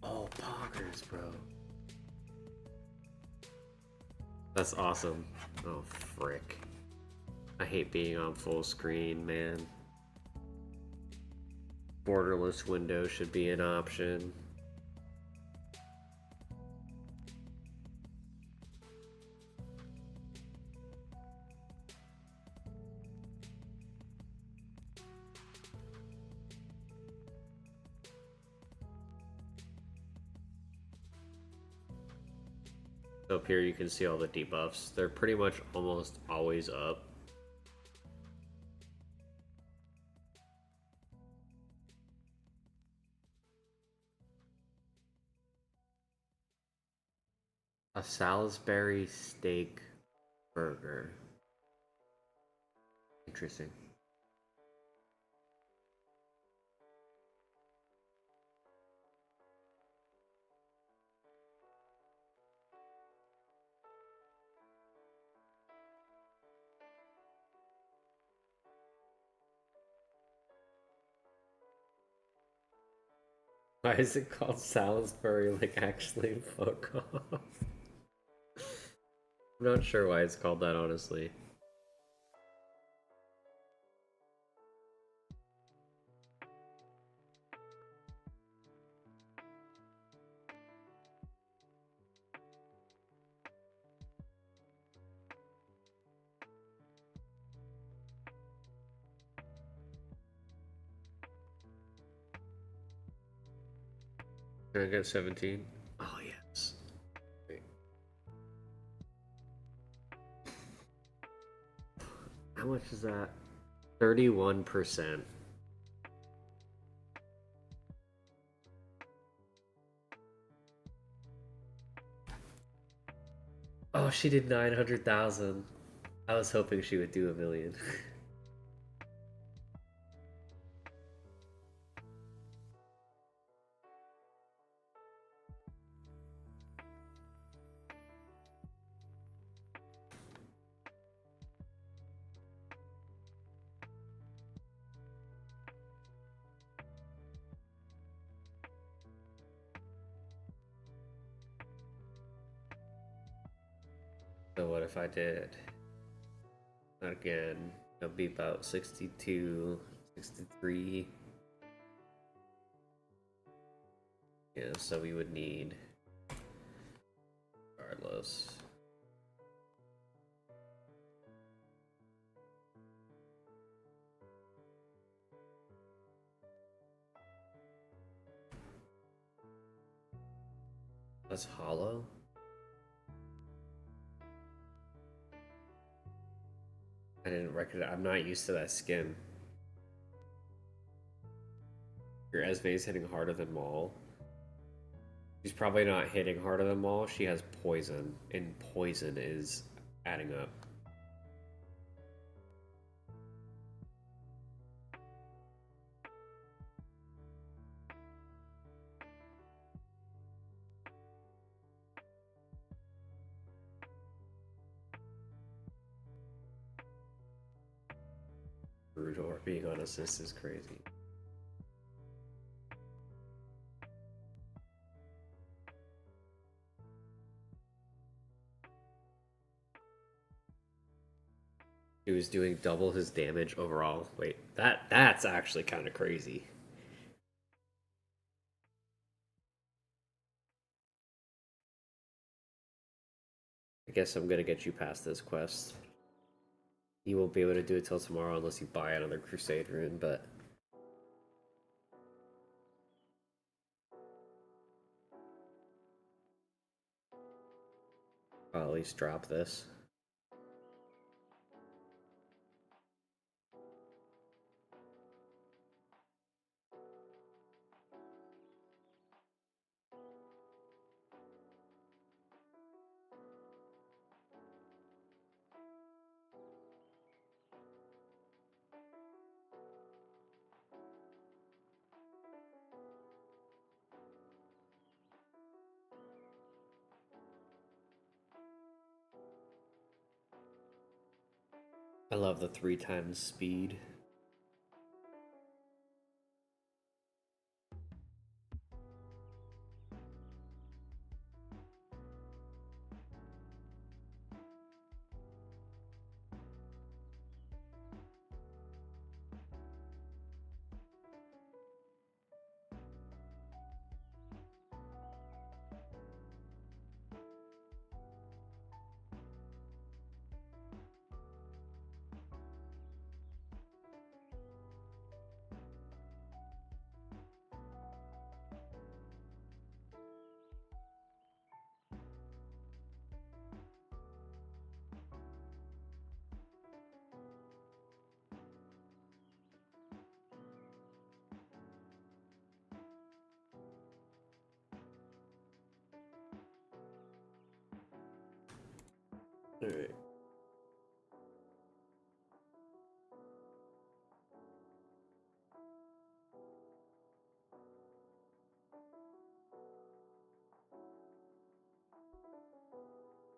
Oh, poggers, bro. That's awesome. Oh, frick. I hate being on full screen, man. Borderless window should be an option. Up here you can see all the debuffs. They're pretty much almost always up. A Salisbury steak burger. Interesting. Why is it called Salisbury? Like, actually, fuck off. I'm not sure why it's called that, honestly. Can I get 17? Oh, yes. Wait. How much is that? 31%. Oh, she did 900,000. I was hoping she would do 1,000,000. So what if I did again? It'll be about 62, 63. Yeah, so we would need, regardless. That's hollow? I didn't recognize. I'm not used to that skin. Your Esme's hitting harder than Maul. She's probably not hitting harder than Maul. She has poison, and poison is adding up. Rudor being on assist is crazy. He was doing double his damage overall. Wait, that's actually kind of crazy. I guess I'm gonna get you past this quest. You won't be able to do it till tomorrow unless you buy another Crusade rune, but I'll at least drop this. I love the 3 times speed. Alright.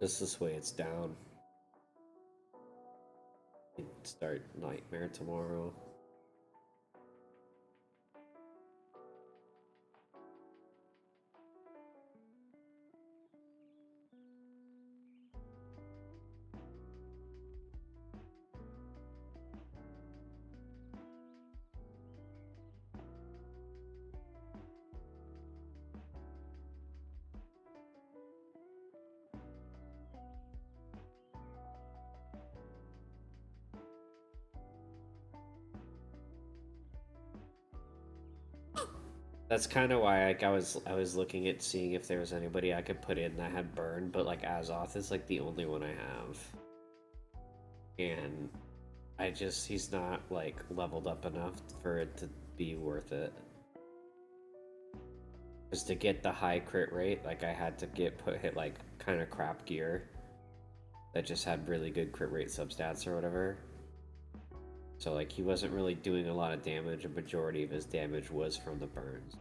Just this way it's down. Start Nightmare tomorrow. That's kind of why I was looking at seeing if there was anybody I could put in that had burn, but like Azoth is like the only one I have, and he's not like leveled up enough for it to be worth it. Because to get the high crit rate, like I had to hit like kind of crap gear that just had really good crit rate substats or whatever. So like he wasn't really doing a lot of damage. A majority of his damage was from the burns.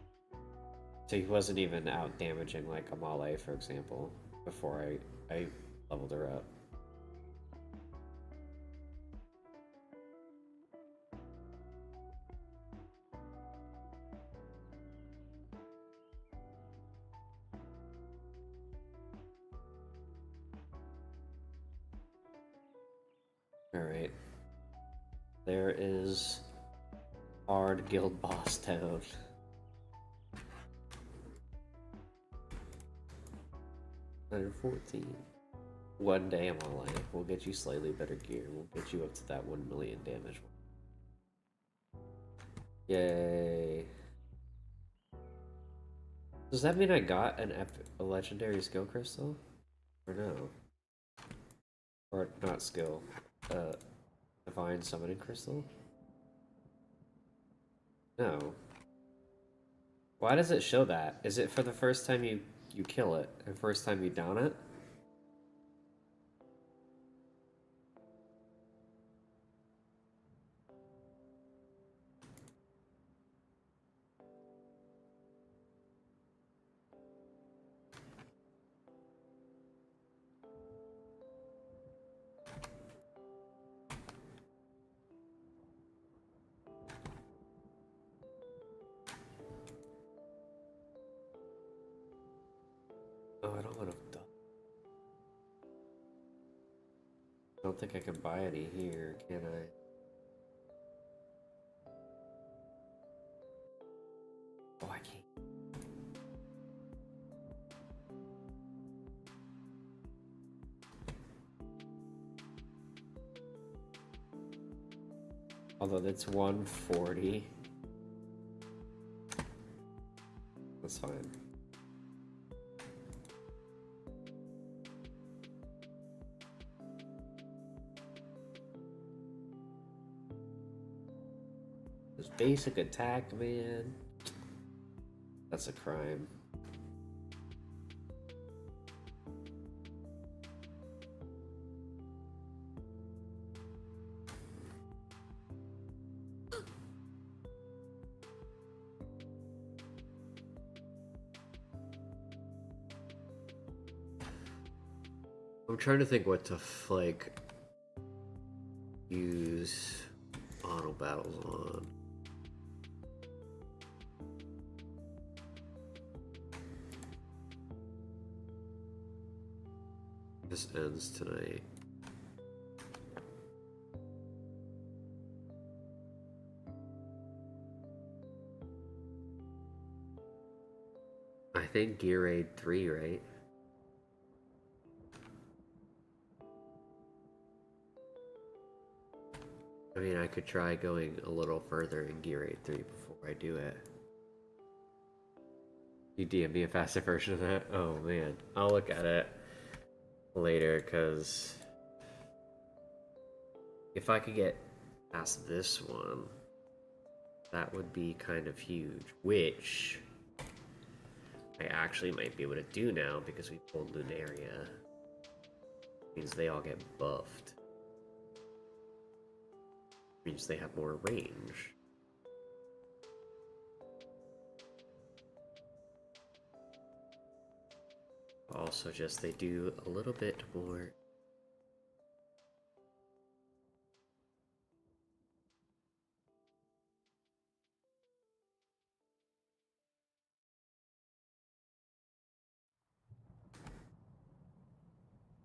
So he wasn't even out damaging like Amale, for example, before I leveled her up. Alright. There is hard guild boss town. Under 14. One day I'm all like, we'll get you slightly better gear. We'll get you up to that 1 million damage. Yay. Does that mean I got a legendary skill crystal? Or no? Or not skill. Divine summoning crystal? No. Why does it show that? Is it for the first time you kill it and first time you down it? Oh, I don't want to. I don't think I can buy any here, can I? Oh, I can't. Although that's 140. That's fine. This basic attack, man. That's a crime. I'm trying to think what to like use auto battles on. This ends tonight. I think Gear Raid 3, right? I mean, I could try going a little further in Gear Raid 3 before I do it. You DM me a faster version of that? Oh man, I'll look at it later, because if I could get past this one, that would be kind of huge, which I actually might be able to do now because we pulled Lunaria. Means they all get buffed. Means they have more range. Also, just they do a little bit more.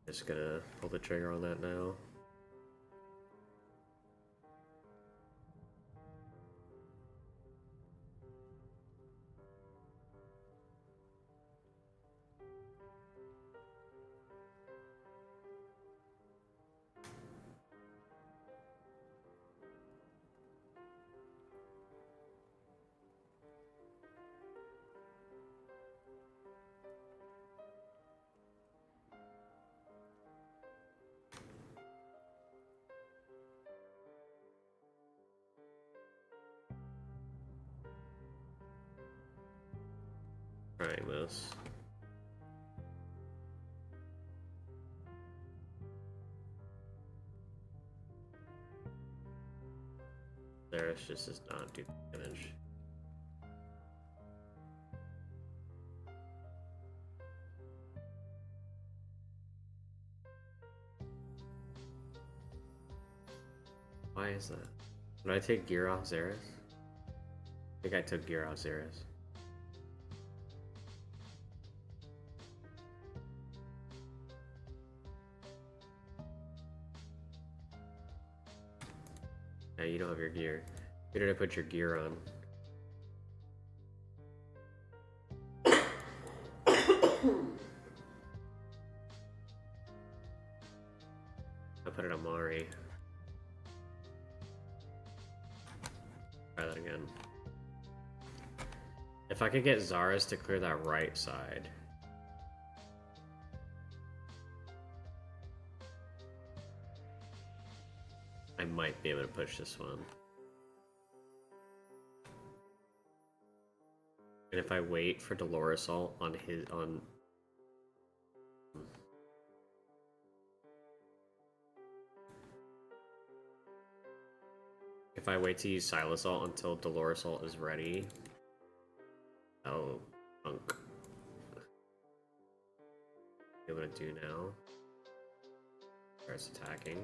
Just gonna pull the trigger on that now. Trying this. There's just does not do damage. Why is that? Did I take gear off Xeris? I think I took gear off Xeris. Yeah, you don't have your gear. Who did I put your gear on? I put it on Mari. Try that again. If If I could get Zaris to clear that right side. I might be able to push this one. And if I wait for Doloresalt on his if I wait to use Silasalt until Doloresalt is ready, that'll punk. Be able to do now. Starts attacking.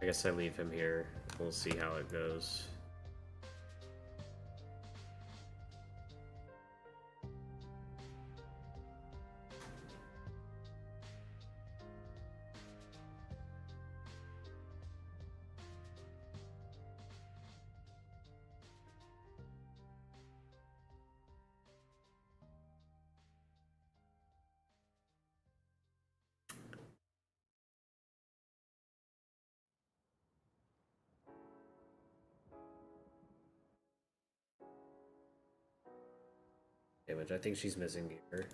I guess I leave him here. We'll see how it goes. Damage. I think she's missing gear.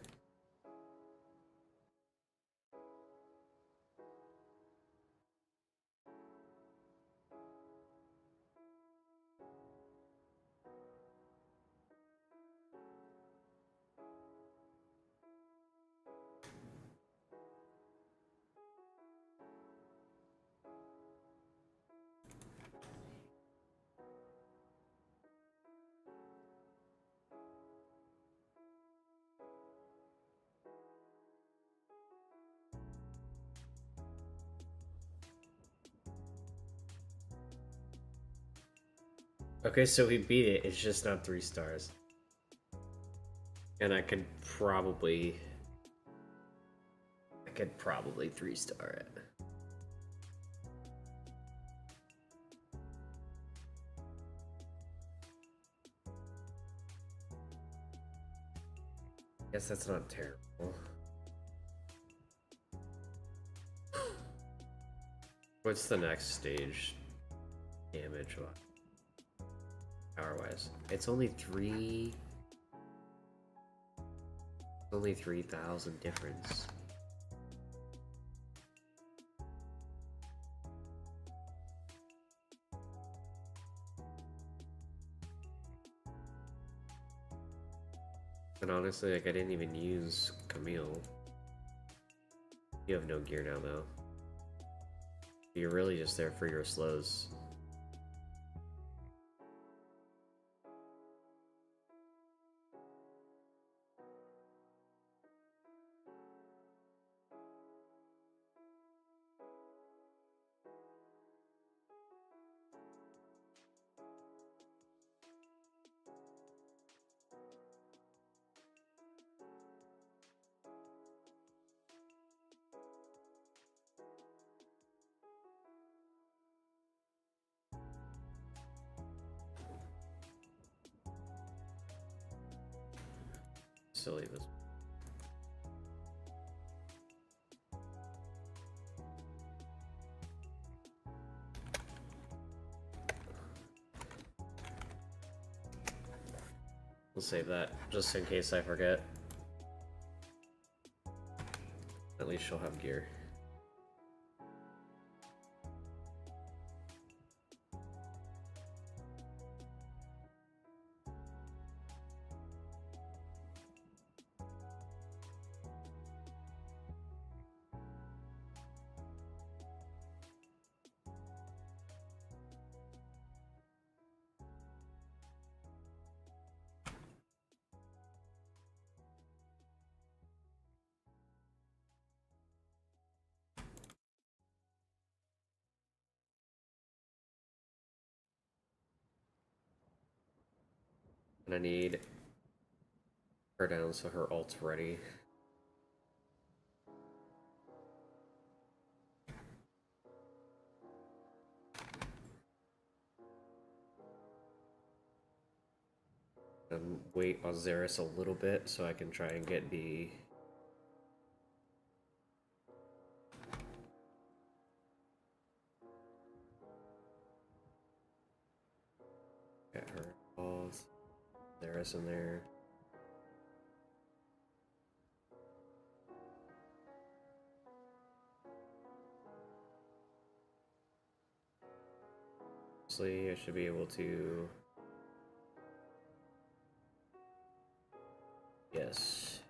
Okay, so we beat it. It's just not 3 stars. And I could probably 3-star it. Guess that's not terrible. What's the next stage damage power wise? It's only 3,000 difference. And honestly, like, I didn't even use Camille. You have no gear now, though. You're really just there for your slows. Silly this. We'll save that just in case I forget. At least she'll have gear. And I need her down so her ult's ready. Wait on Xeris a little bit so I can try and get the... Get her balls. Xeris in there. I should be able to... Yes.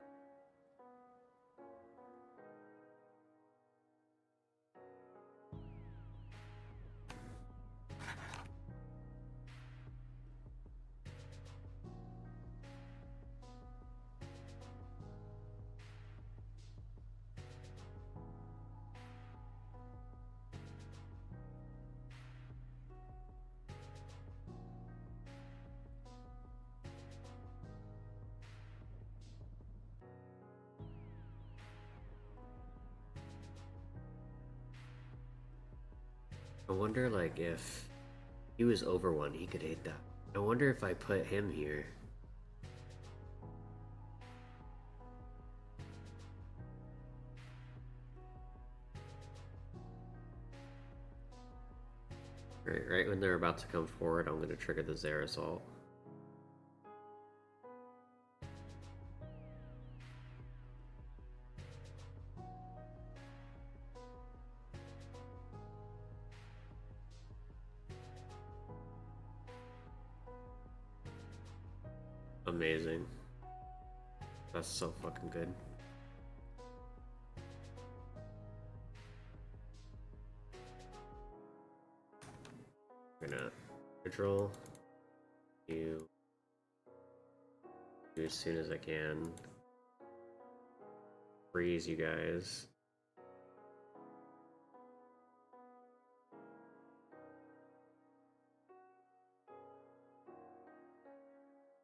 I wonder, like, if he was over one, he could hit that. I wonder if I put him here. Right when they're about to come forward, I'm going to trigger the Xeris ult. Amazing. That's so fucking good. I'm gonna control you as soon as I can. Freeze you guys.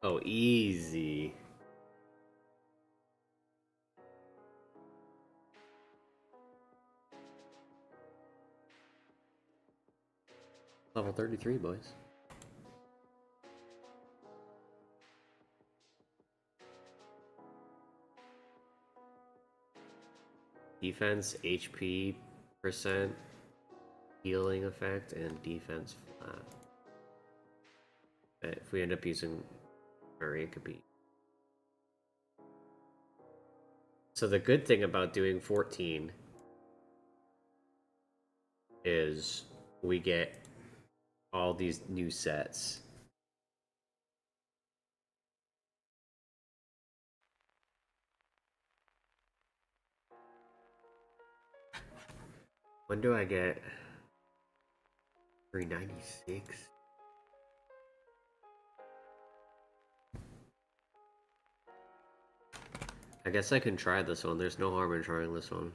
Oh, easy. Level 33, boys. Defense, HP percent, healing effect, and defense flat. But if we end up using Murray, it could be. So the good thing about doing 14 is we get all these new sets. When do I get 396? I guess I can try this one. There's no harm in trying this one.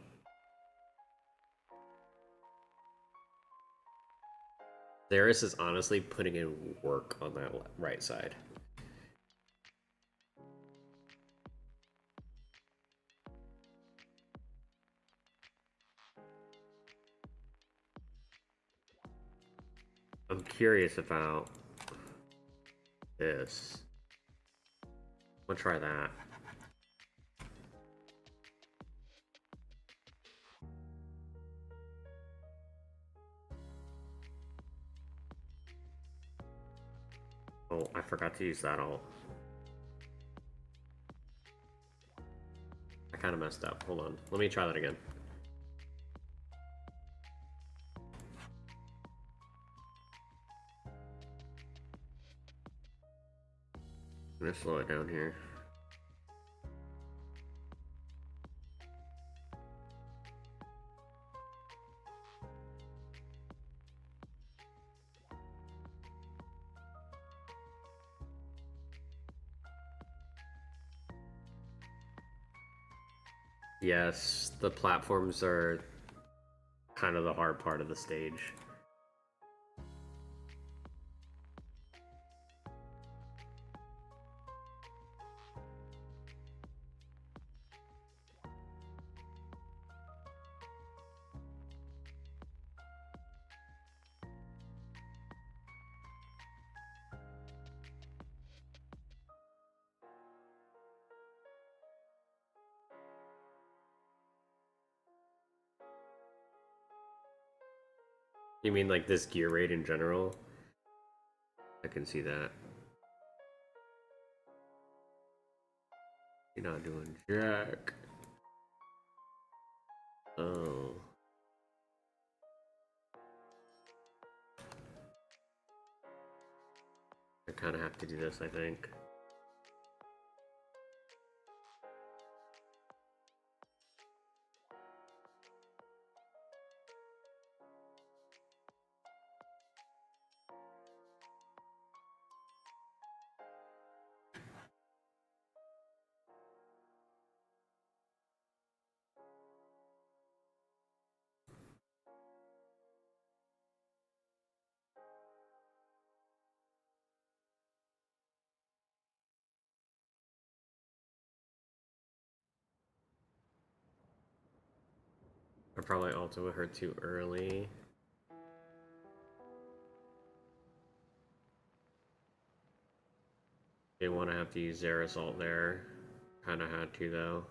Xeris is honestly putting in work on that right side. I'm curious about this. I'll try that. Oh, I forgot to use that ult. I kind of messed up. Hold on. Let me try that again. I'm gonna slow it down here. Yes, the platforms are kind of the hard part of the stage. You mean like this gear rate in general? I can see that. You're not doing jack. Oh. I kind of have to do this, I think. I probably ultimate her too early. Didn't want to have to use Zera's ult there. Kind of had to though.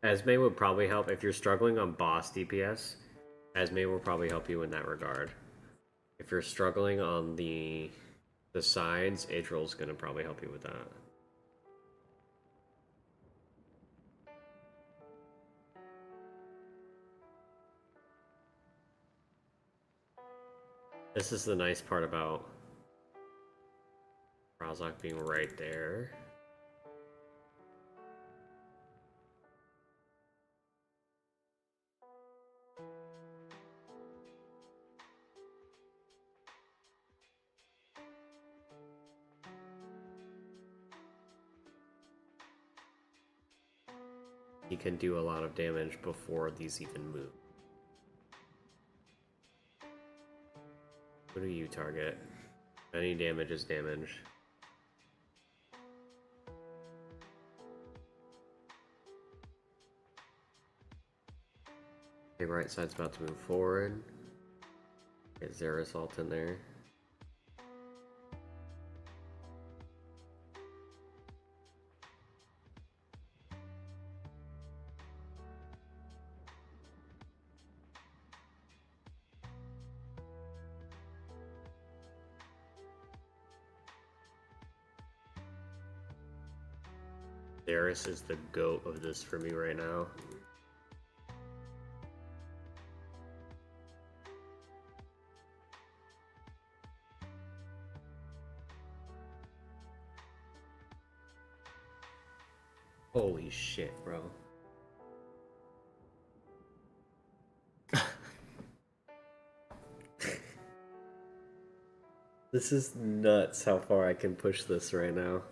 Esme would probably help if you're struggling on boss DPS. Esme will probably help you in that regard. If you're struggling on the sides, Adriel's gonna probably help you with that. This is the nice part about Razak being right there. He can do a lot of damage before these even move. What do you target? Any damage is damage. Okay, right side's about to move forward. Get Zera's ult in there. Darius is the GOAT of this for me right now. Holy shit, bro. This is nuts how far I can push this right now.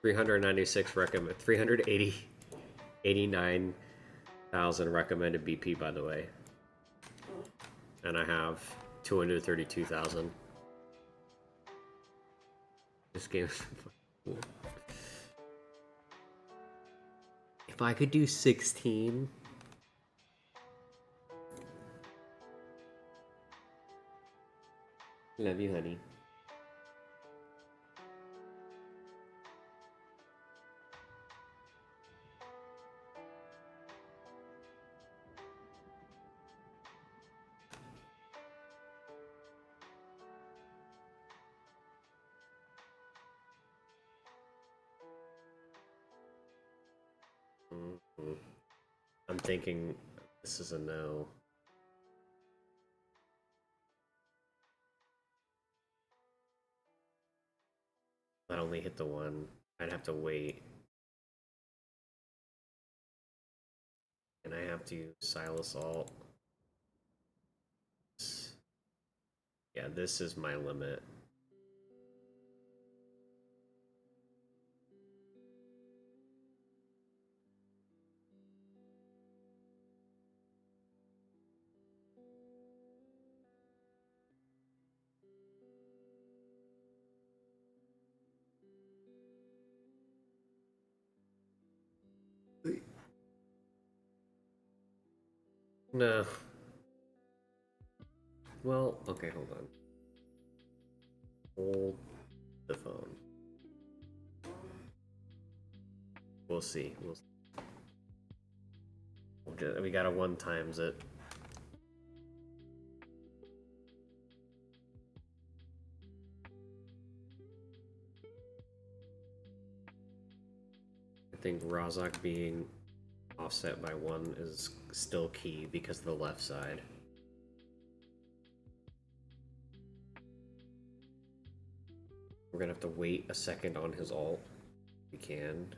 $396 recommend 389,000 recommended BP, by the way. And I have 232,000. This game's cool. If I could do 16. Love you, honey. I'm thinking this is a no. I only hit the one. I'd have to wait. And I have to use Silas ult. Yeah, this is my limit. No. Well, okay, hold on. Hold the phone. We'll see. We gotta one times it. I think Razak being offset by 1 is still key because of the left side. We're gonna have to wait a second on his ult. We can.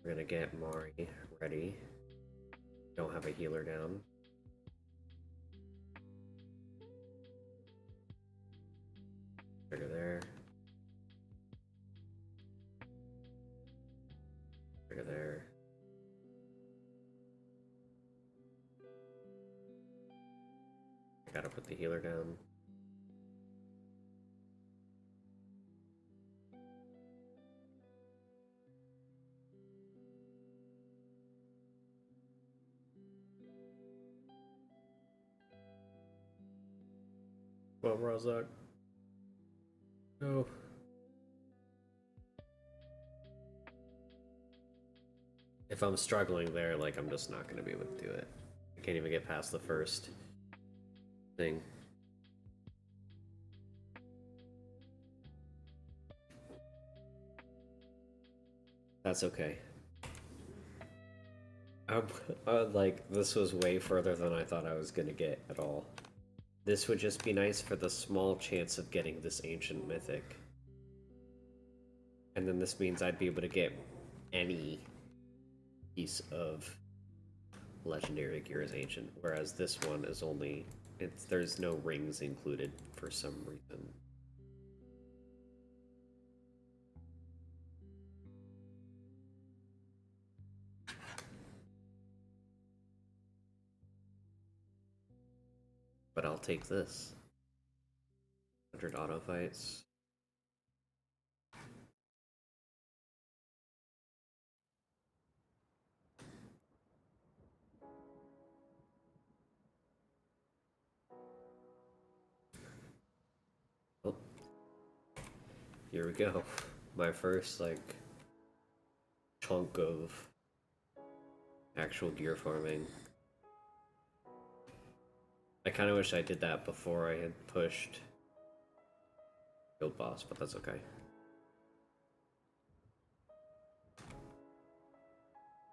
We're gonna get Mari ready. Don't have a healer down. Trigger there. Trigger there. I gotta put the healer down. Well, Razak. No. If I'm struggling there, like, I'm just not gonna be able to do it. I can't even get past the first thing. That's okay. Like, this was way further than I thought I was gonna get at all. This would just be nice for the small chance of getting this ancient mythic. And then this means I'd be able to get any piece of legendary Gear's Ancient, whereas this one is only... there's no rings included for some reason. But I'll take this. 100 auto fights. Oh. Here we go. My first, like, chunk of actual gear farming. I kind of wish I did that before I had pushed Guild Boss, but that's okay.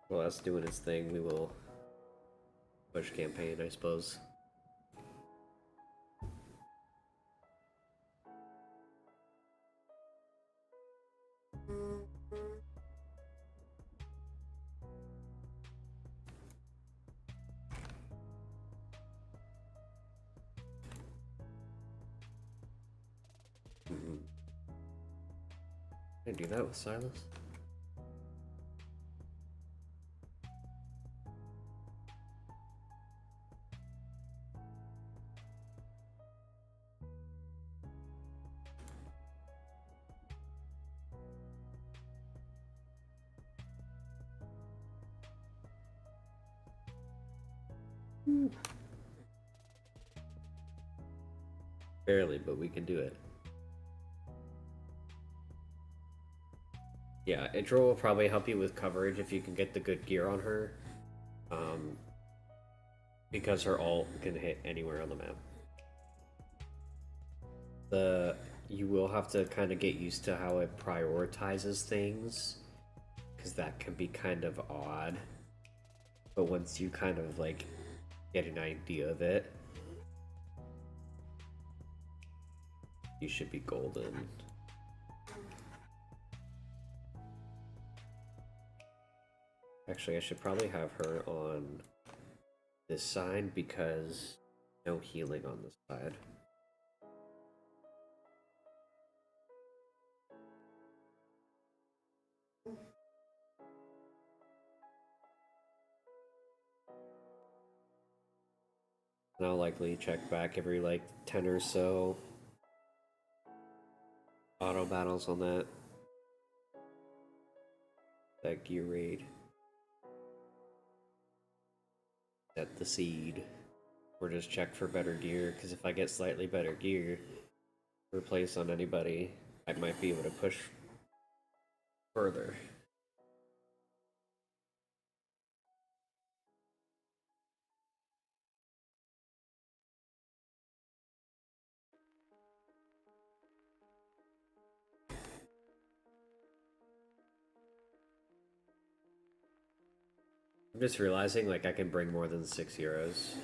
Well, that's doing its thing. We will push campaign, I suppose. Can I do that with Silas? Barely, but we can do it. Yeah, Idril will probably help you with coverage if you can get the good gear on her. Because her ult can hit anywhere on the map. You will have to kind of get used to how it prioritizes things, because that can be kind of odd. But once you kind of like get an idea of it, you should be golden. Actually, I should probably have her on this side because no healing on this side. And I'll likely check back every like 10 or so auto battles on that gear raid. Set the seed. Or just check for better gear, because if I get slightly better gear, replace on anybody, I might be able to push further. I'm just realizing, like, I can bring more than 6 euros.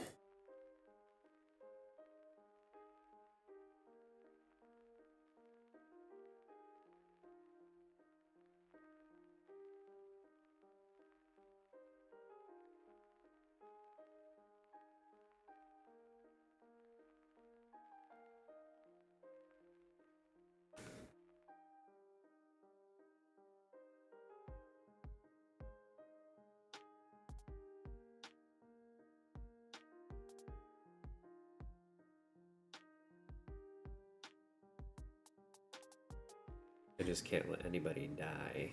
I just can't let anybody die.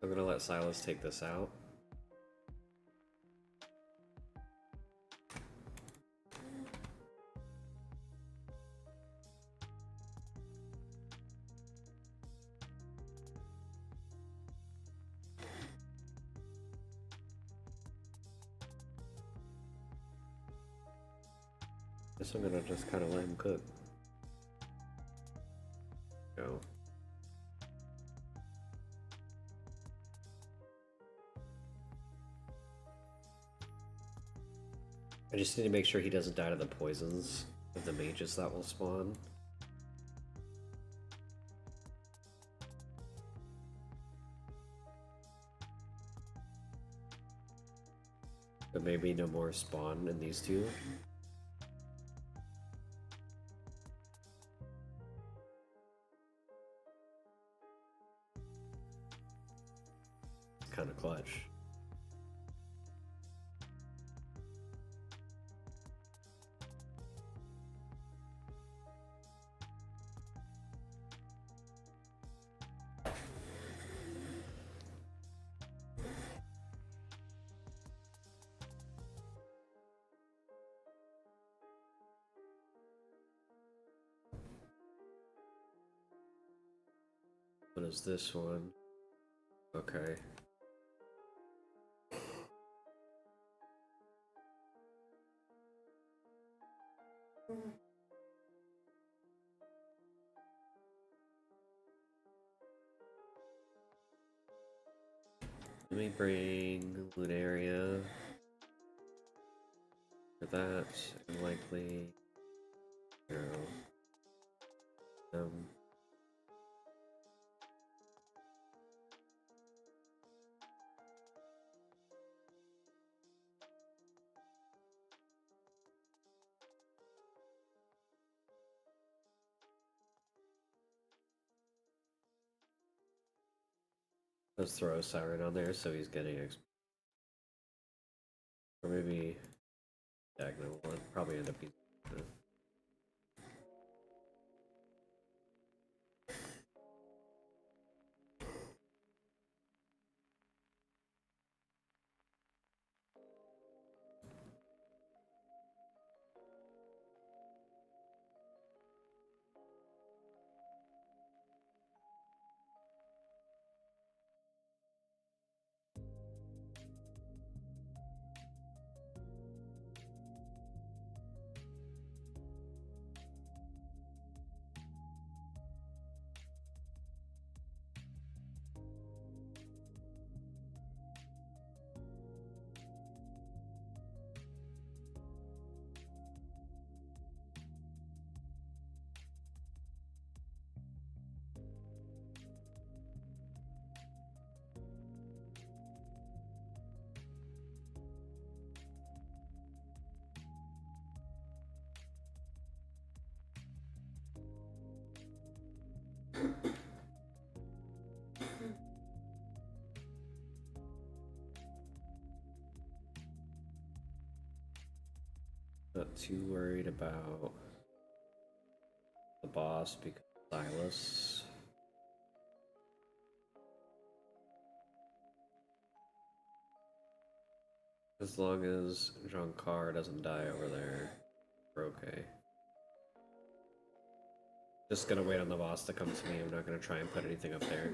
I'm gonna let Silas take this out. Guess I'm gonna just kind of let him cook. Go. I just need to make sure he doesn't die to the poisons of the mages that will spawn. But maybe no more spawn in these two. It's kind of clutch. What is this one? Okay. Let me bring Lunaria for that, and likely Arrow. Let's throw a Siren on there so he's getting or maybe Dagna will probably end up using it. Not too worried about the boss because Silas. As long as Jean Carr doesn't die over there, we're okay. Just gonna wait on the boss to come to me. I'm not gonna try and put anything up there.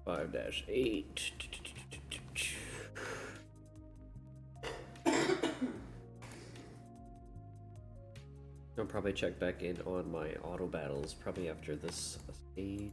Five dash 8. I'll probably check back in on my auto battles probably after this stage.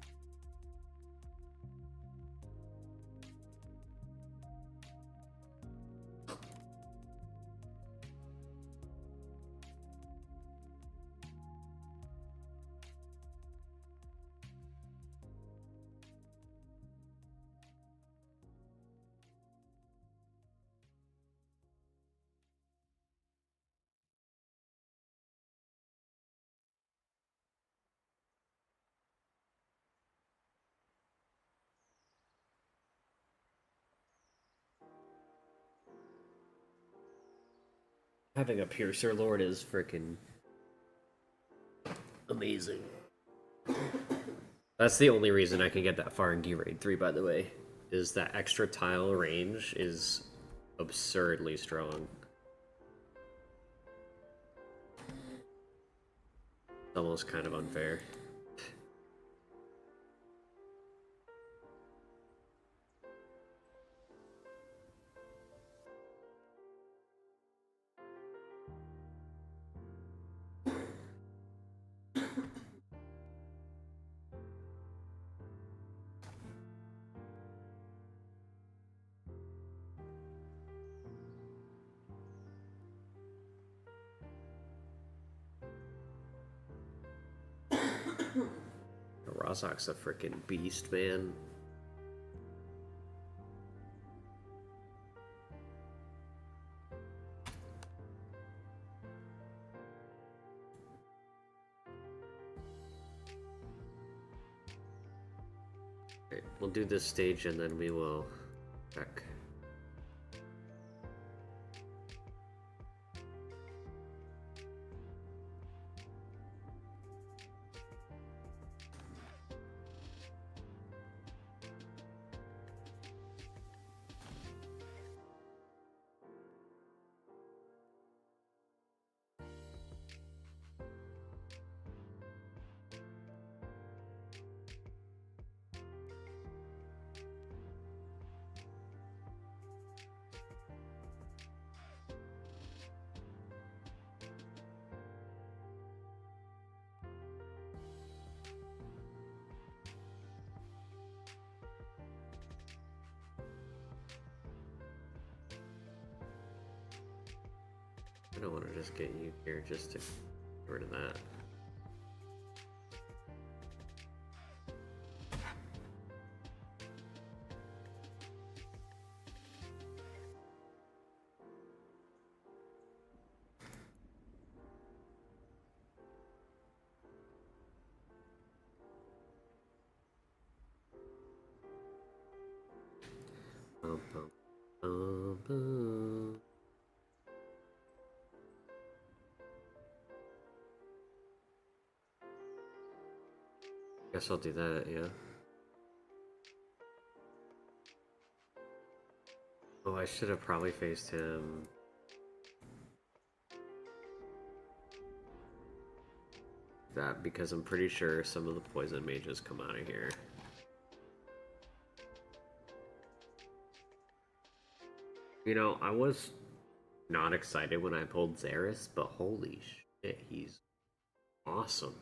Having a Piercer Lord is freaking amazing. That's the only reason I can get that far in Gear Raid 3, by the way, is that extra tile range is absurdly strong. It's almost kind of unfair. Rozok's a freaking beast, man. Okay, we'll do this stage and then we will check. I don't want to just get you here just to get rid of that. Bum, bum, bum, bum. Guess I'll do that, yeah. Oh, I should have probably faced him. That, because I'm pretty sure some of the poison mages come out of here. You know, I was not excited when I pulled Xeris, but holy shit, he's awesome.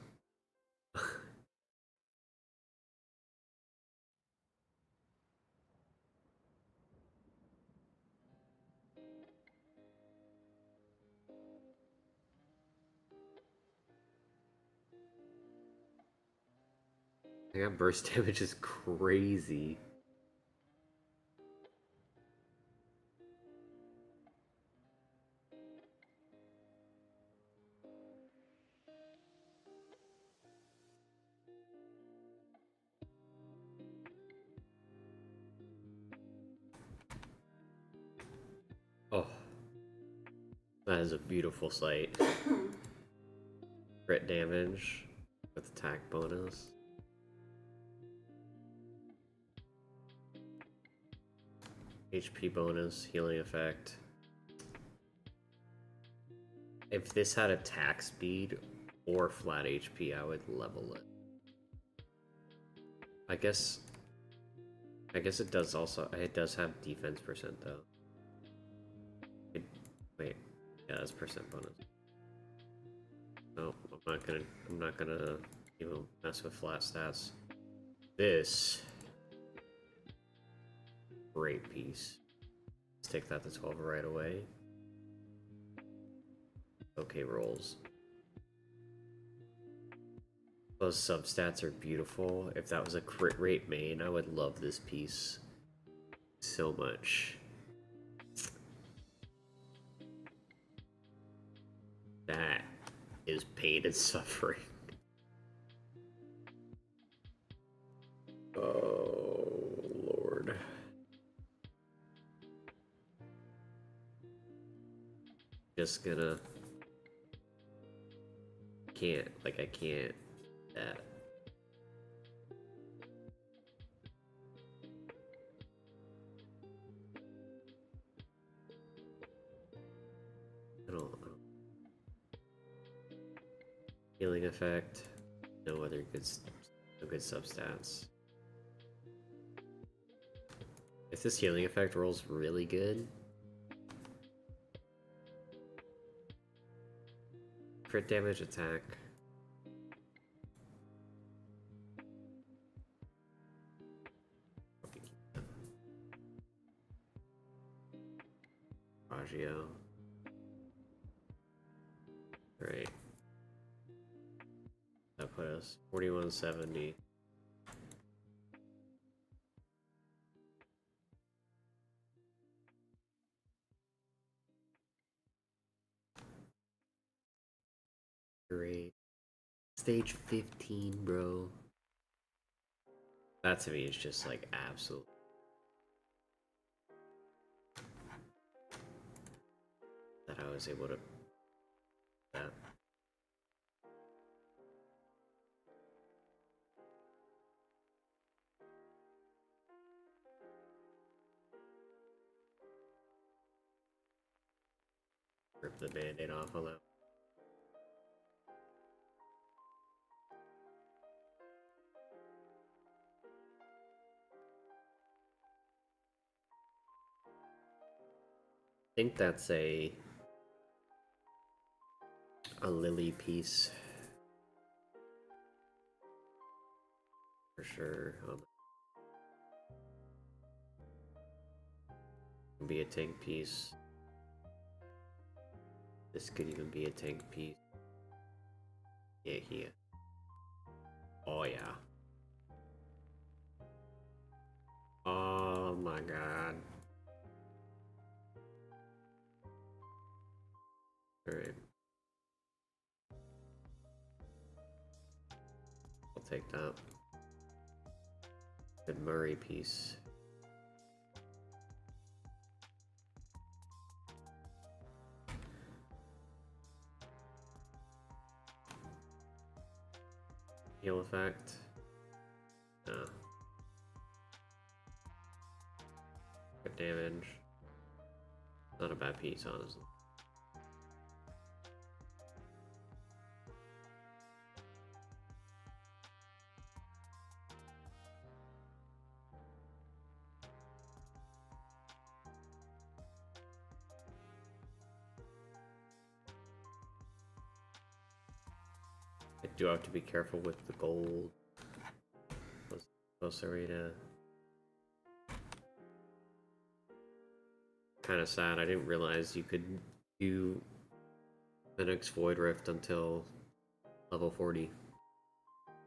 Yeah, burst damage is crazy. Oh, that is a beautiful sight. Crit damage with attack bonus. HP bonus, healing effect. If this had attack speed or flat HP, I would level it. I guess it does also. It does have defense percent though. Wait, yeah, that's percent bonus. No, I'm not gonna even mess with flat stats. This great piece. Let's take that to 12 right away. Okay, rolls. Those substats are beautiful. If that was a crit rate main, I would love this piece so much. That is pain and suffering. Oh, Lord. Just gonna... Can't. Like, I can't. That. I don't know. Healing effect. No other good substats. If this healing effect rolls really good, crit damage, attack. Raggio. Right. That put us 4170. Great. Stage 15, bro. That to me is just like absolute. That I was able to. That. Rip the band-aid off on that. I think that's a Lily piece for sure. Be a tank piece. This could even be a tank piece. Yeah, here. Oh yeah. Oh my god. Alright. I'll take that. Good Murray piece. Heal effect. No. Good damage. Not a bad piece, honestly. I do have to be careful with the gold. Close arena. Kind of sad. I didn't realize you could do the next Void Rift until level 40.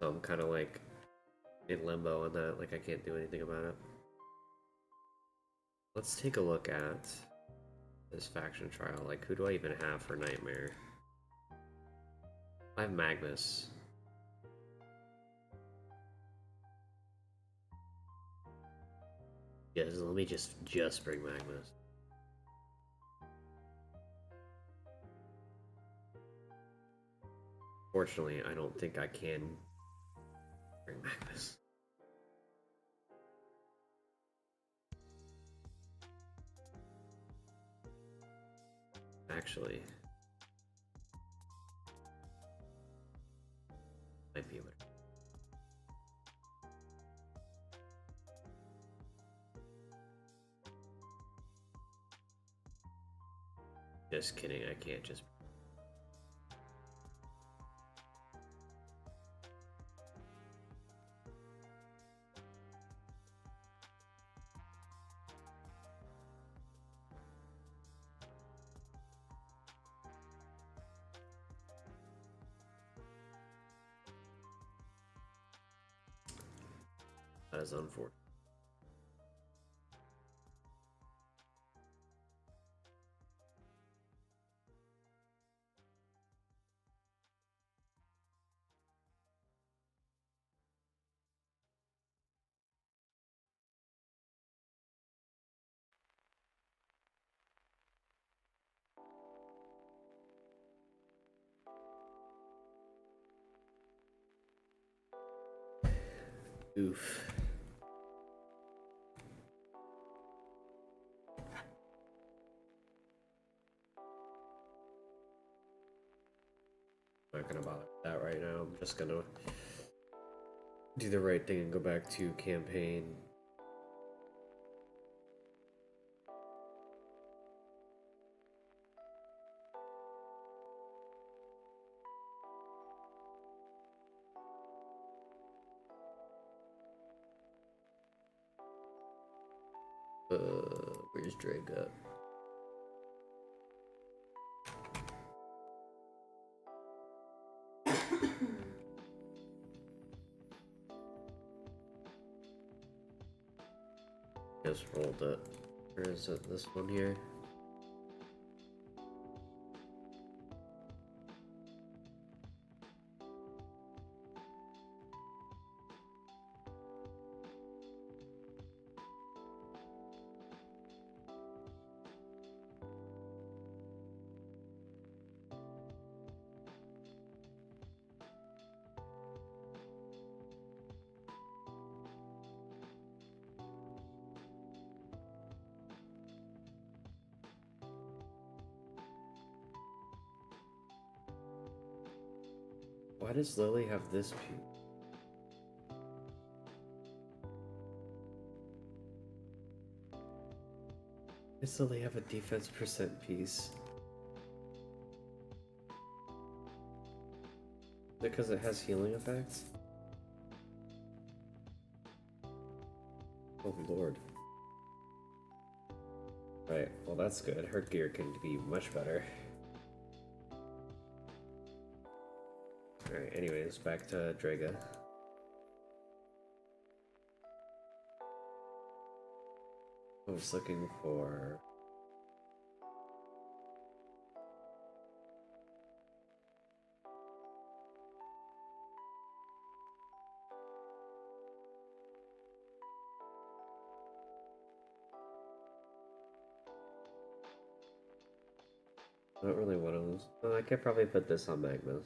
So I'm kind of like in limbo on that, like I can't do anything about it. Let's take a look at this faction trial. Like, who do I even have for Nightmare? I have Magnus. Yes, let me just bring Magnus. Fortunately, I don't think I can bring Magnus. Actually, might be able to. Just kidding, I can't just. That is unfortunate. Oof. I'm not gonna bother with that right now. I'm just gonna do the right thing and go back to campaign. Where's Drake at? Just rolled it. Or is it this one here? Why does Lily have this pew? Does Lily have a defense percent piece? Because it has healing effects? Oh lord. Right, well that's good. Her gear can be much better. Alright, anyways, back to Draga. I was looking for... I don't really want to lose. I could probably put this on Magnus.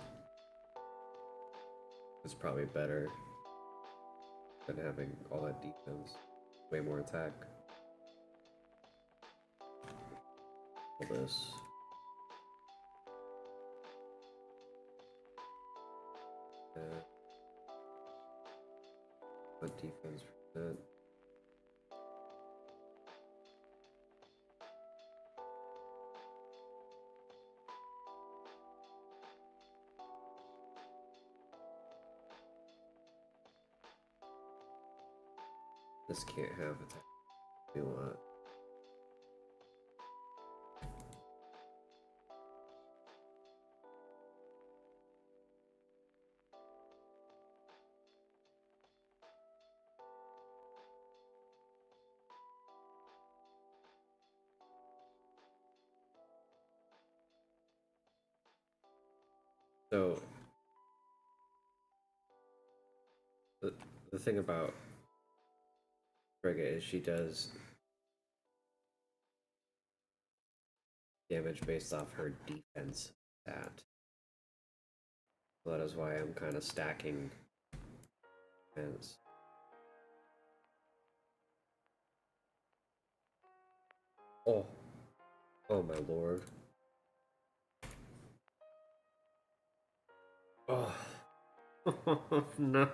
It's probably better than having all that defense. Way more attack. All this. What defense percent? This can't have attack. Do what? So the the thing about Frigga is she does damage based off her defense stat. So that is why I'm kind of stacking defense. Oh, oh my lord. Oh, no.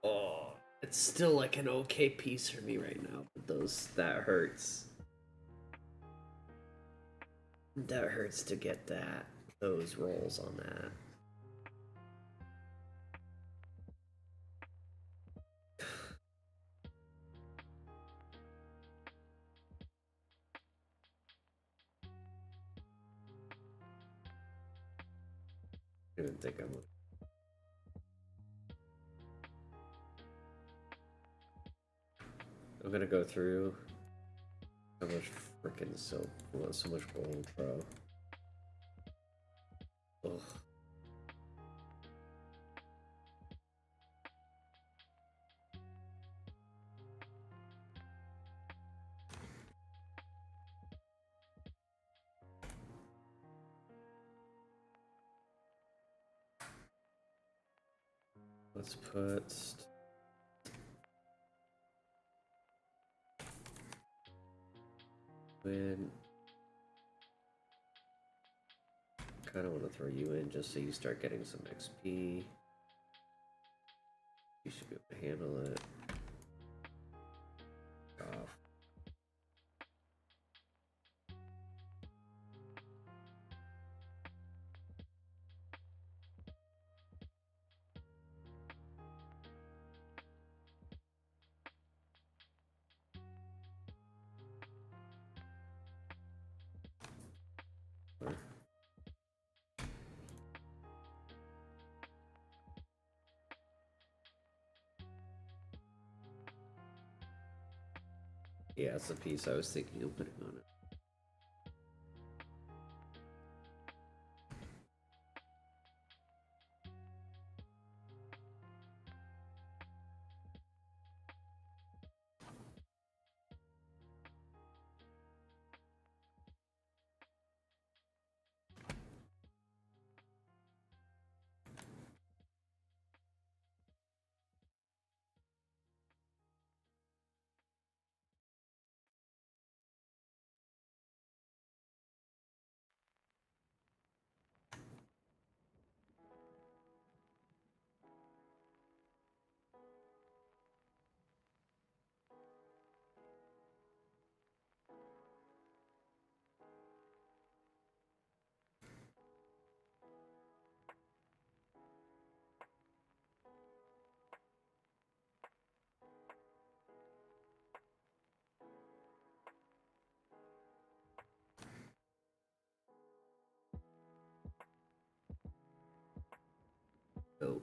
Oh, it's still like an okay piece for me right now, but that hurts. That hurts to get those rolls on that. I didn't think I'm gonna go through so much freaking silk. I want so much gold, bro. Ugh. Let's put when kind of want to throw you in just so you start getting some XP. You should be able to handle it. Off. Yeah, that's the piece I was thinking of putting on it. Oh.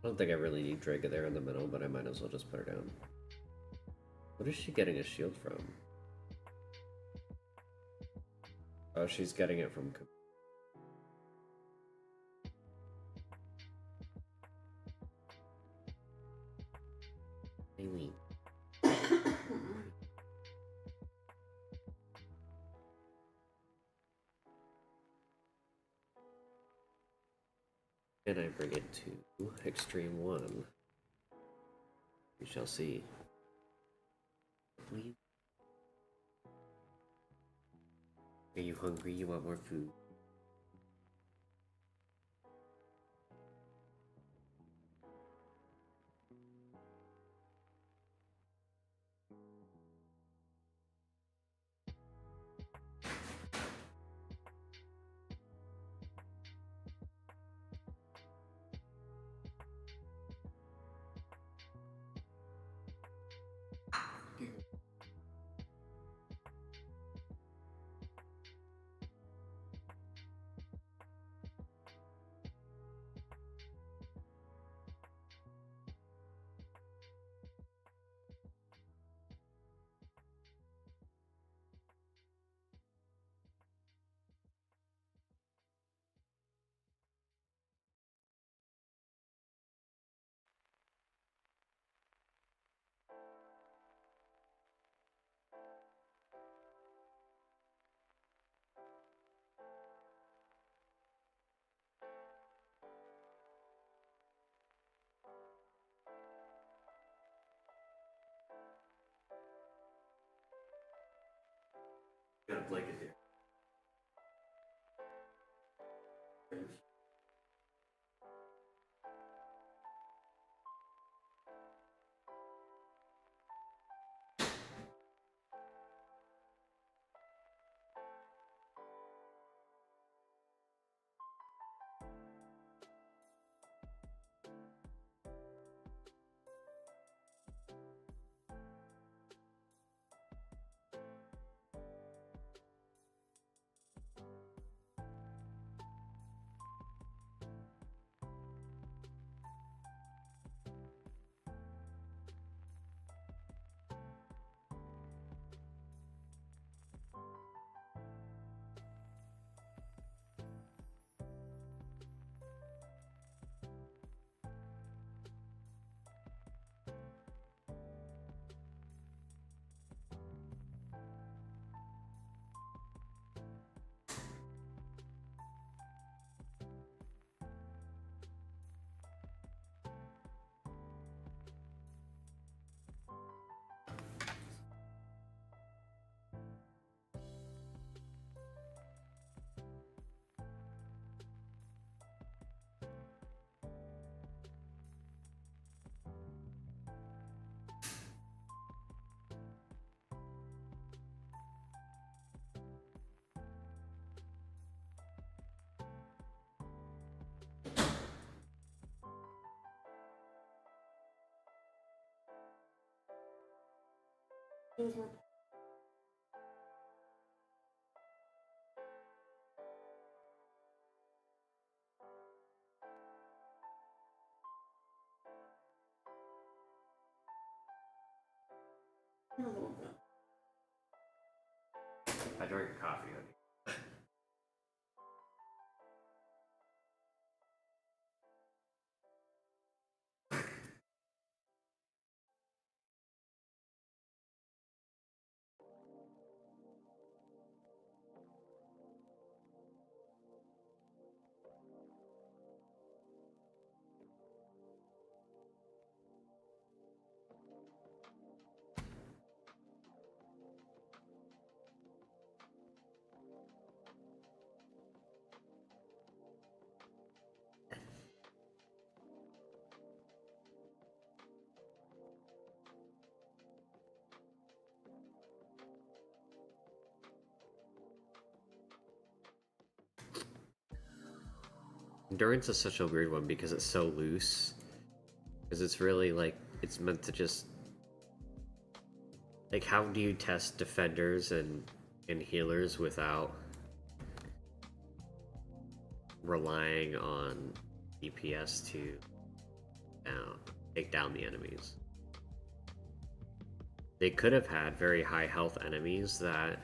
I don't think I really need Draga there in the middle, but I might as well just put her down. What is she getting a shield from? Oh, she's getting it from... Aileen. Can I bring it to Extreme 1? We shall see. Please. Are you hungry? You want more food? Those were a little bit. I drank coffee, honey. Endurance is such a weird one because it's so loose. Because it's really like, it's meant to just... Like, how do you test defenders and healers without relying on DPS to take down the enemies? They could have had very high health enemies that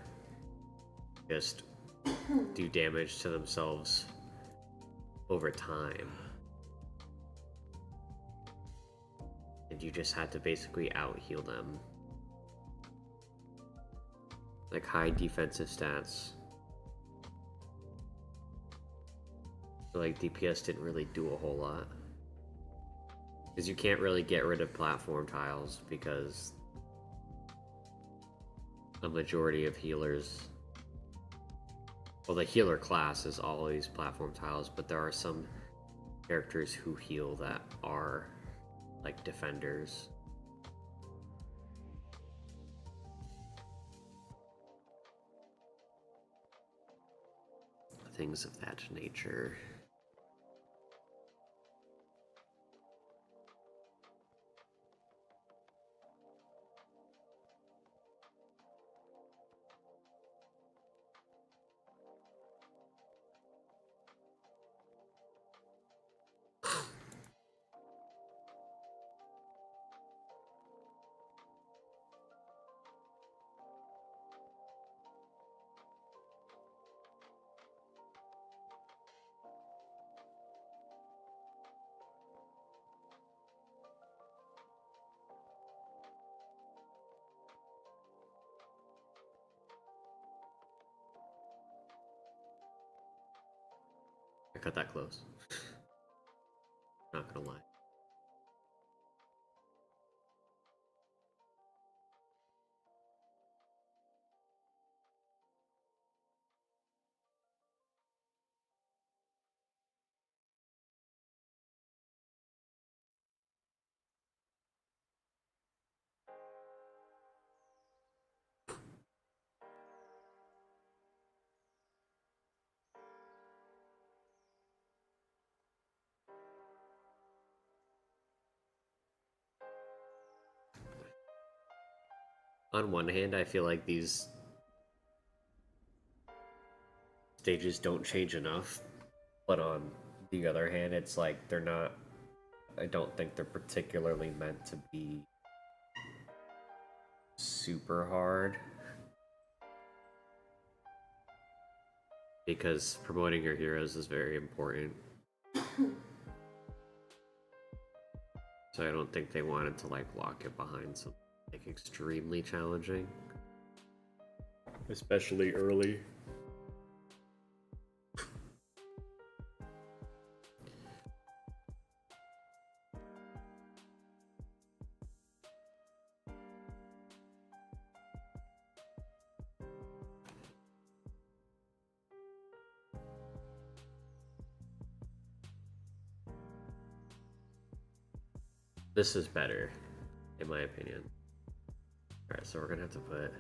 just do damage to themselves over time. And you just had to basically out heal them. Like high defensive stats. So like DPS didn't really do a whole lot. Because you can't really get rid of platform tiles because a majority of healers, well, the healer class is always platform tiles, but there are some characters who heal that are like defenders. Things of that nature. I cut that close. Not gonna lie. On one hand, I feel like these stages don't change enough, but on the other hand, it's like they're not, I don't think they're particularly meant to be super hard. Because promoting your heroes is very important. So I don't think they wanted to like lock it behind something like extremely challenging. Especially early. This is better, in my opinion. Alright, so we're gonna have to put...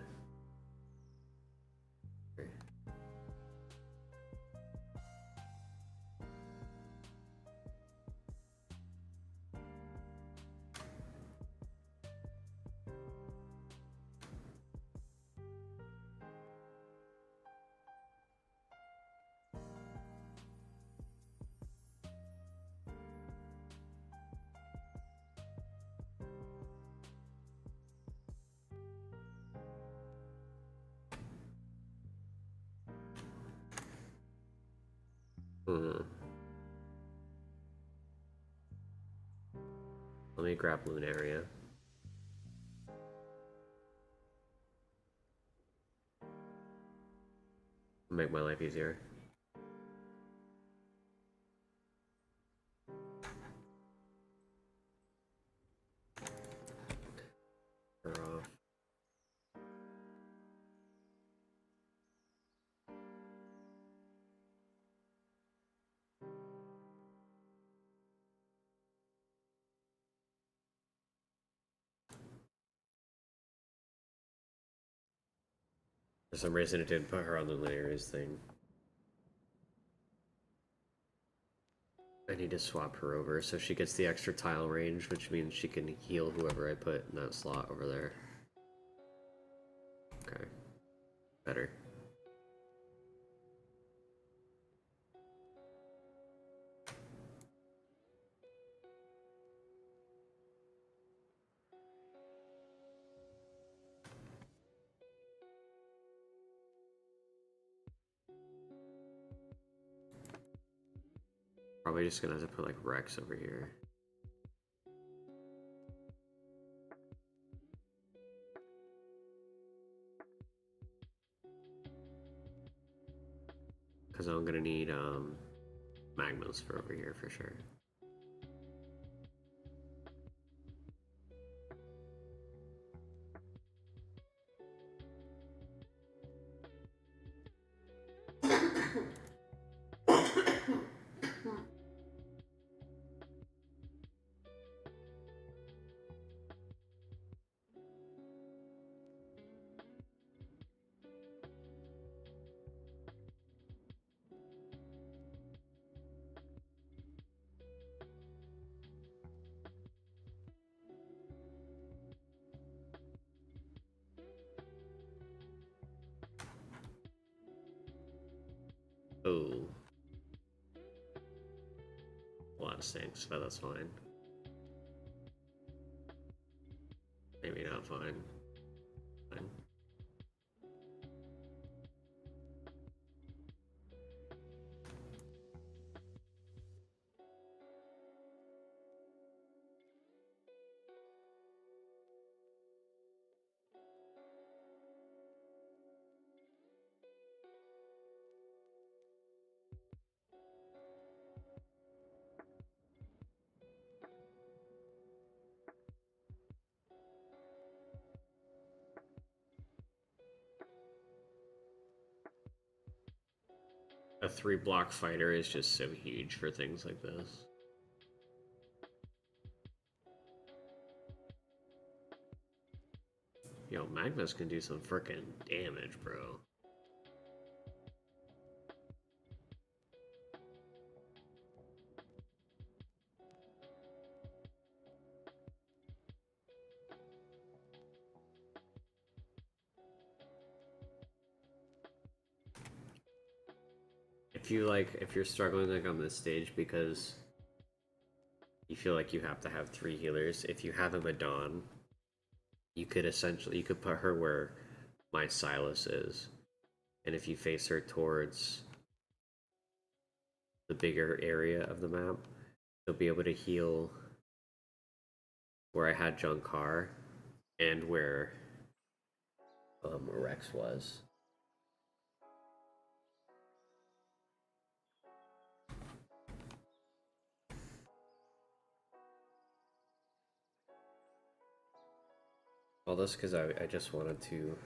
grab Lunaria. Make my life easier. Her off. For some reason it didn't put her on the Lunaria's thing. I need to swap her over so she gets the extra tile range, which means she can heal whoever I put in that slot over there. Okay. Better. Probably just gonna have to put like Rex over here. Because I'm gonna need Magmas for over here for sure. Oh. A lot of stinks, but that's fine. Maybe not fine. Fine. A 3-block fighter is just so huge for things like this. Yo, Magmas can do some frickin' damage, bro. If you're struggling like on this stage because you feel like you have to have 3 healers, if you have a Madon, you could put her where my Silas is. And if you face her towards the bigger area of the map, you'll be able to heal where I had Junkar and where Rex was. All this because I just wanted to...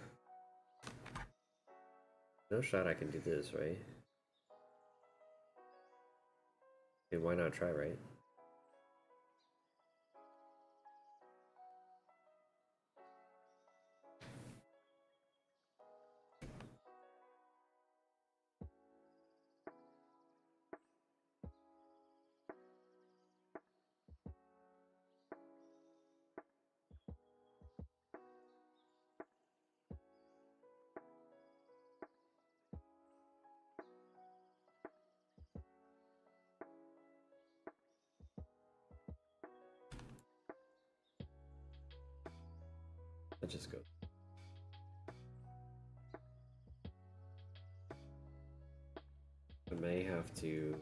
No shot I can do this, right? I mean, why not try, right? Let's just go. I may have to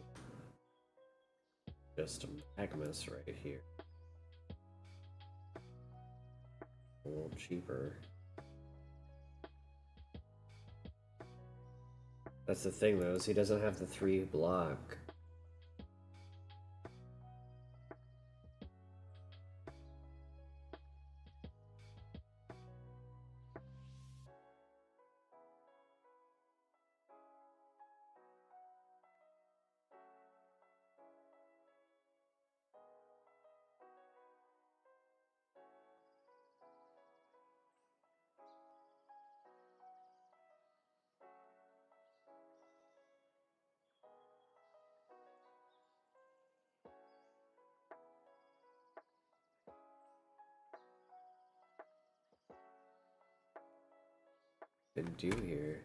just Magmas right here. little cheaper. That's the thing though, is he doesn't have the 3 block. Can do here.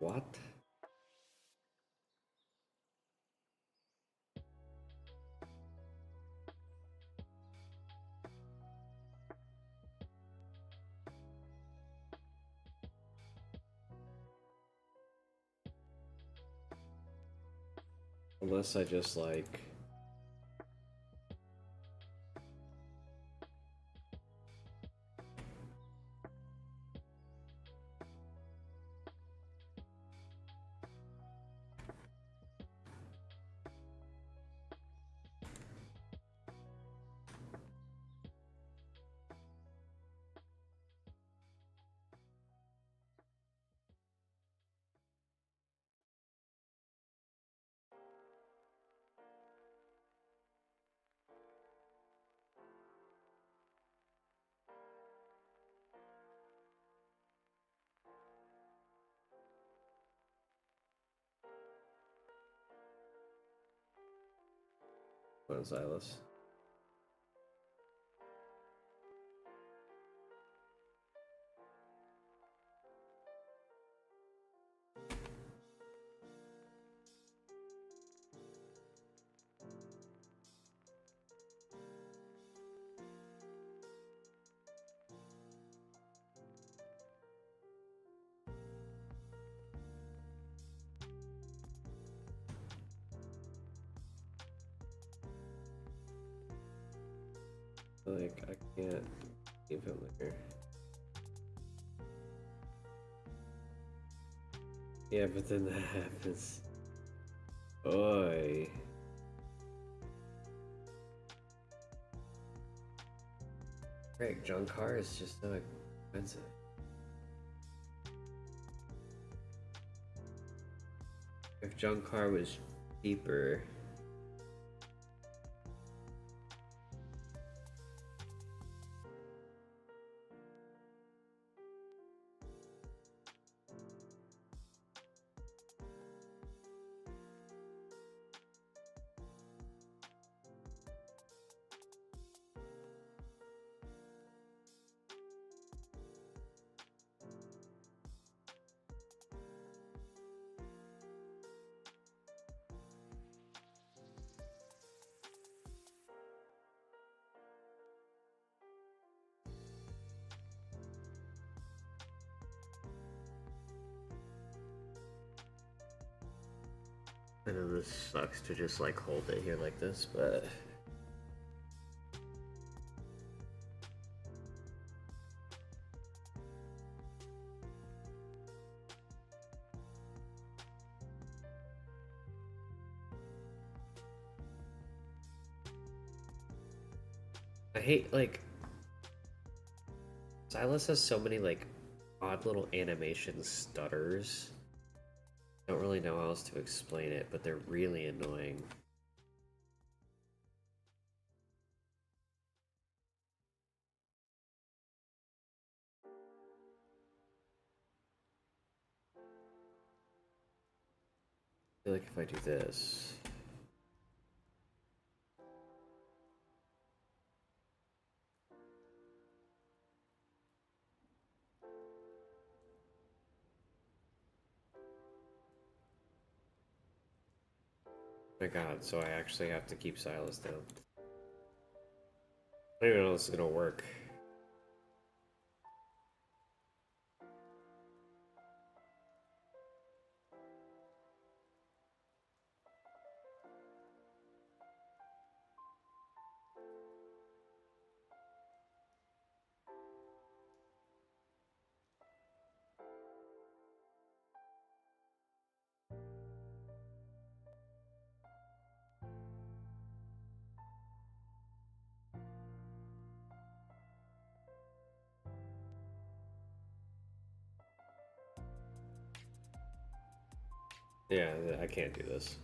What? Unless I just like... Come on, Silas. Like, I can't leave him there. Yeah, but then that happens. Oi. Greg, John Carr is just so expensive. If John Carr was cheaper... I know this sucks to just like hold it here like this, but... I hate, like... Silas has so many, like, odd little animation stutters. I don't really know how else to explain it, but they're really annoying. I feel like if I do this... Oh my god, so I actually have to keep Silas down. I don't even know if this is gonna work. Yeah, I can't do this.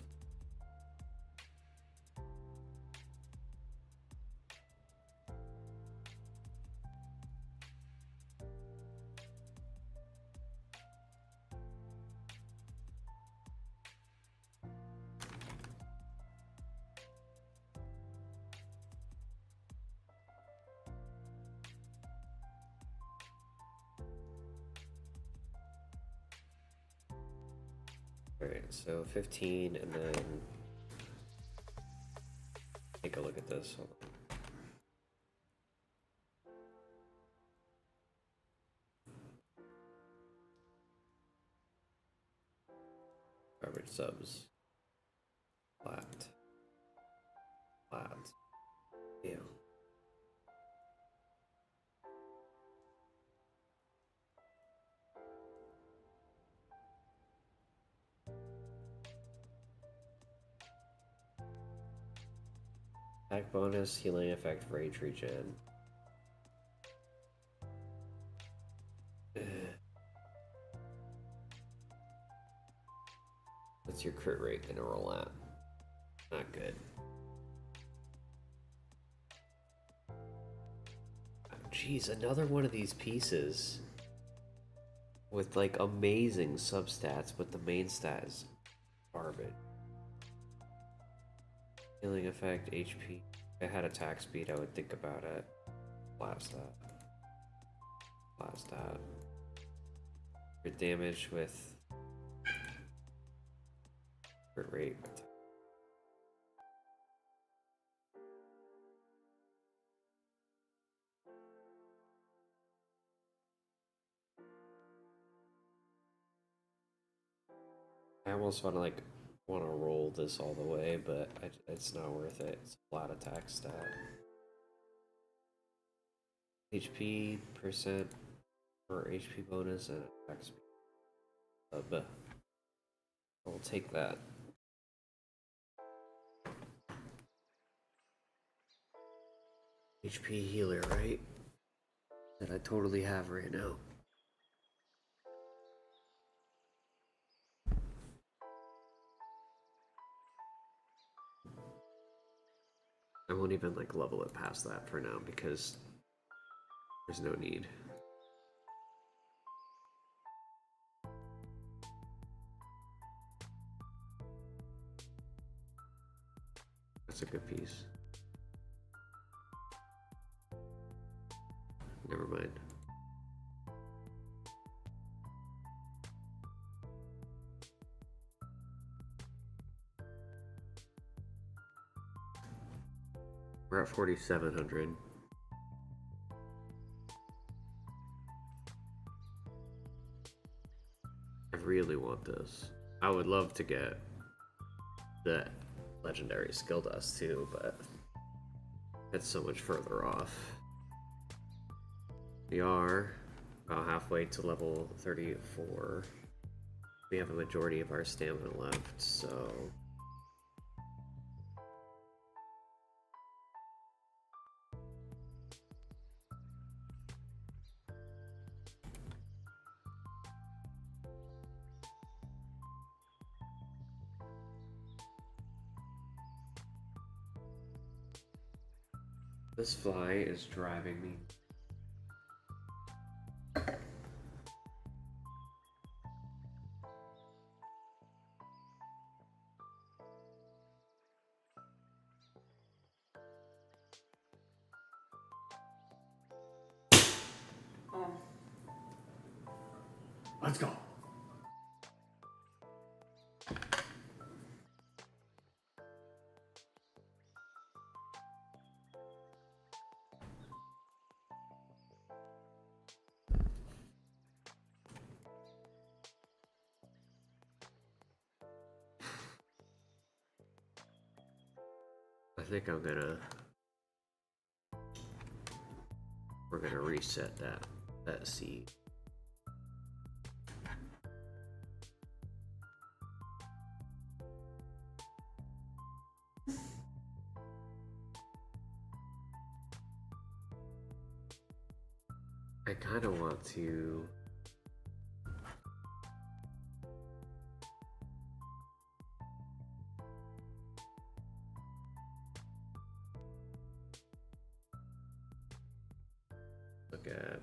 Alright, so 15 and then take a look at this. Hold on. Garbage subs. Flat. Flat. Yeah. Attack bonus, healing effect for H regen. What's your crit rate gonna roll at? Not good. Jeez, another one of these pieces with like amazing substats, but the main stat is garbage. Healing effect, HP. If I had attack speed, I would think about it. Blast that. Blast that. Crit damage with crit rate. I almost want to roll this all the way, but it's not worth it. It's a flat attack stat. HP percent for HP bonus and attack speed. But I'll take that. HP healer, right? That I totally have right now. I won't even like level it past that for now because there's no need. That's a good piece. Never mind. We're at 4,700. I really want this. I would love to get the legendary skill dust too, but it's so much further off. We are about halfway to level 34. We have a majority of our stamina left, so this fly is driving me. Let's go. I think we're gonna reset that seed. I kind of want to get.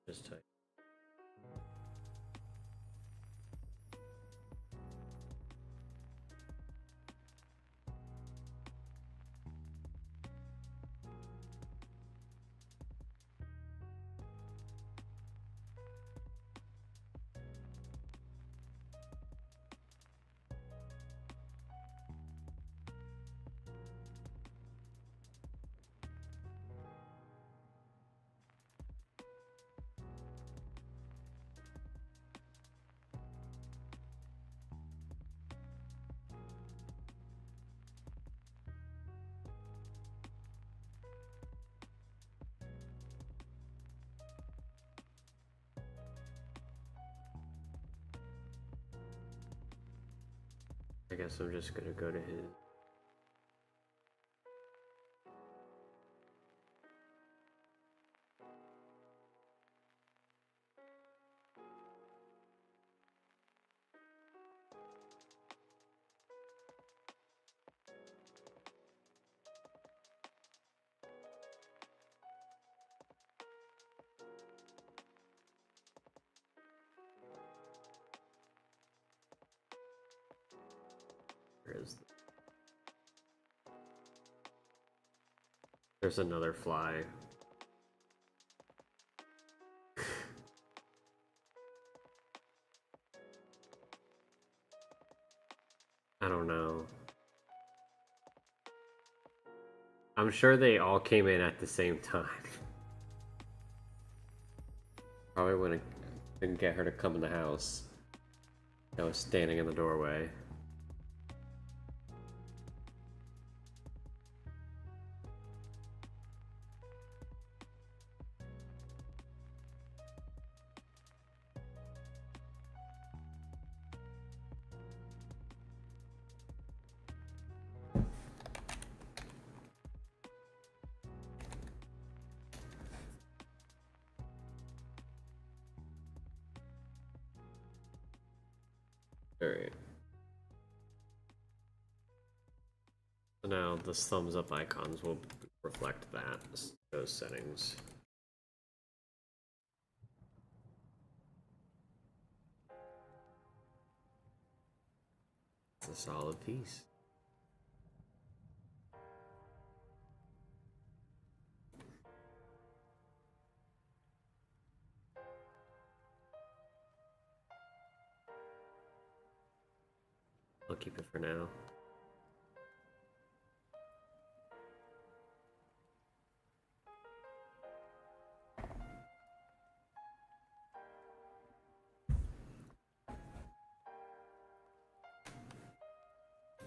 Just type. I guess I'm just gonna go to his. Where is the... There's another fly. I don't know. I'm sure they all came in at the same time. Probably wouldn't didn't get her to come in the house. I was standing in the doorway. Alright. So now the thumbs up icons will reflect that, those settings. It's a solid piece. I'll keep it for now.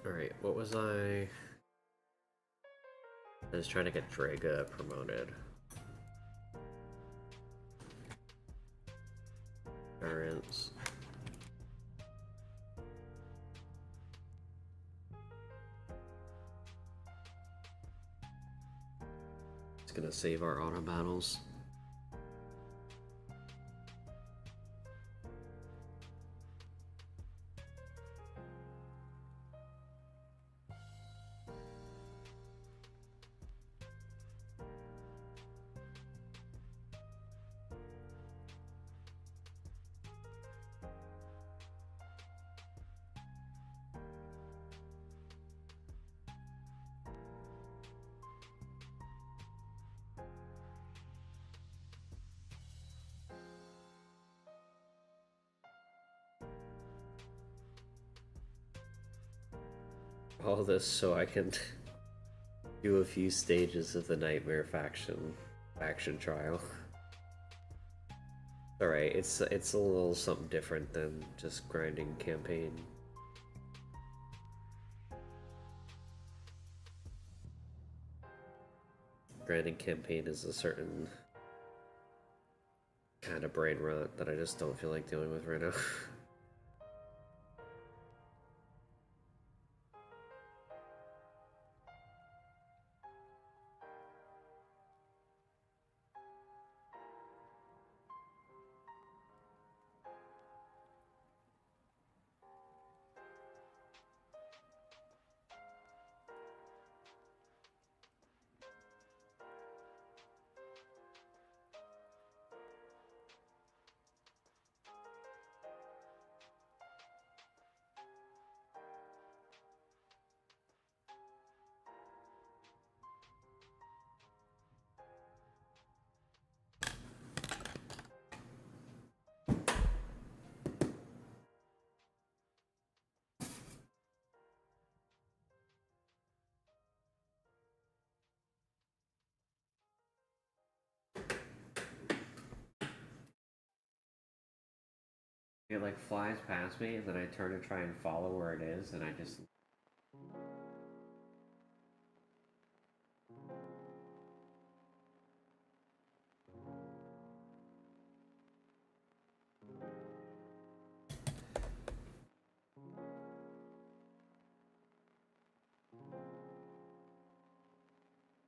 Alright, what was I was trying to get Draga promoted. Currents. It's gonna save our auto battles. all this so I can do a few stages of the Nightmare faction trial. Alright, it's a little something different than just grinding campaign. Grinding campaign is a certain kind of brain rot that I just don't feel like dealing with right now. It like flies past me, and then I turn to try and follow where it is, and I just.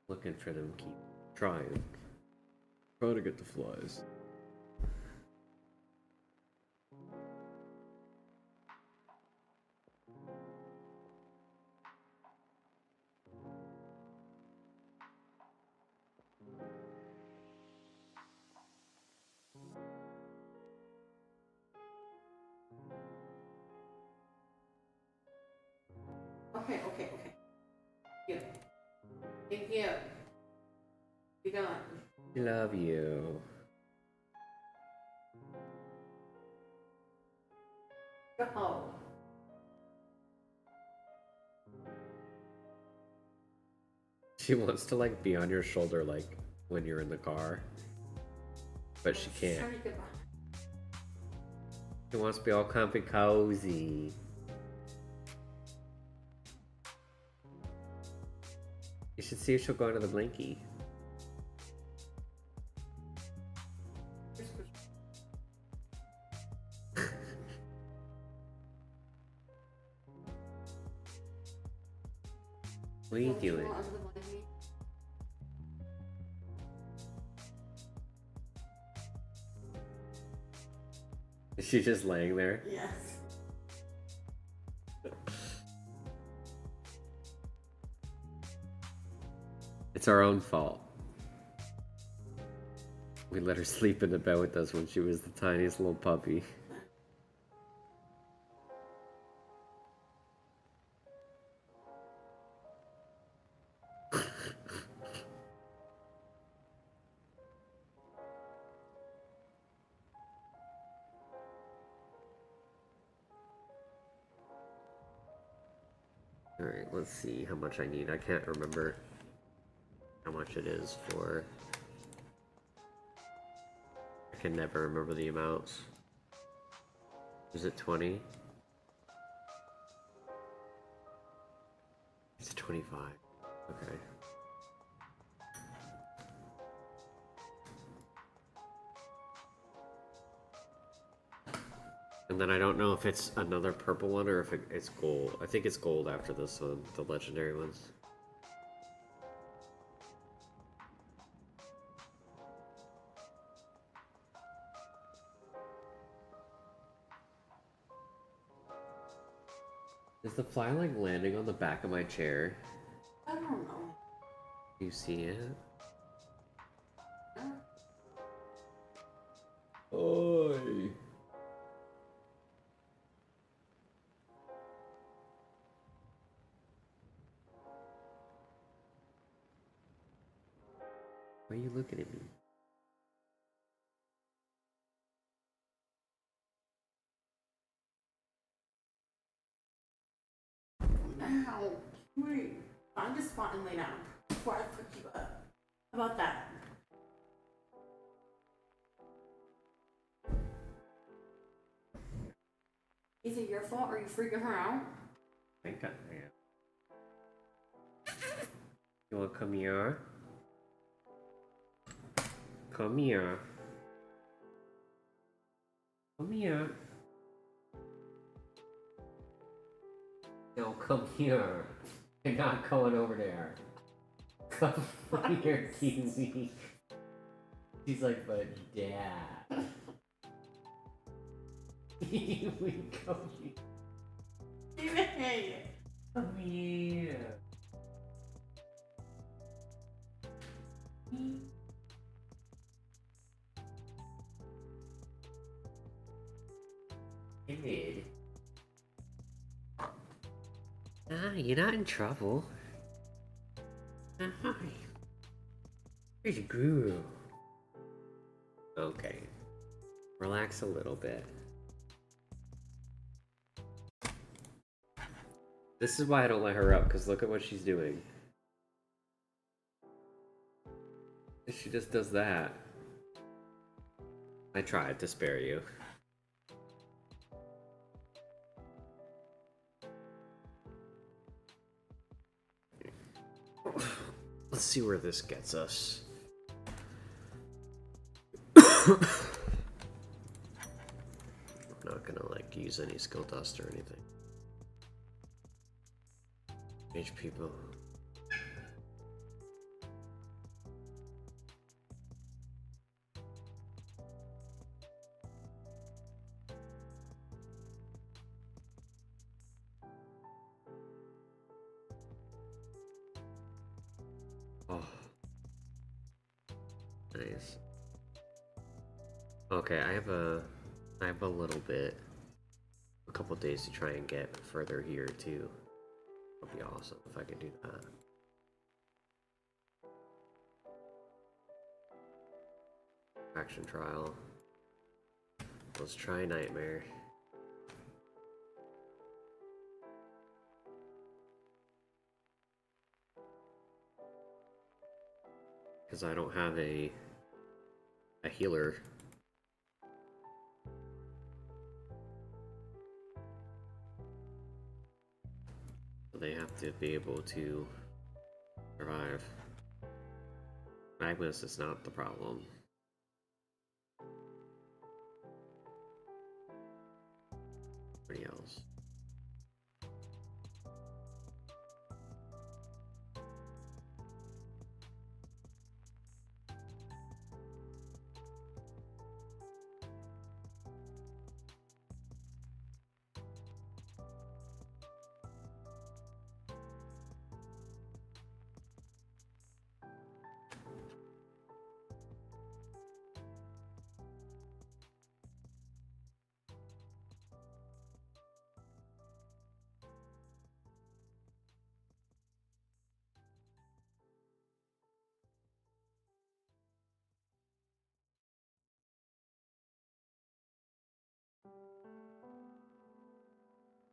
Looking for them, keep trying. Trying to get the flies. Okay. Yeah. Thank you. Be gone. Love you. Go. She wants to like be on your shoulder like when you're in the car, but she can't. Trying to get behind. She wants to be all comfy cozy. You should see if she'll go into the blinky. What are you doing? Is she just laying there? Yes. It's our own fault. We let her sleep in the bed with us when she was the tiniest little puppy. Alright, let's see how much I need. I can't remember how much it is for. I can never remember the amounts. Is it 20? It's 25. Okay. And then I don't know if it's another purple one or if it's gold. I think it's gold after this one, the legendary ones. Is the fly like landing on the back of my chair? I don't know. You see it? Yeah. Oi! Why are you looking at me? Ow, wait. Find a spot and lay down before I pick you up. How about that? Is it your fault? Are you freaking her out? I think I am. You wanna come here? Come here. Come here. No, come here. You're not going over there. Come here, Kizzy. She's like, but Dad. we come here. Hey. Come here. David. You're not in trouble. Hi. Here's your guru. Okay. Relax a little bit. This is why I don't let her up, because look at what she's doing. She just does that. I tried to spare you. Let's see where this gets us. I'm not gonna like use any skill dust or anything. Mage people. Oh. Nice. Okay, I have a little bit, a couple days to try and get further here too. That'd be awesome if I could do that. Action trial. Let's try Nightmare. Because I don't have a healer. So they have to be able to survive. Magnus is not the problem. Anybody else?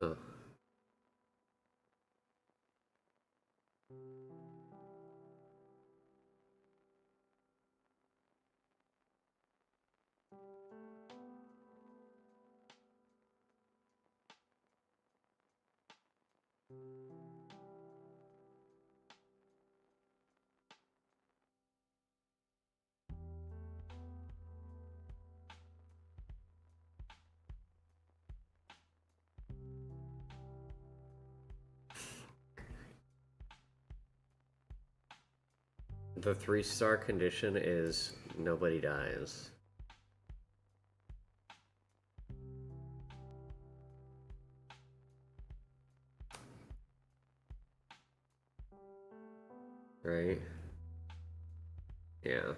Uh. The 3-star condition is nobody dies. Right? Yeah.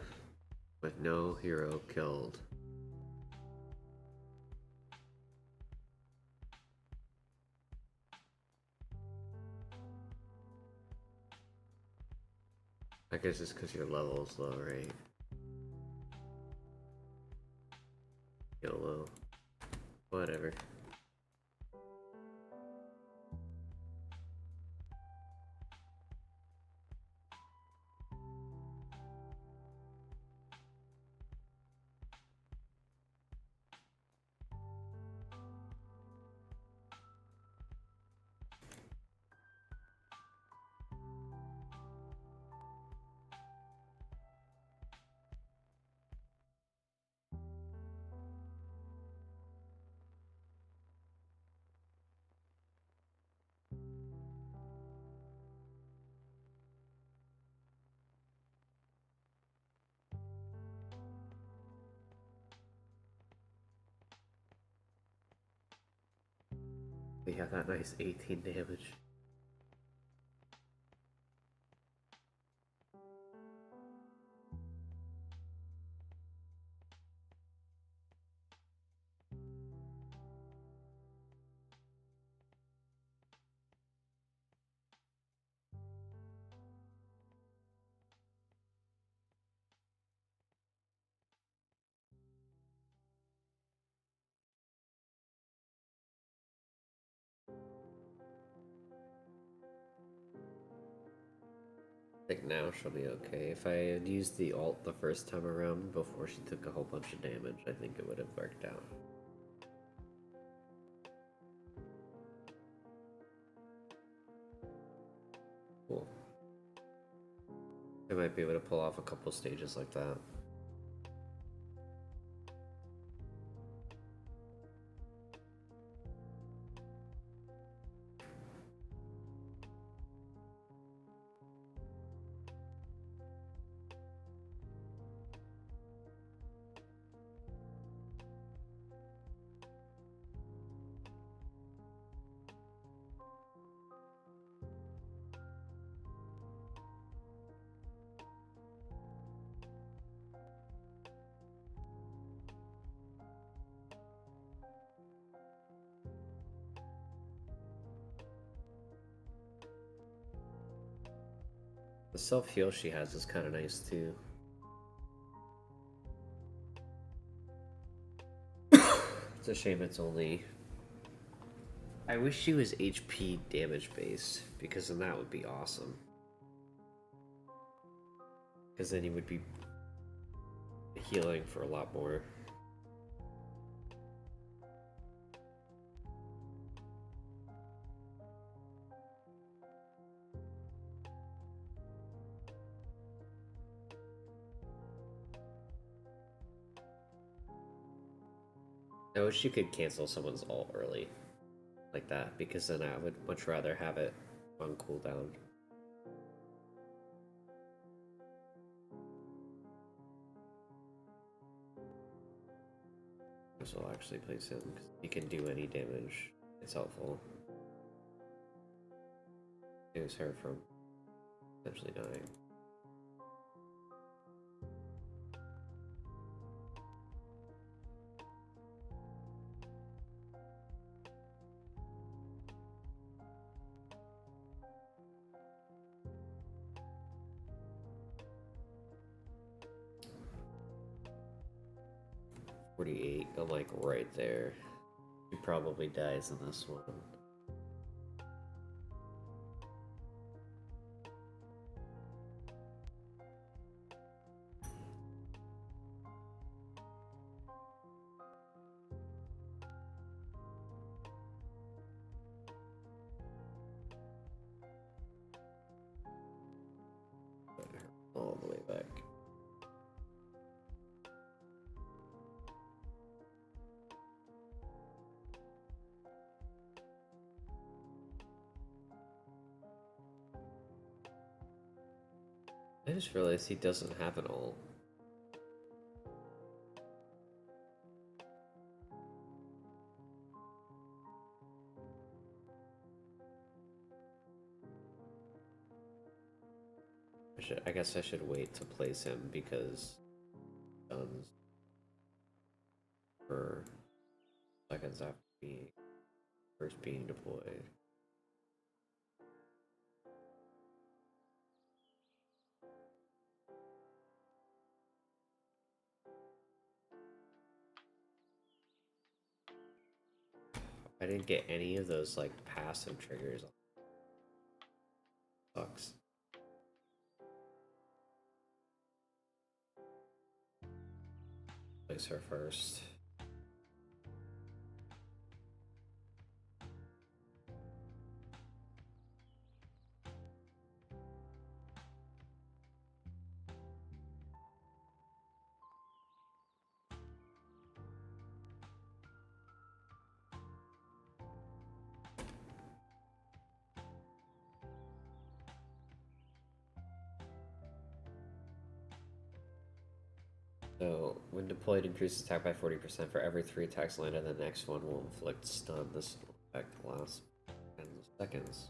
With no hero killed. I guess it's because your level's low, right? YOLO. Whatever. Yeah, that nice 18 damage. I think now she'll be okay. If I had used the ult the first time around before she took a whole bunch of damage, I think it would have worked out. Cool. I might be able to pull off a couple stages like that. The self-heal she has is kind of nice too. It's a shame it's only... I wish she was HP damage based, because then that would be awesome. Because then you would be healing for a lot more. I wish you could cancel someone's ult early like that, because then I would much rather have it on cooldown. This will actually place him, because he can do any damage. It's helpful. Saves her from potentially dying. I'm like right there. He probably dies in this one. All the way back. I just realized he doesn't have an ult. I guess I should wait to place him, because stuns for seconds after being first being deployed. I didn't get any of those like passive triggers. Sucks. Place her first. So, when deployed, increases attack by 40%. For every 3 attacks landed, the next one will inflict stun. This Back the last 10 seconds.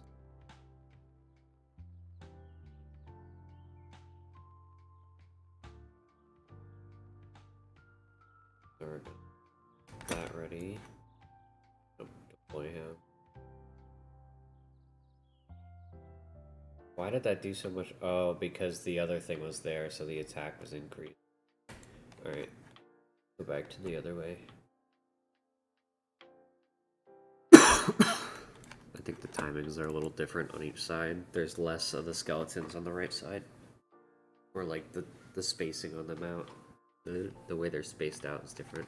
So we're gonna get that ready. Deploy him. Why did that do so much? Oh, because the other thing was there, so the attack was increased. Alright. Go back to the other way. I think the timings are a little different on each side. There's less of the skeletons on the right side. Or like the spacing on them out. The way they're spaced out is different.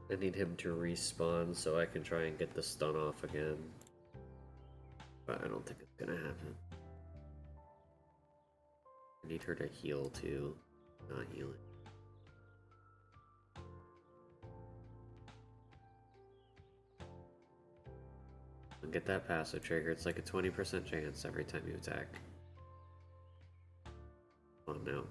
I need him to respawn so I can try and get the stun off again. But I don't think it's gonna happen. I need her to heal too. Not healing. And get that passive trigger. It's like a 20% chance every time you attack. Come on now.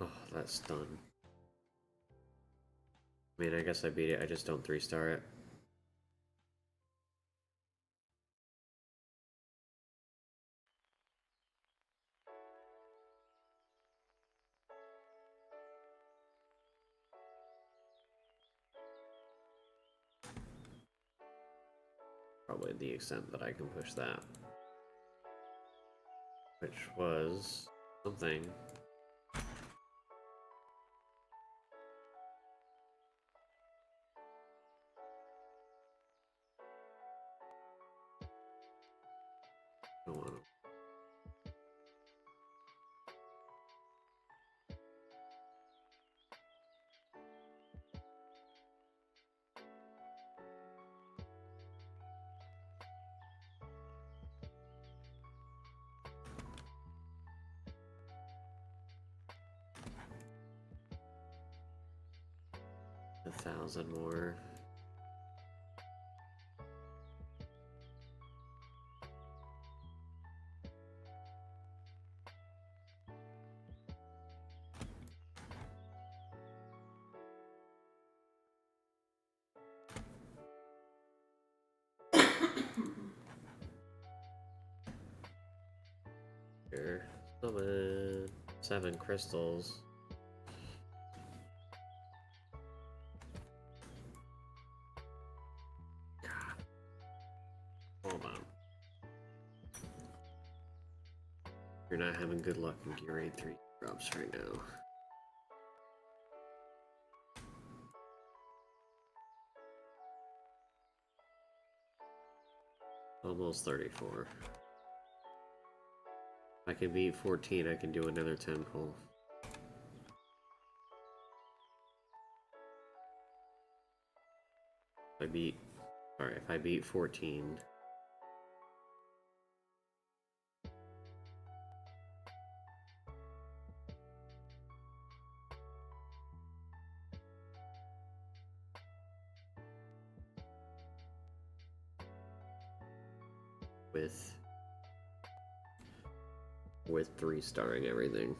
Oh, that's done. I mean, I guess I beat it. I just don't 3-star it. Probably the extent that I can push that. Which was something. I don't want to. A 1,000 more. Here, summon 7 crystals. God. Hold on. You're not having good luck in Gear Raid 3 drops right now. Almost 34. If I can beat 14, I can do another 10 pull. If I beat 14. With 3-starring everything.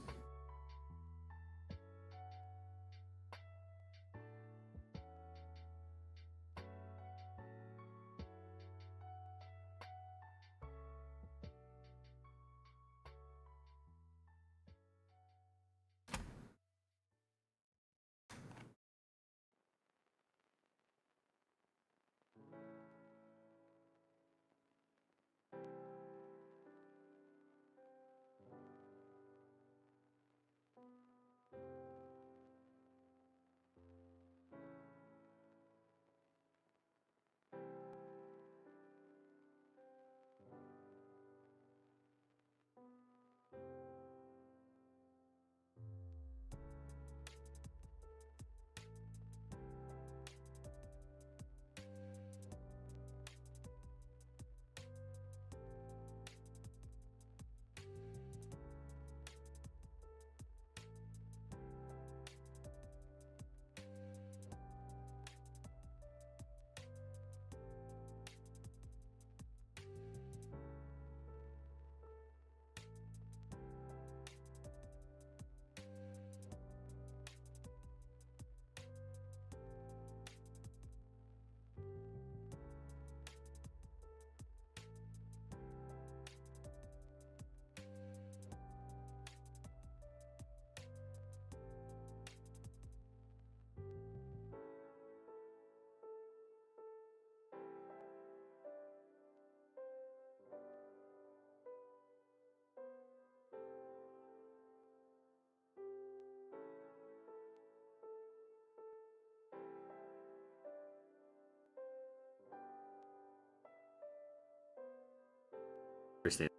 understand.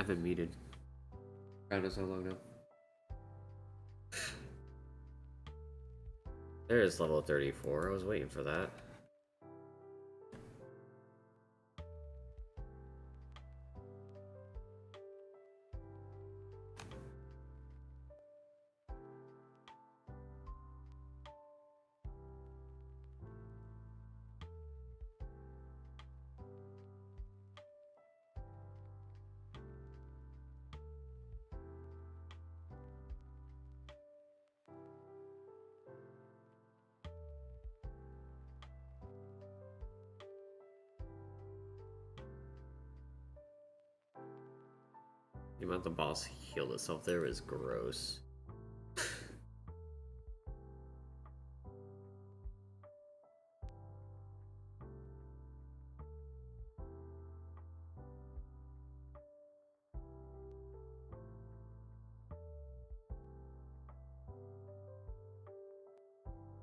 I've been muted. God knows how long now. There is level 34. I was waiting for that. The amount the boss healed itself there is gross.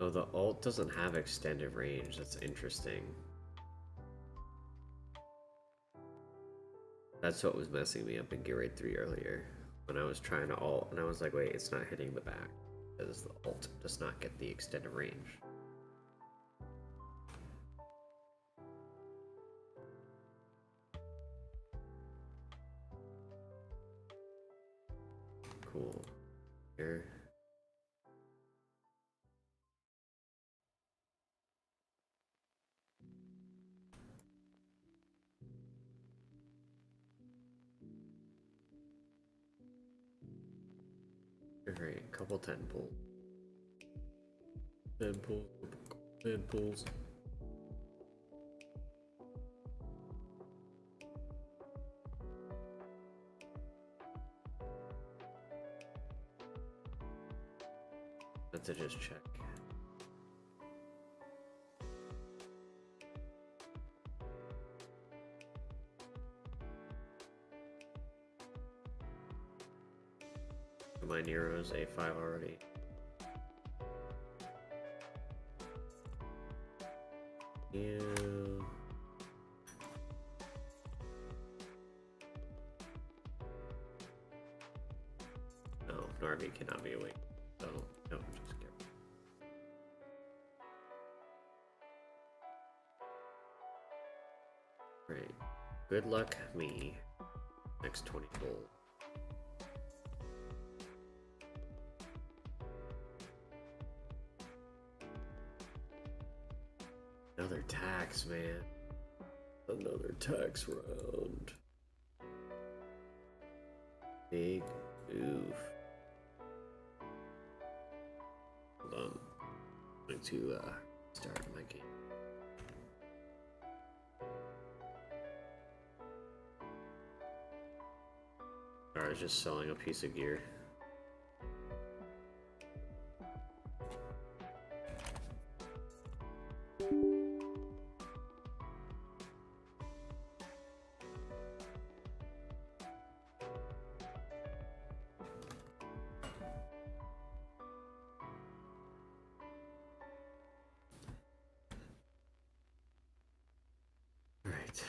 Oh, the ult doesn't have extended range. That's interesting. That's what was messing me up in Gear Raid 3 earlier. When I was trying to ult, and I was like, wait, it's not hitting the back. Because the ult does not get the extended range. Cool. Here. Alright, couple 10 pulls. 10 pulls. 10 pulls. To just check. My Nero's A5 already. Yeah. No, Narvi cannot be awake. So, no, just get. Great. Good luck, me. Next 20 gold. Another tax, man. Another tax round. Big oof. Hold on. I'm going to start my game. I was just selling a piece of gear. Alright.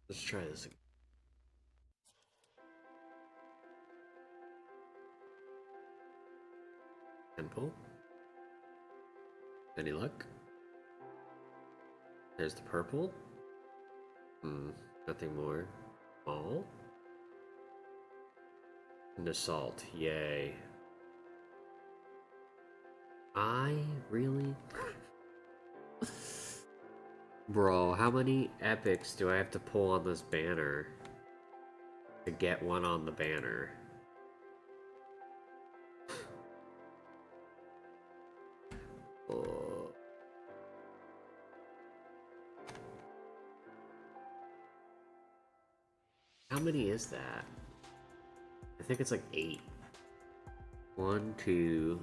Let's try this again. Temple. Any luck? There's the purple. Nothing more. All. And assault. Yay. I really? Bro, how many epics do I have to pull on this banner to get one on the banner? Oh. How many is that? I think it's like 8. 1, 2,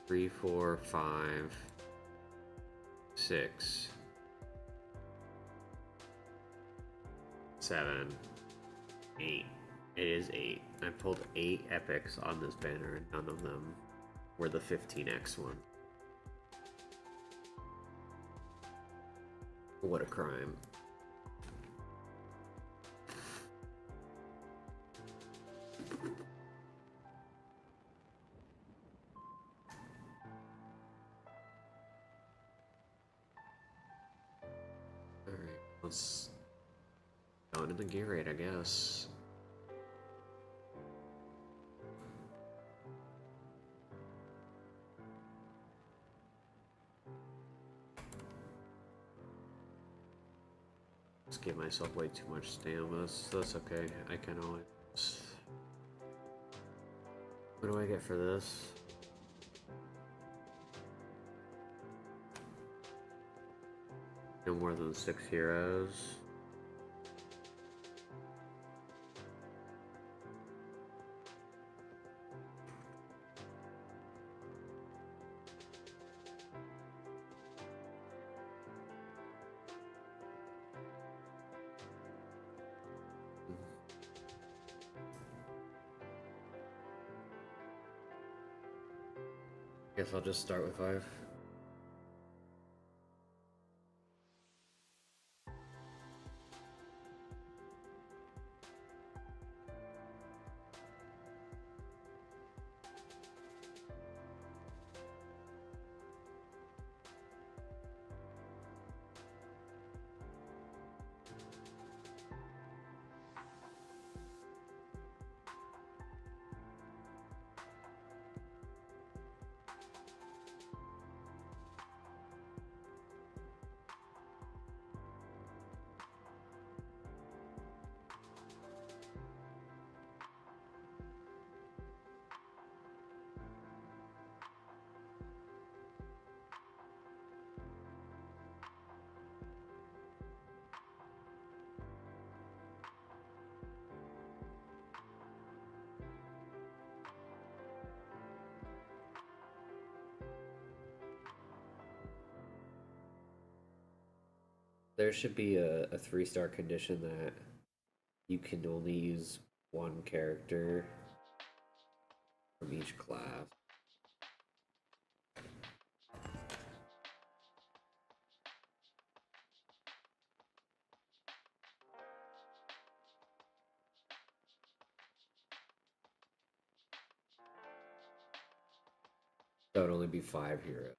3, 4, 5, 6, 7, 8. It is 8. I pulled 8 epics on this banner and none of them were the 15x one. What a crime. fun in the gear raid, I guess. Just give myself way too much stamina. That's okay. I can always. What do I get for this? No more than 6 heroes. Guess I'll just start with 5. There should be a 3-star condition that you can only use one character from each class. That would only be 5 heroes.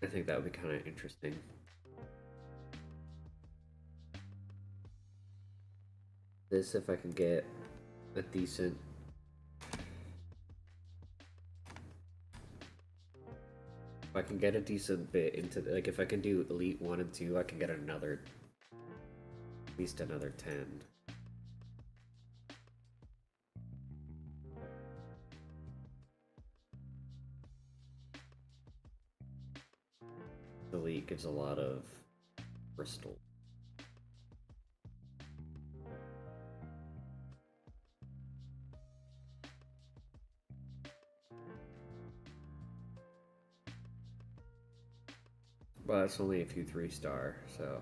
I think that would be kind of interesting. This, if I can get a decent... If I can get a decent bit into... Like, if I can do Elite 1 and 2, I can get another... At least another 10. Elite gives a lot of crystal. But it's only a few 3-star, so...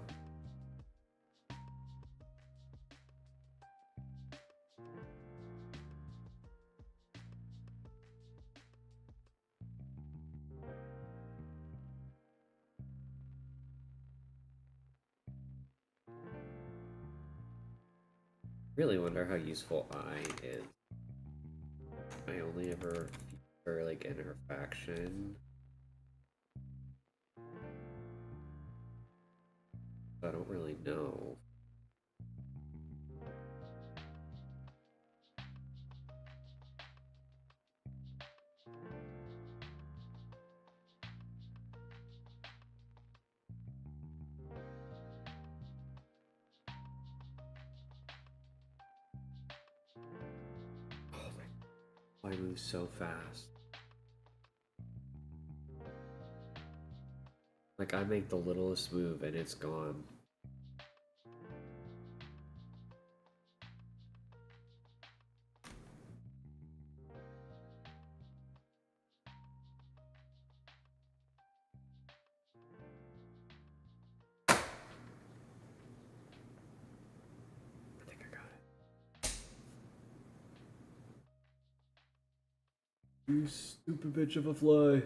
Really wonder how useful I is. I only ever feature like in her faction. I don't really know. Oh my, I move so fast. Like I make the littlest move and it's gone. I think I got it. You stupid bitch of a fly.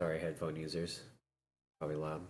Sorry, headphone users. Probably loud.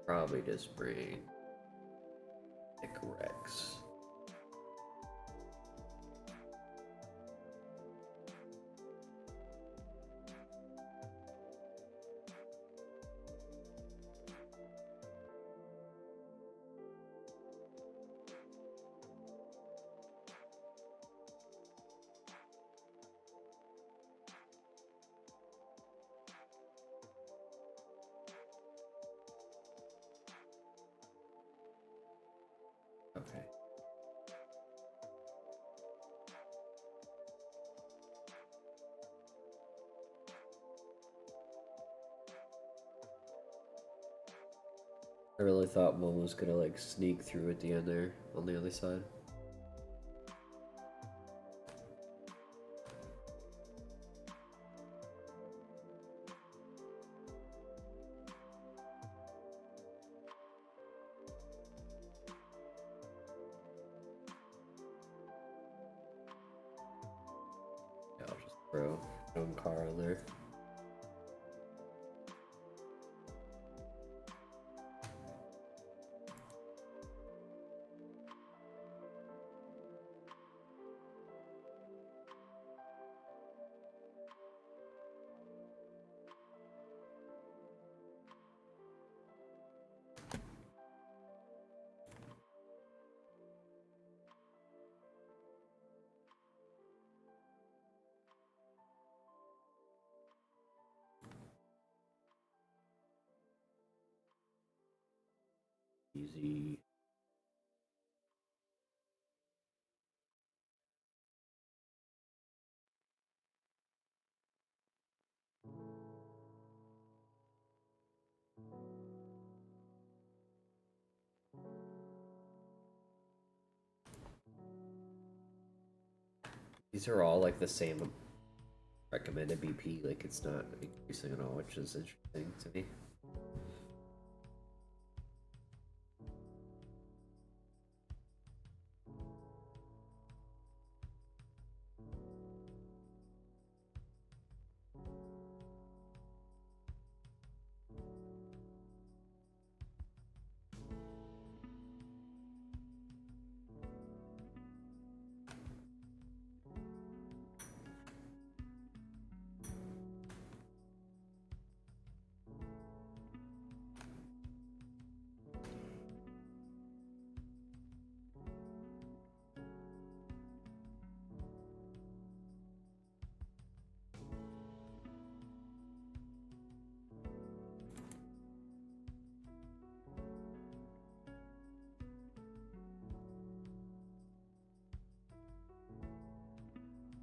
Probably just bring Nick Rex. Okay. I really thought one was gonna like sneak through at the end there on the other side. Yeah, I'll just throw one car on there. Easy. These are all like the same recommended BP, like it's not increasing at all, which is interesting to me.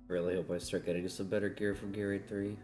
Really hope I start getting some better gear from Gatorade 3.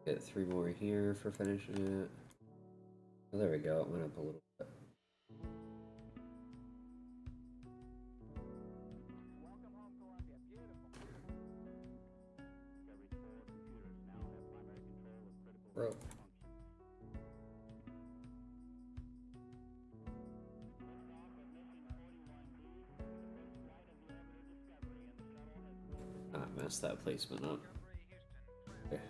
Get 3 more here for finishing it. Oh, there we go, it went up a little bit. Bro. Not mess that placement up. Okay.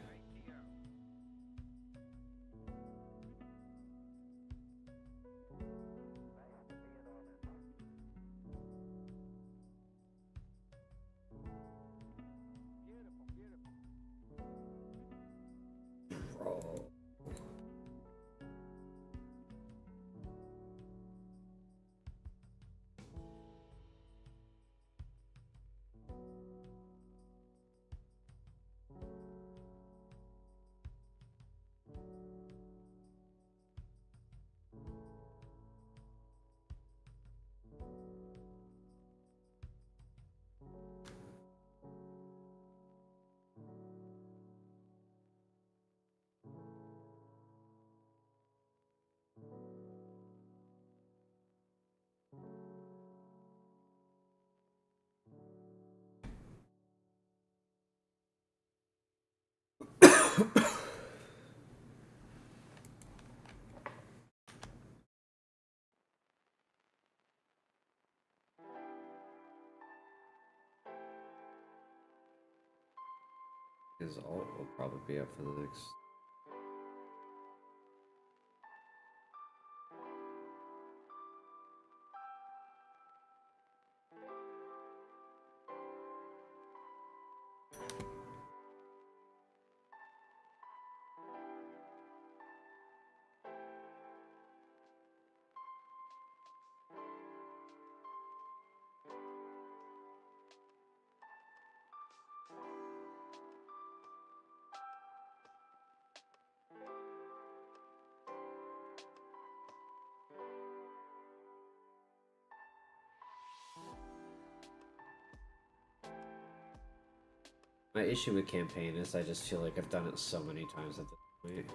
His alt will probably be up for the next. My issue with campaign is I just feel like I've done it so many times at this point.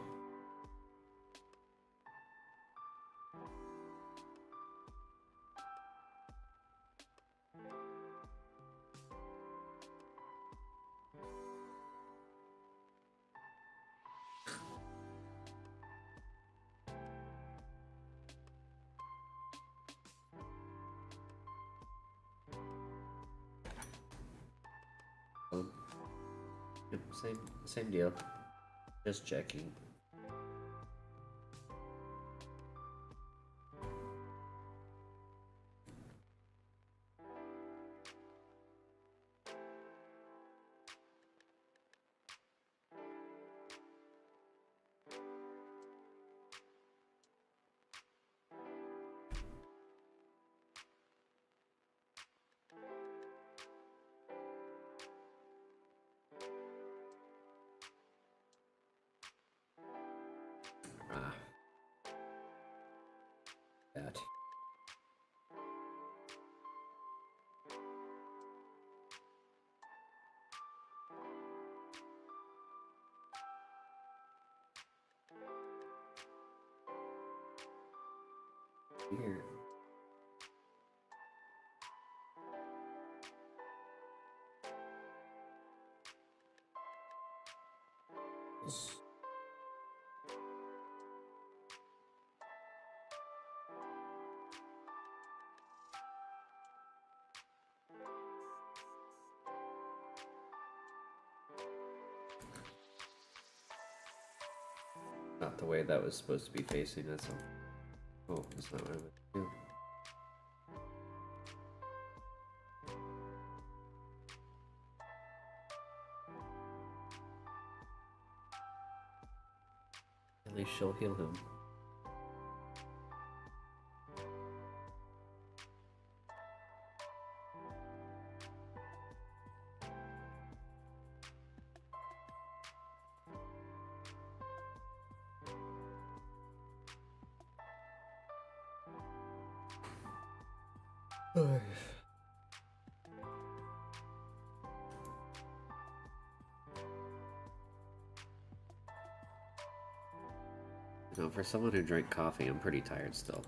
Yep, same deal. Just checking. Ah. That. Weird. Not the way that was supposed to be facing, that's all. Oh, that's not what I meant to do. At least she'll heal him. You know, for someone who drank coffee, I'm pretty tired still.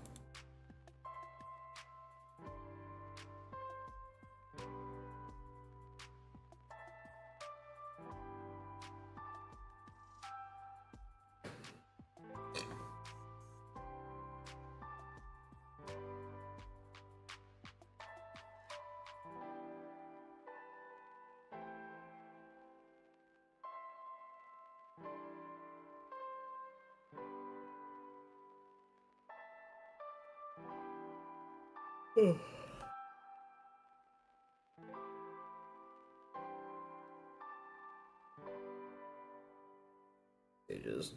Ages.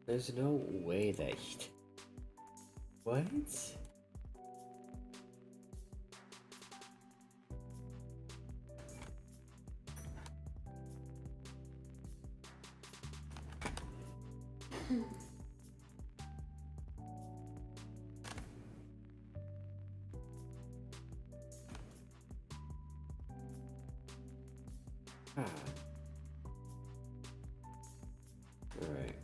There's no way that he... What? Ah. Alright.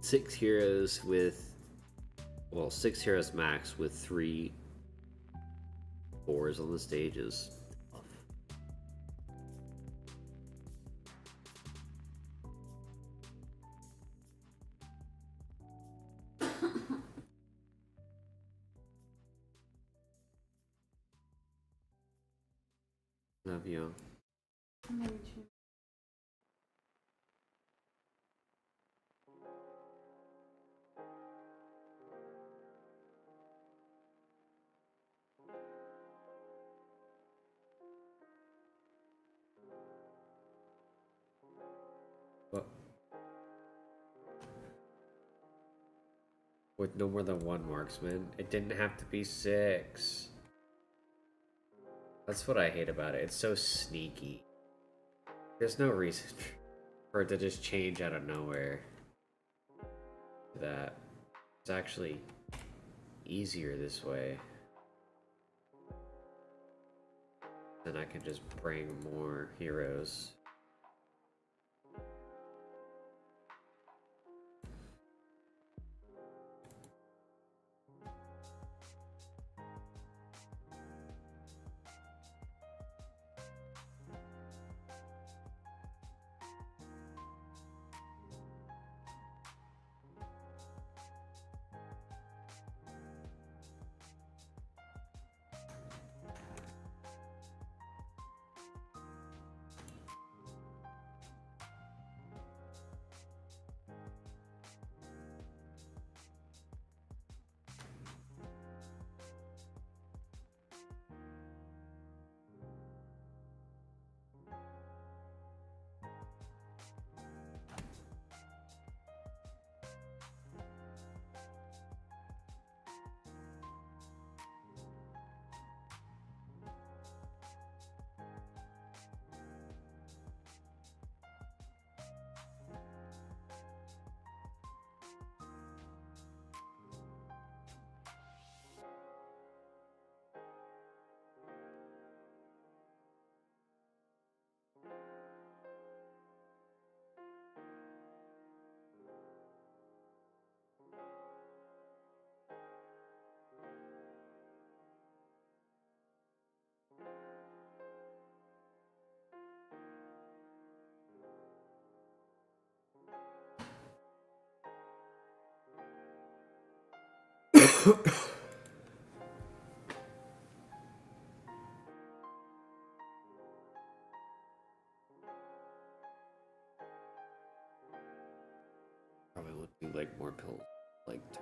Six heroes with, well, 6 heroes max with 3 4s on the stages. Love you. I'm gonna choose. What? With no more than 1 marksman, it didn't have to be 6. That's what I hate about it. It's so sneaky. There's no reason for it to just change out of nowhere. That it's actually easier this way. Then I can just bring more heroes. Probably would do like more pills, like. I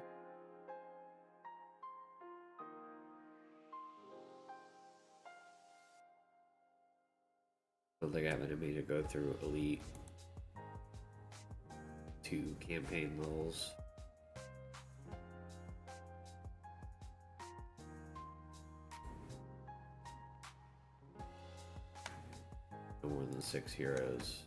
don't think I have enemy to go through elite 2 campaign levels. 6 heroes.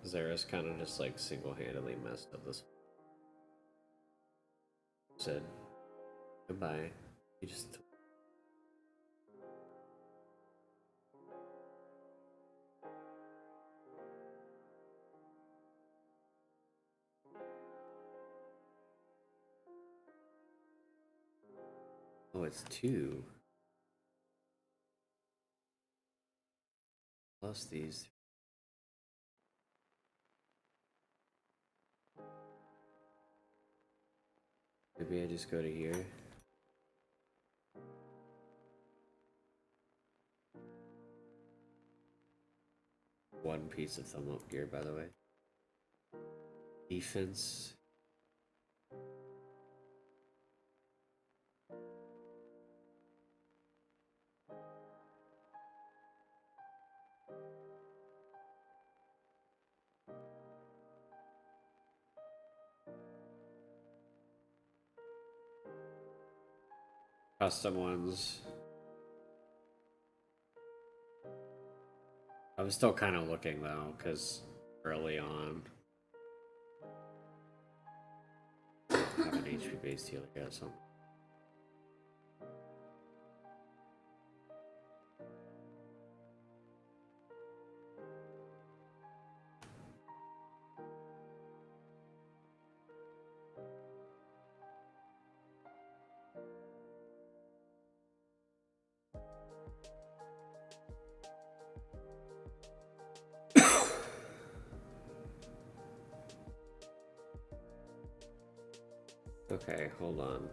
Xera's kind of just like single-handedly messed up this. Said goodbye. He just. Oh, it's 2. Plus these. Maybe I just go to here. One piece of thumb up gear, by the way. Defense. Custom ones. I was still kind of looking though, because early on, I have an HP based healer or something. Okay, hold on.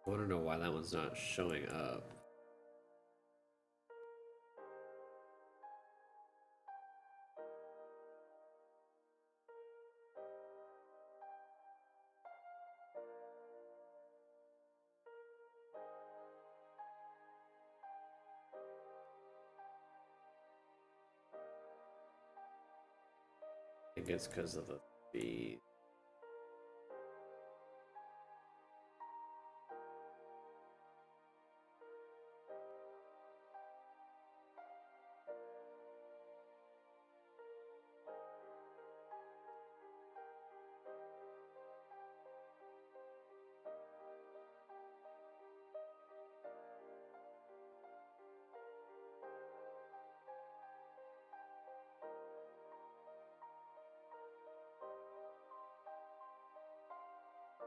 I want to know why that one's not showing up. I think it's because of the speed.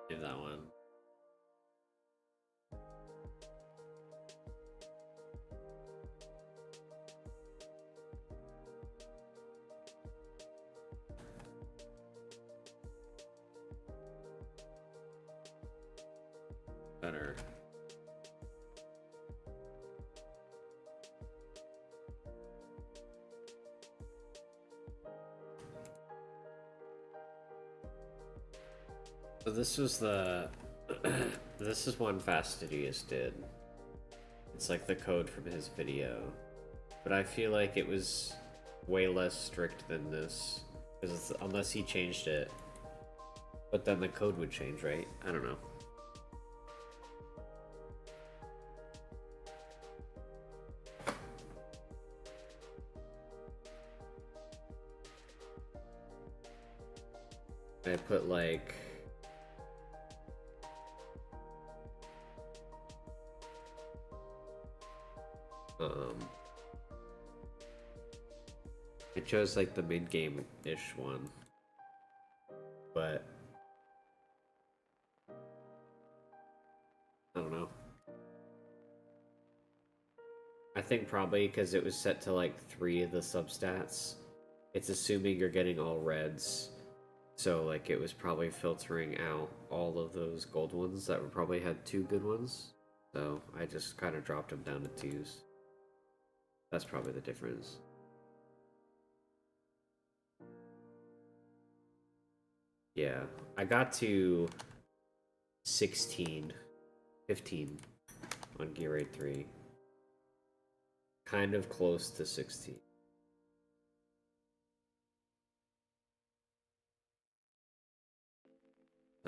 Do that one. Better. So this was the this is one Fastidious did. It's like the code from his video. But I feel like it was way less strict than this. Because unless he changed it. But then the code would change, right? I don't know. I put like I chose like the mid-game-ish one, but I don't know. I think probably because it was set to like 3 of the substats, it's assuming you're getting all reds. So like it was probably filtering out all of those gold ones that were probably had 2 good ones. So I just kind of dropped them down to 2s. That's probably the difference. Yeah, I got to 16, 15 on Gear Raid 3. Kind of close to 16.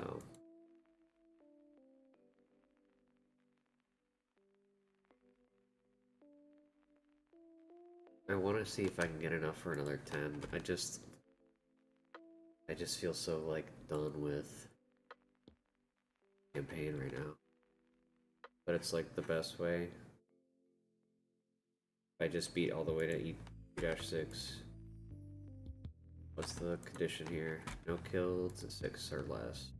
So. I want to see if I can get enough for another 10. I just feel so like done with campaign right now. But it's like the best way. I just beat all the way to E-6. What's the condition here? No kills, 6 or less.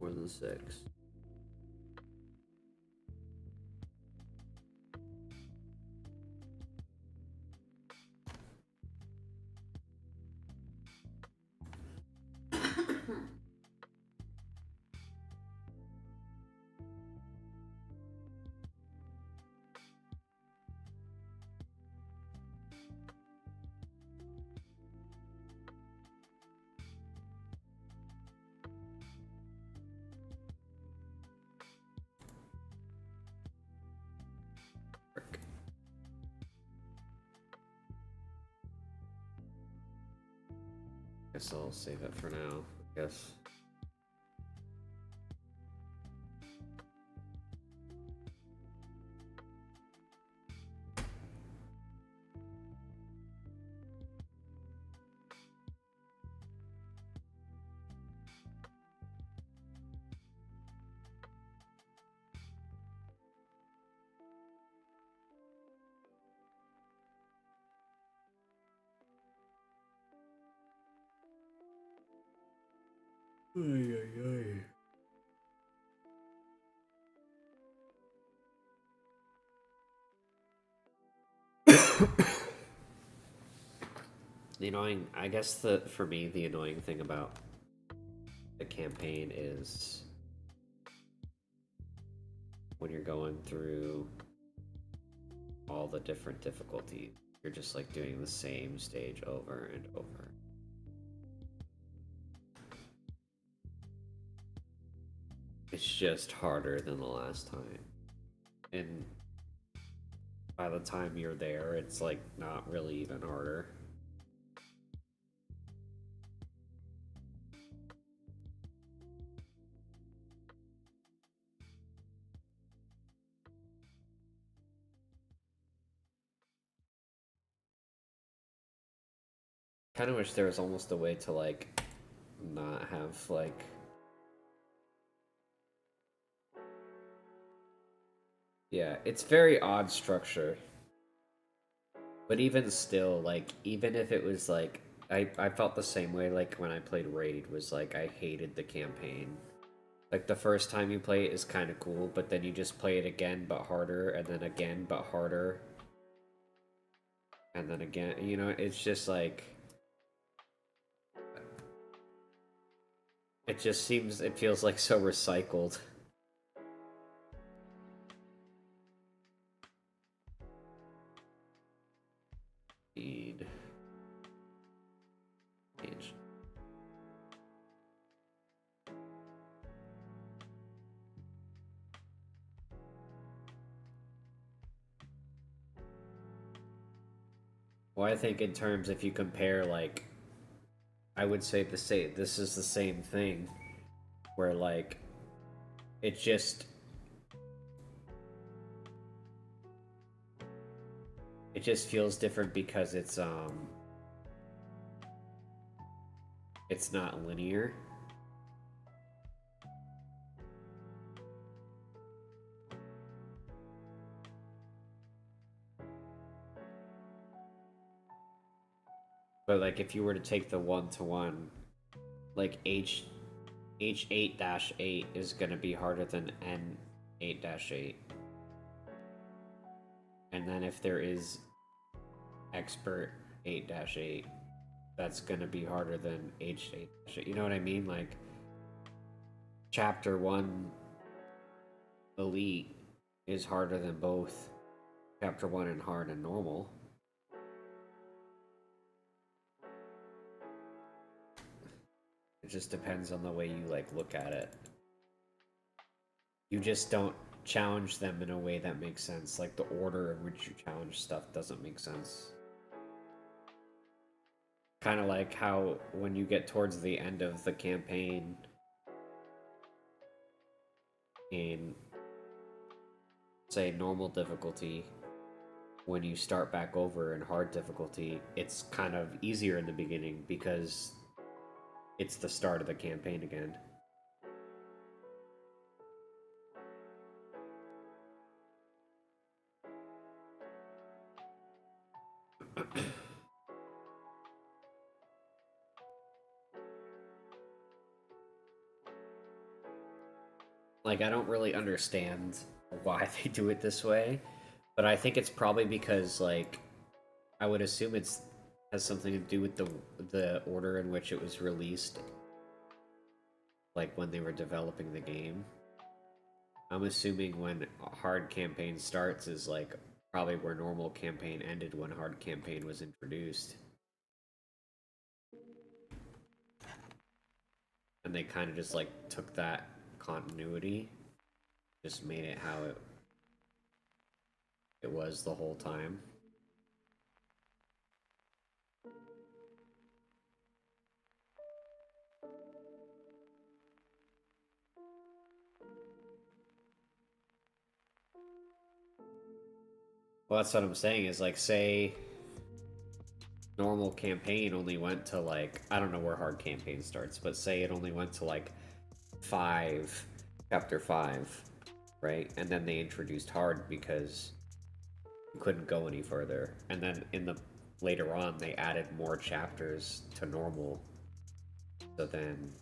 More than 6. Guess I'll save it for now, I guess. Ay, ay, ay. The annoying, I guess for me, the annoying thing about the campaign is when you're going through all the different difficulties, you're just like doing the same stage over and over. It's just harder than the last time. And by the time you're there, it's like not really even harder. Kind of wish there was almost a way to like not have like yeah, it's very odd structure. But even still, like even if it was like I felt the same way like when I played Raid was like I hated the campaign. Like the first time you play it is kind of cool, but then you just play it again but harder and then again but harder. And then again, you know, it's just like it just seems, it feels like so recycled. Speed. Age. Well, I think in terms, if you compare, like, I would say this is the same thing, where like, it just feels different because it's it's not linear. But like if you were to take the 1-to-1, like H8-8 is gonna be harder than N8-8. And then if there is expert 8-8, that's gonna be harder than H8-8. You know what I mean? Like chapter 1 elite is harder than both chapter 1 and hard and normal. It just depends on the way you like look at it. You just don't challenge them in a way that makes sense. Like the order in which you challenge stuff doesn't make sense. Kind of like how when you get towards the end of the campaign in, say, normal difficulty, when you start back over in hard difficulty, it's kind of easier in the beginning because it's the start of the campaign again. Like, I don't really understand why they do it this way, but I think it's probably because, like, I would assume it's has something to do with the order in which it was released, like when they were developing the game. I'm assuming when hard campaign starts is like probably where normal campaign ended when hard campaign was introduced. And they kind of just like took that continuity, just made it how it was the whole time. Well, that's what I'm saying is like, say normal campaign only went to like, I don't know where hard campaign starts, but say it only went to like 5, chapter 5, right? And then they introduced hard because you couldn't go any further. And then in the later on they added more chapters to normal. So then,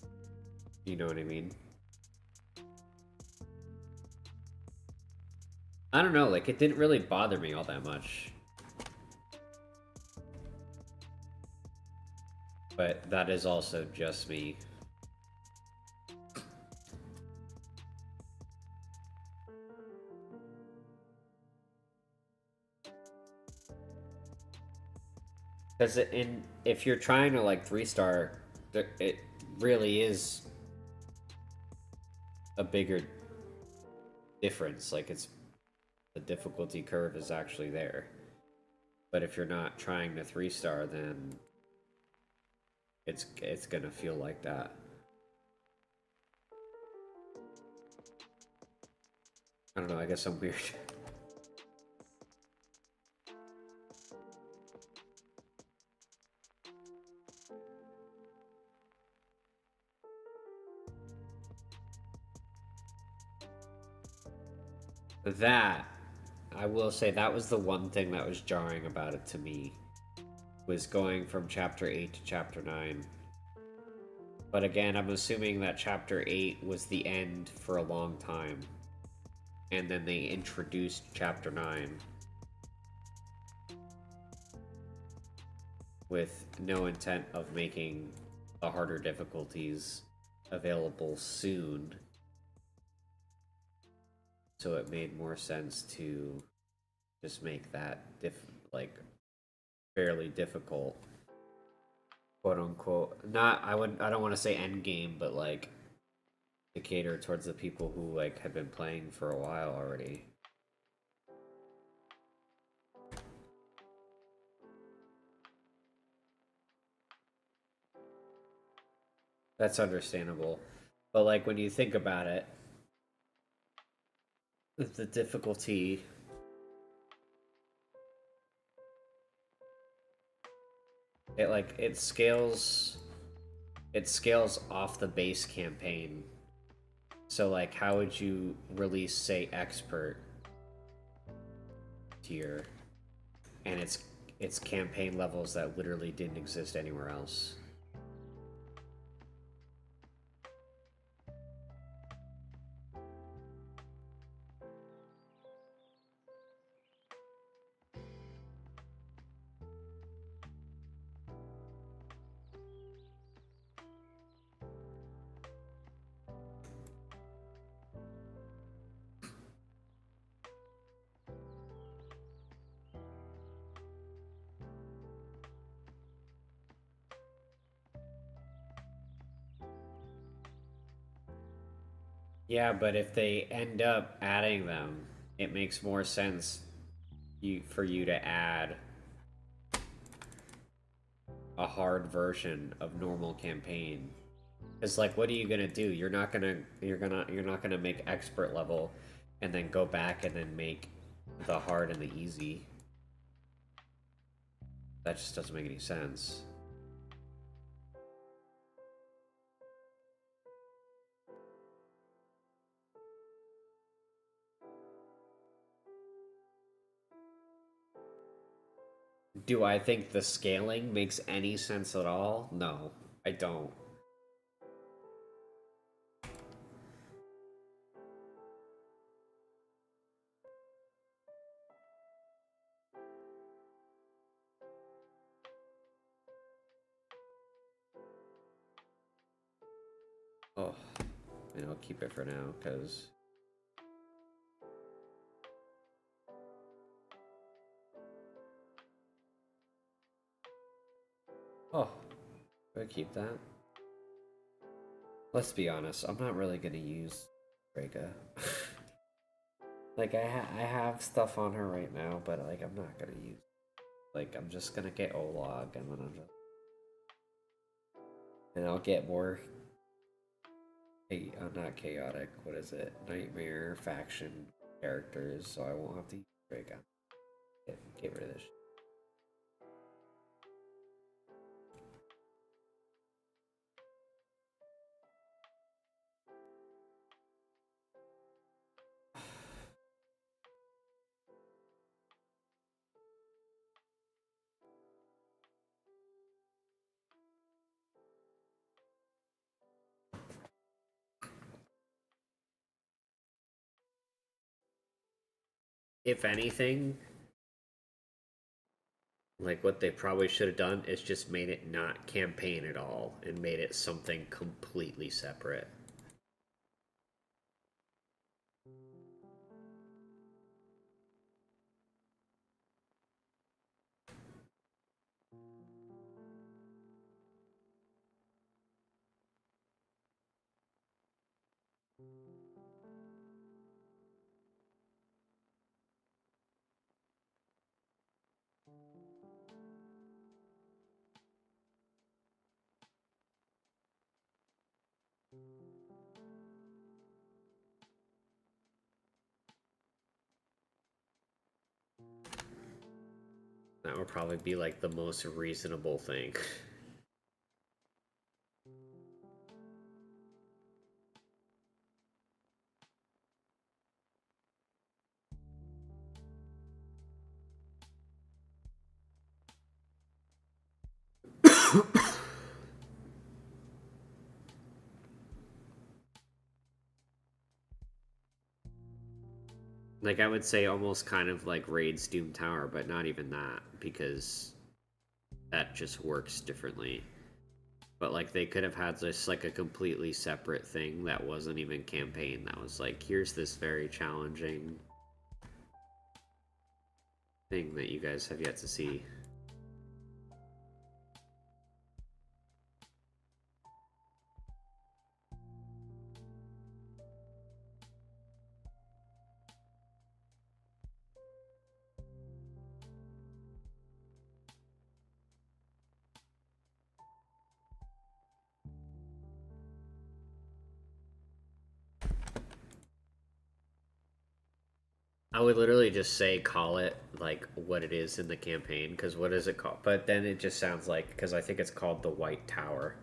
you know what I mean? I don't know, like, it didn't really bother me all that much. But that is also just me. Because if you're trying to, like, 3-star, it really is a bigger difference. Like, the difficulty curve is actually there. But if you're not trying to 3-star, then it's gonna feel like that. I don't know, I guess I'm weird. That, I will say, that was the one thing that was jarring about it to me, was going from chapter 8 to chapter 9. But again, I'm assuming that chapter 8 was the end for a long time, and then they introduced chapter 9 with no intent of making the harder difficulties available soon. So it made more sense to just make that like fairly difficult, quote unquote. I don't want to say end game, but like to cater towards the people who like have been playing for a while already. That's understandable. But like when you think about it, the difficulty it scales it scales off the base campaign. So like, how would you release, say, expert tier, and it's campaign levels that literally didn't exist anywhere else? Yeah, but if they end up adding them, it makes more sense for you to add a hard version of normal campaign. Cuz like, what are you going to do? You're not going to make expert level and then go back and then make the hard and the easy. That just doesn't make any sense. Do I think the scaling makes any sense at all? No, I don't. Oh, and I'll keep it for now, because... Oh, do I keep that? Let's be honest, I'm not really gonna use Rega. Like, I have stuff on her right now, but, like, I'm not gonna use... Like, I'm just gonna get Olog, and then I'm just... And I'll get more... I'm not chaotic, what is it? Nightmare faction characters, so I won't have to use Rega. Get rid of this shit. If anything, like, what they probably should have done is just made it not campaign at all and made it something completely separate. That would probably be like the most reasonable thing. Like, I would say almost kind of like Raid's Doom Tower, but not even that, because that just works differently. But like, they could have had just like a completely separate thing that wasn't even campaign, that was like, here's this very challenging thing that you guys have yet to see. I would literally just say call it like what it is in the campaign, because what is it called? But then it just sounds like, because I think it's called the White Tower.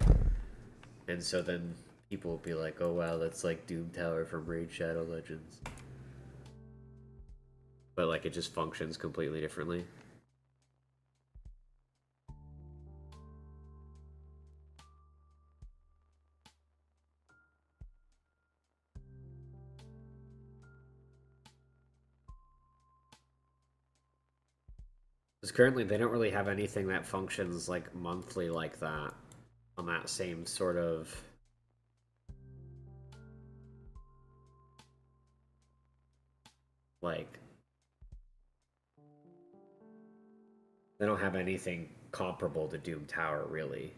And so then people will be like, oh wow, that's like Doom Tower from Raid Shadow Legends. But like it just functions completely differently. Because currently they don't really have anything that functions like monthly like that on that same sort of like they don't have anything comparable to Doom Tower really.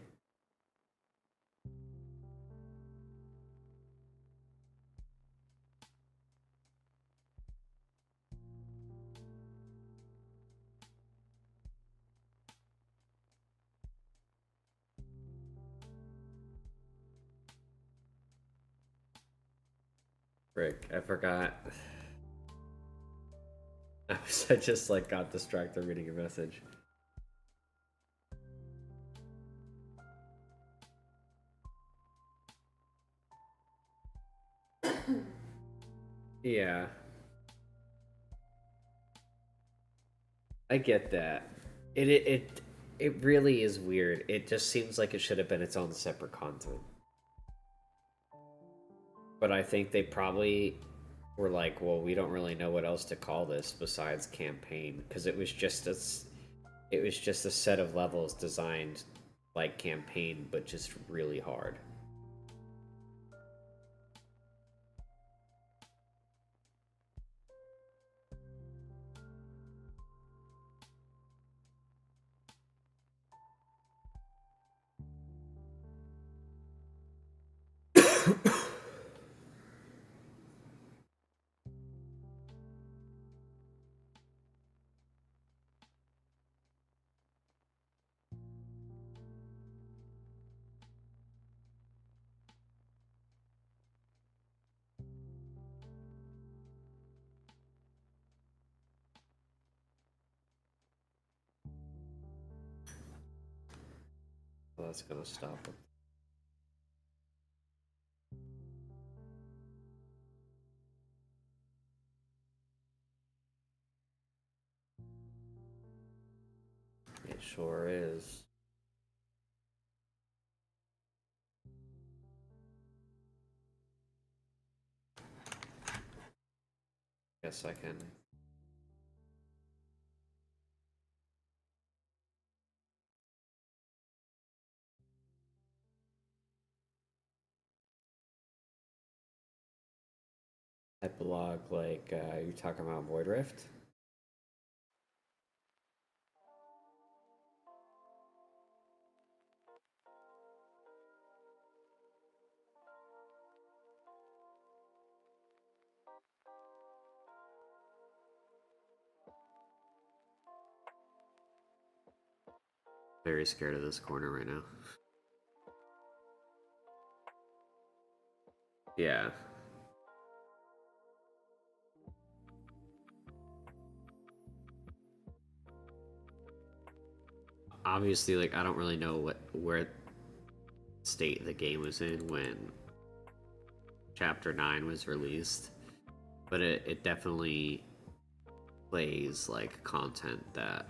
Frick, I forgot. I just like got distracted reading a message. Yeah. I get that. It really is weird. It just seems like it should have been its own separate content. But I think they probably were like, well, we don't really know what else to call this besides campaign because it was just a set of levels designed like campaign but just really hard. Well, that's gonna stop it. It sure is. Guess I can. Type of log like you talking about Void Rift? Very scared of this corner right now. Yeah. Obviously, like I don't really know where state the game was in when Chapter 9 was released, but it definitely plays like content that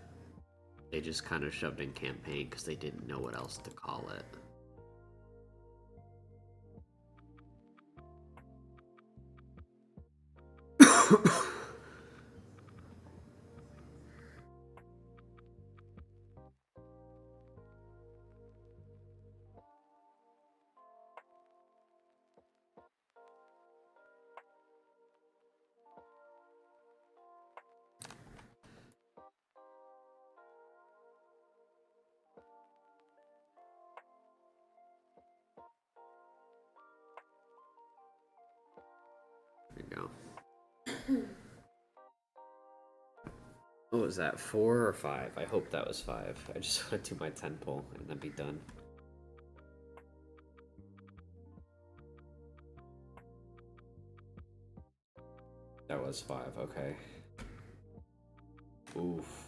they just kind of shoved in campaign because they didn't know what else to call it. There you go. What was that, 4 or 5? I hope that was 5. I just want to do my 10 pull and then be done. That was 5, okay. Oof.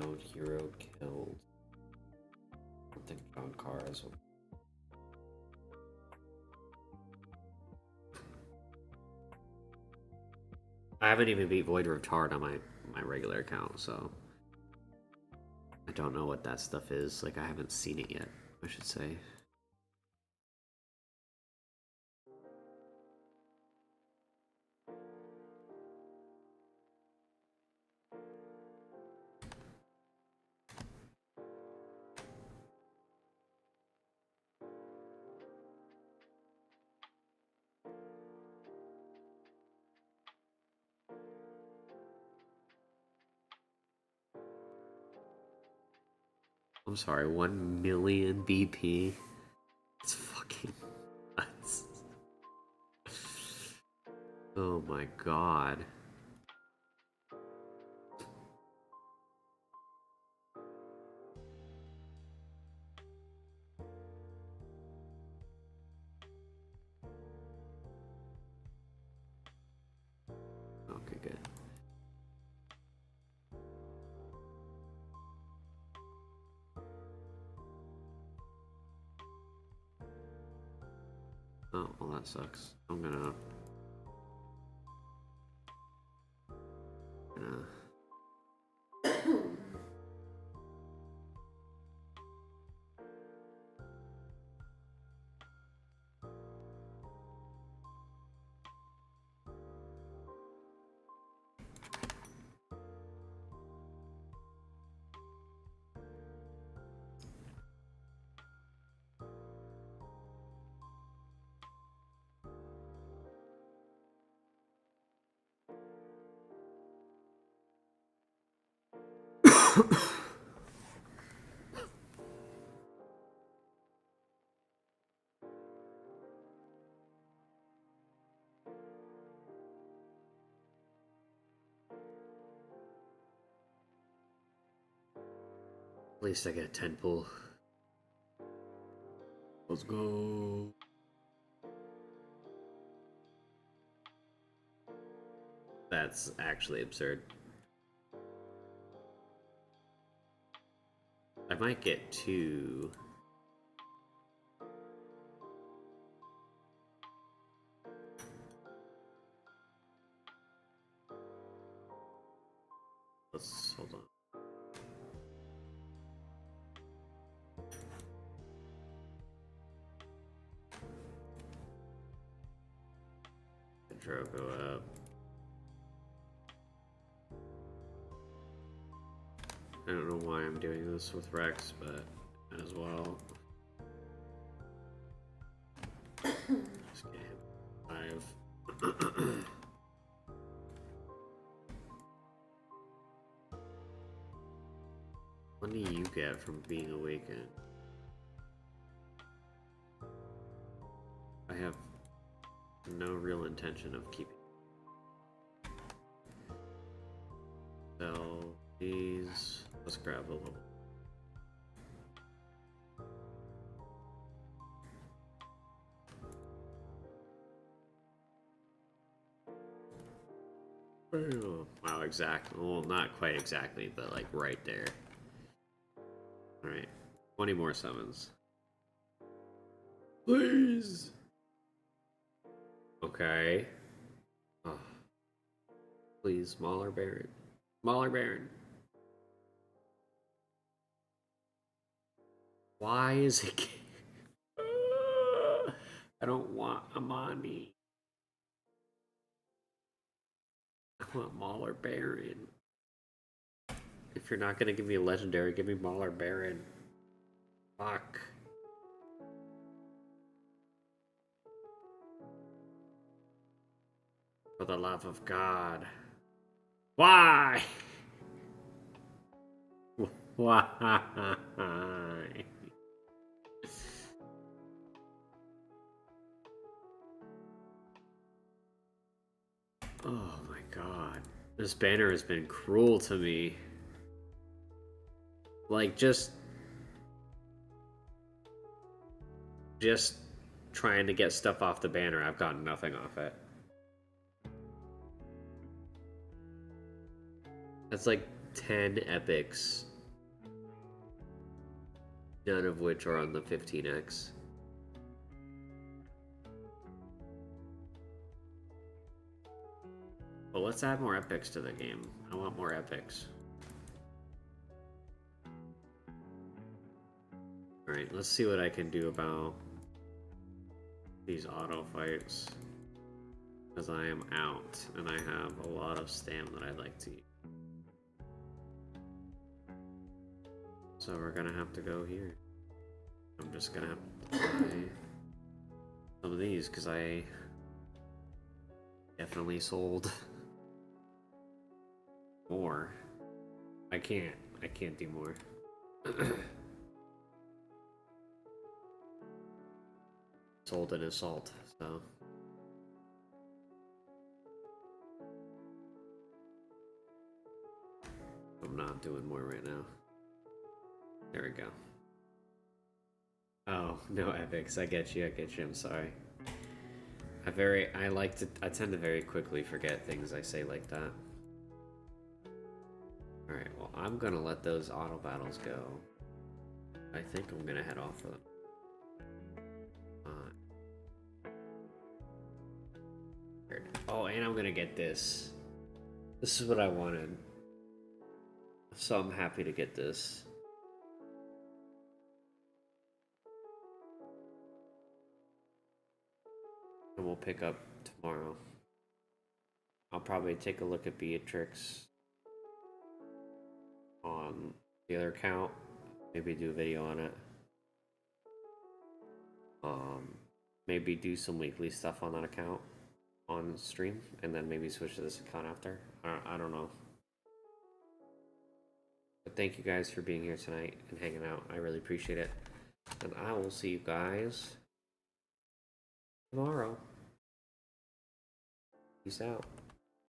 unknown hero killed. I don't think John Carr is one. I haven't even beat Void Retard on my regular account, so I don't know what that stuff is. Like, I haven't seen it yet, I should say. I'm sorry, 1 million BP? It's fucking nuts. Oh my god. Okay, good. Oh, well that sucks. I'm gonna... At least I get a 10 pull. Let's go. That's actually absurd. I might get 2. Let's hold on. Intro go up. I don't know why I'm doing this with Rex, but as well. Just get him 5. What do you get from being awakened? I have no real intention of keeping. Sell these. Let's grab a little. Wow, exactly. Well, not quite exactly, but like right there. Alright. 20 more summons. Please! Okay. Oh. Please, Mauler Baron. Mauler Baron. Why is it... I don't want Amani. I want Mauler Baron. If you're not gonna give me a legendary, give me Mauler Baron. Fuck. For the love of God. Why? Why? Oh my god. This banner has been cruel to me. Like, just trying to get stuff off the banner. I've gotten nothing off it. That's like 10 epics none of which are on the 15X. Well, let's add more epics to the game. I want more epics. Alright, let's see what I can do about these auto fights. Because I am out, and I have a lot of stam that I'd like to use. So we're gonna have to go here. I'm just gonna have to play some of these, because I definitely sold more. I can't do more. Sold an assault, so. I'm not doing more right now. There we go. Oh, no epics. I get you, I'm sorry. I tend to very quickly forget things I say like that. Alright, well, I'm gonna let those auto battles go. I think I'm gonna head off for them. Oh, and I'm gonna get this. This is what I wanted. So I'm happy to get this. And we'll pick up tomorrow. I'll probably take a look at Beatrix on the other account. Maybe do a video on it. Maybe do some weekly stuff on that account on stream, and then maybe switch to this account after. I don't know. But thank you guys for being here tonight and hanging out. I really appreciate it. And I will see you guys tomorrow. Peace out.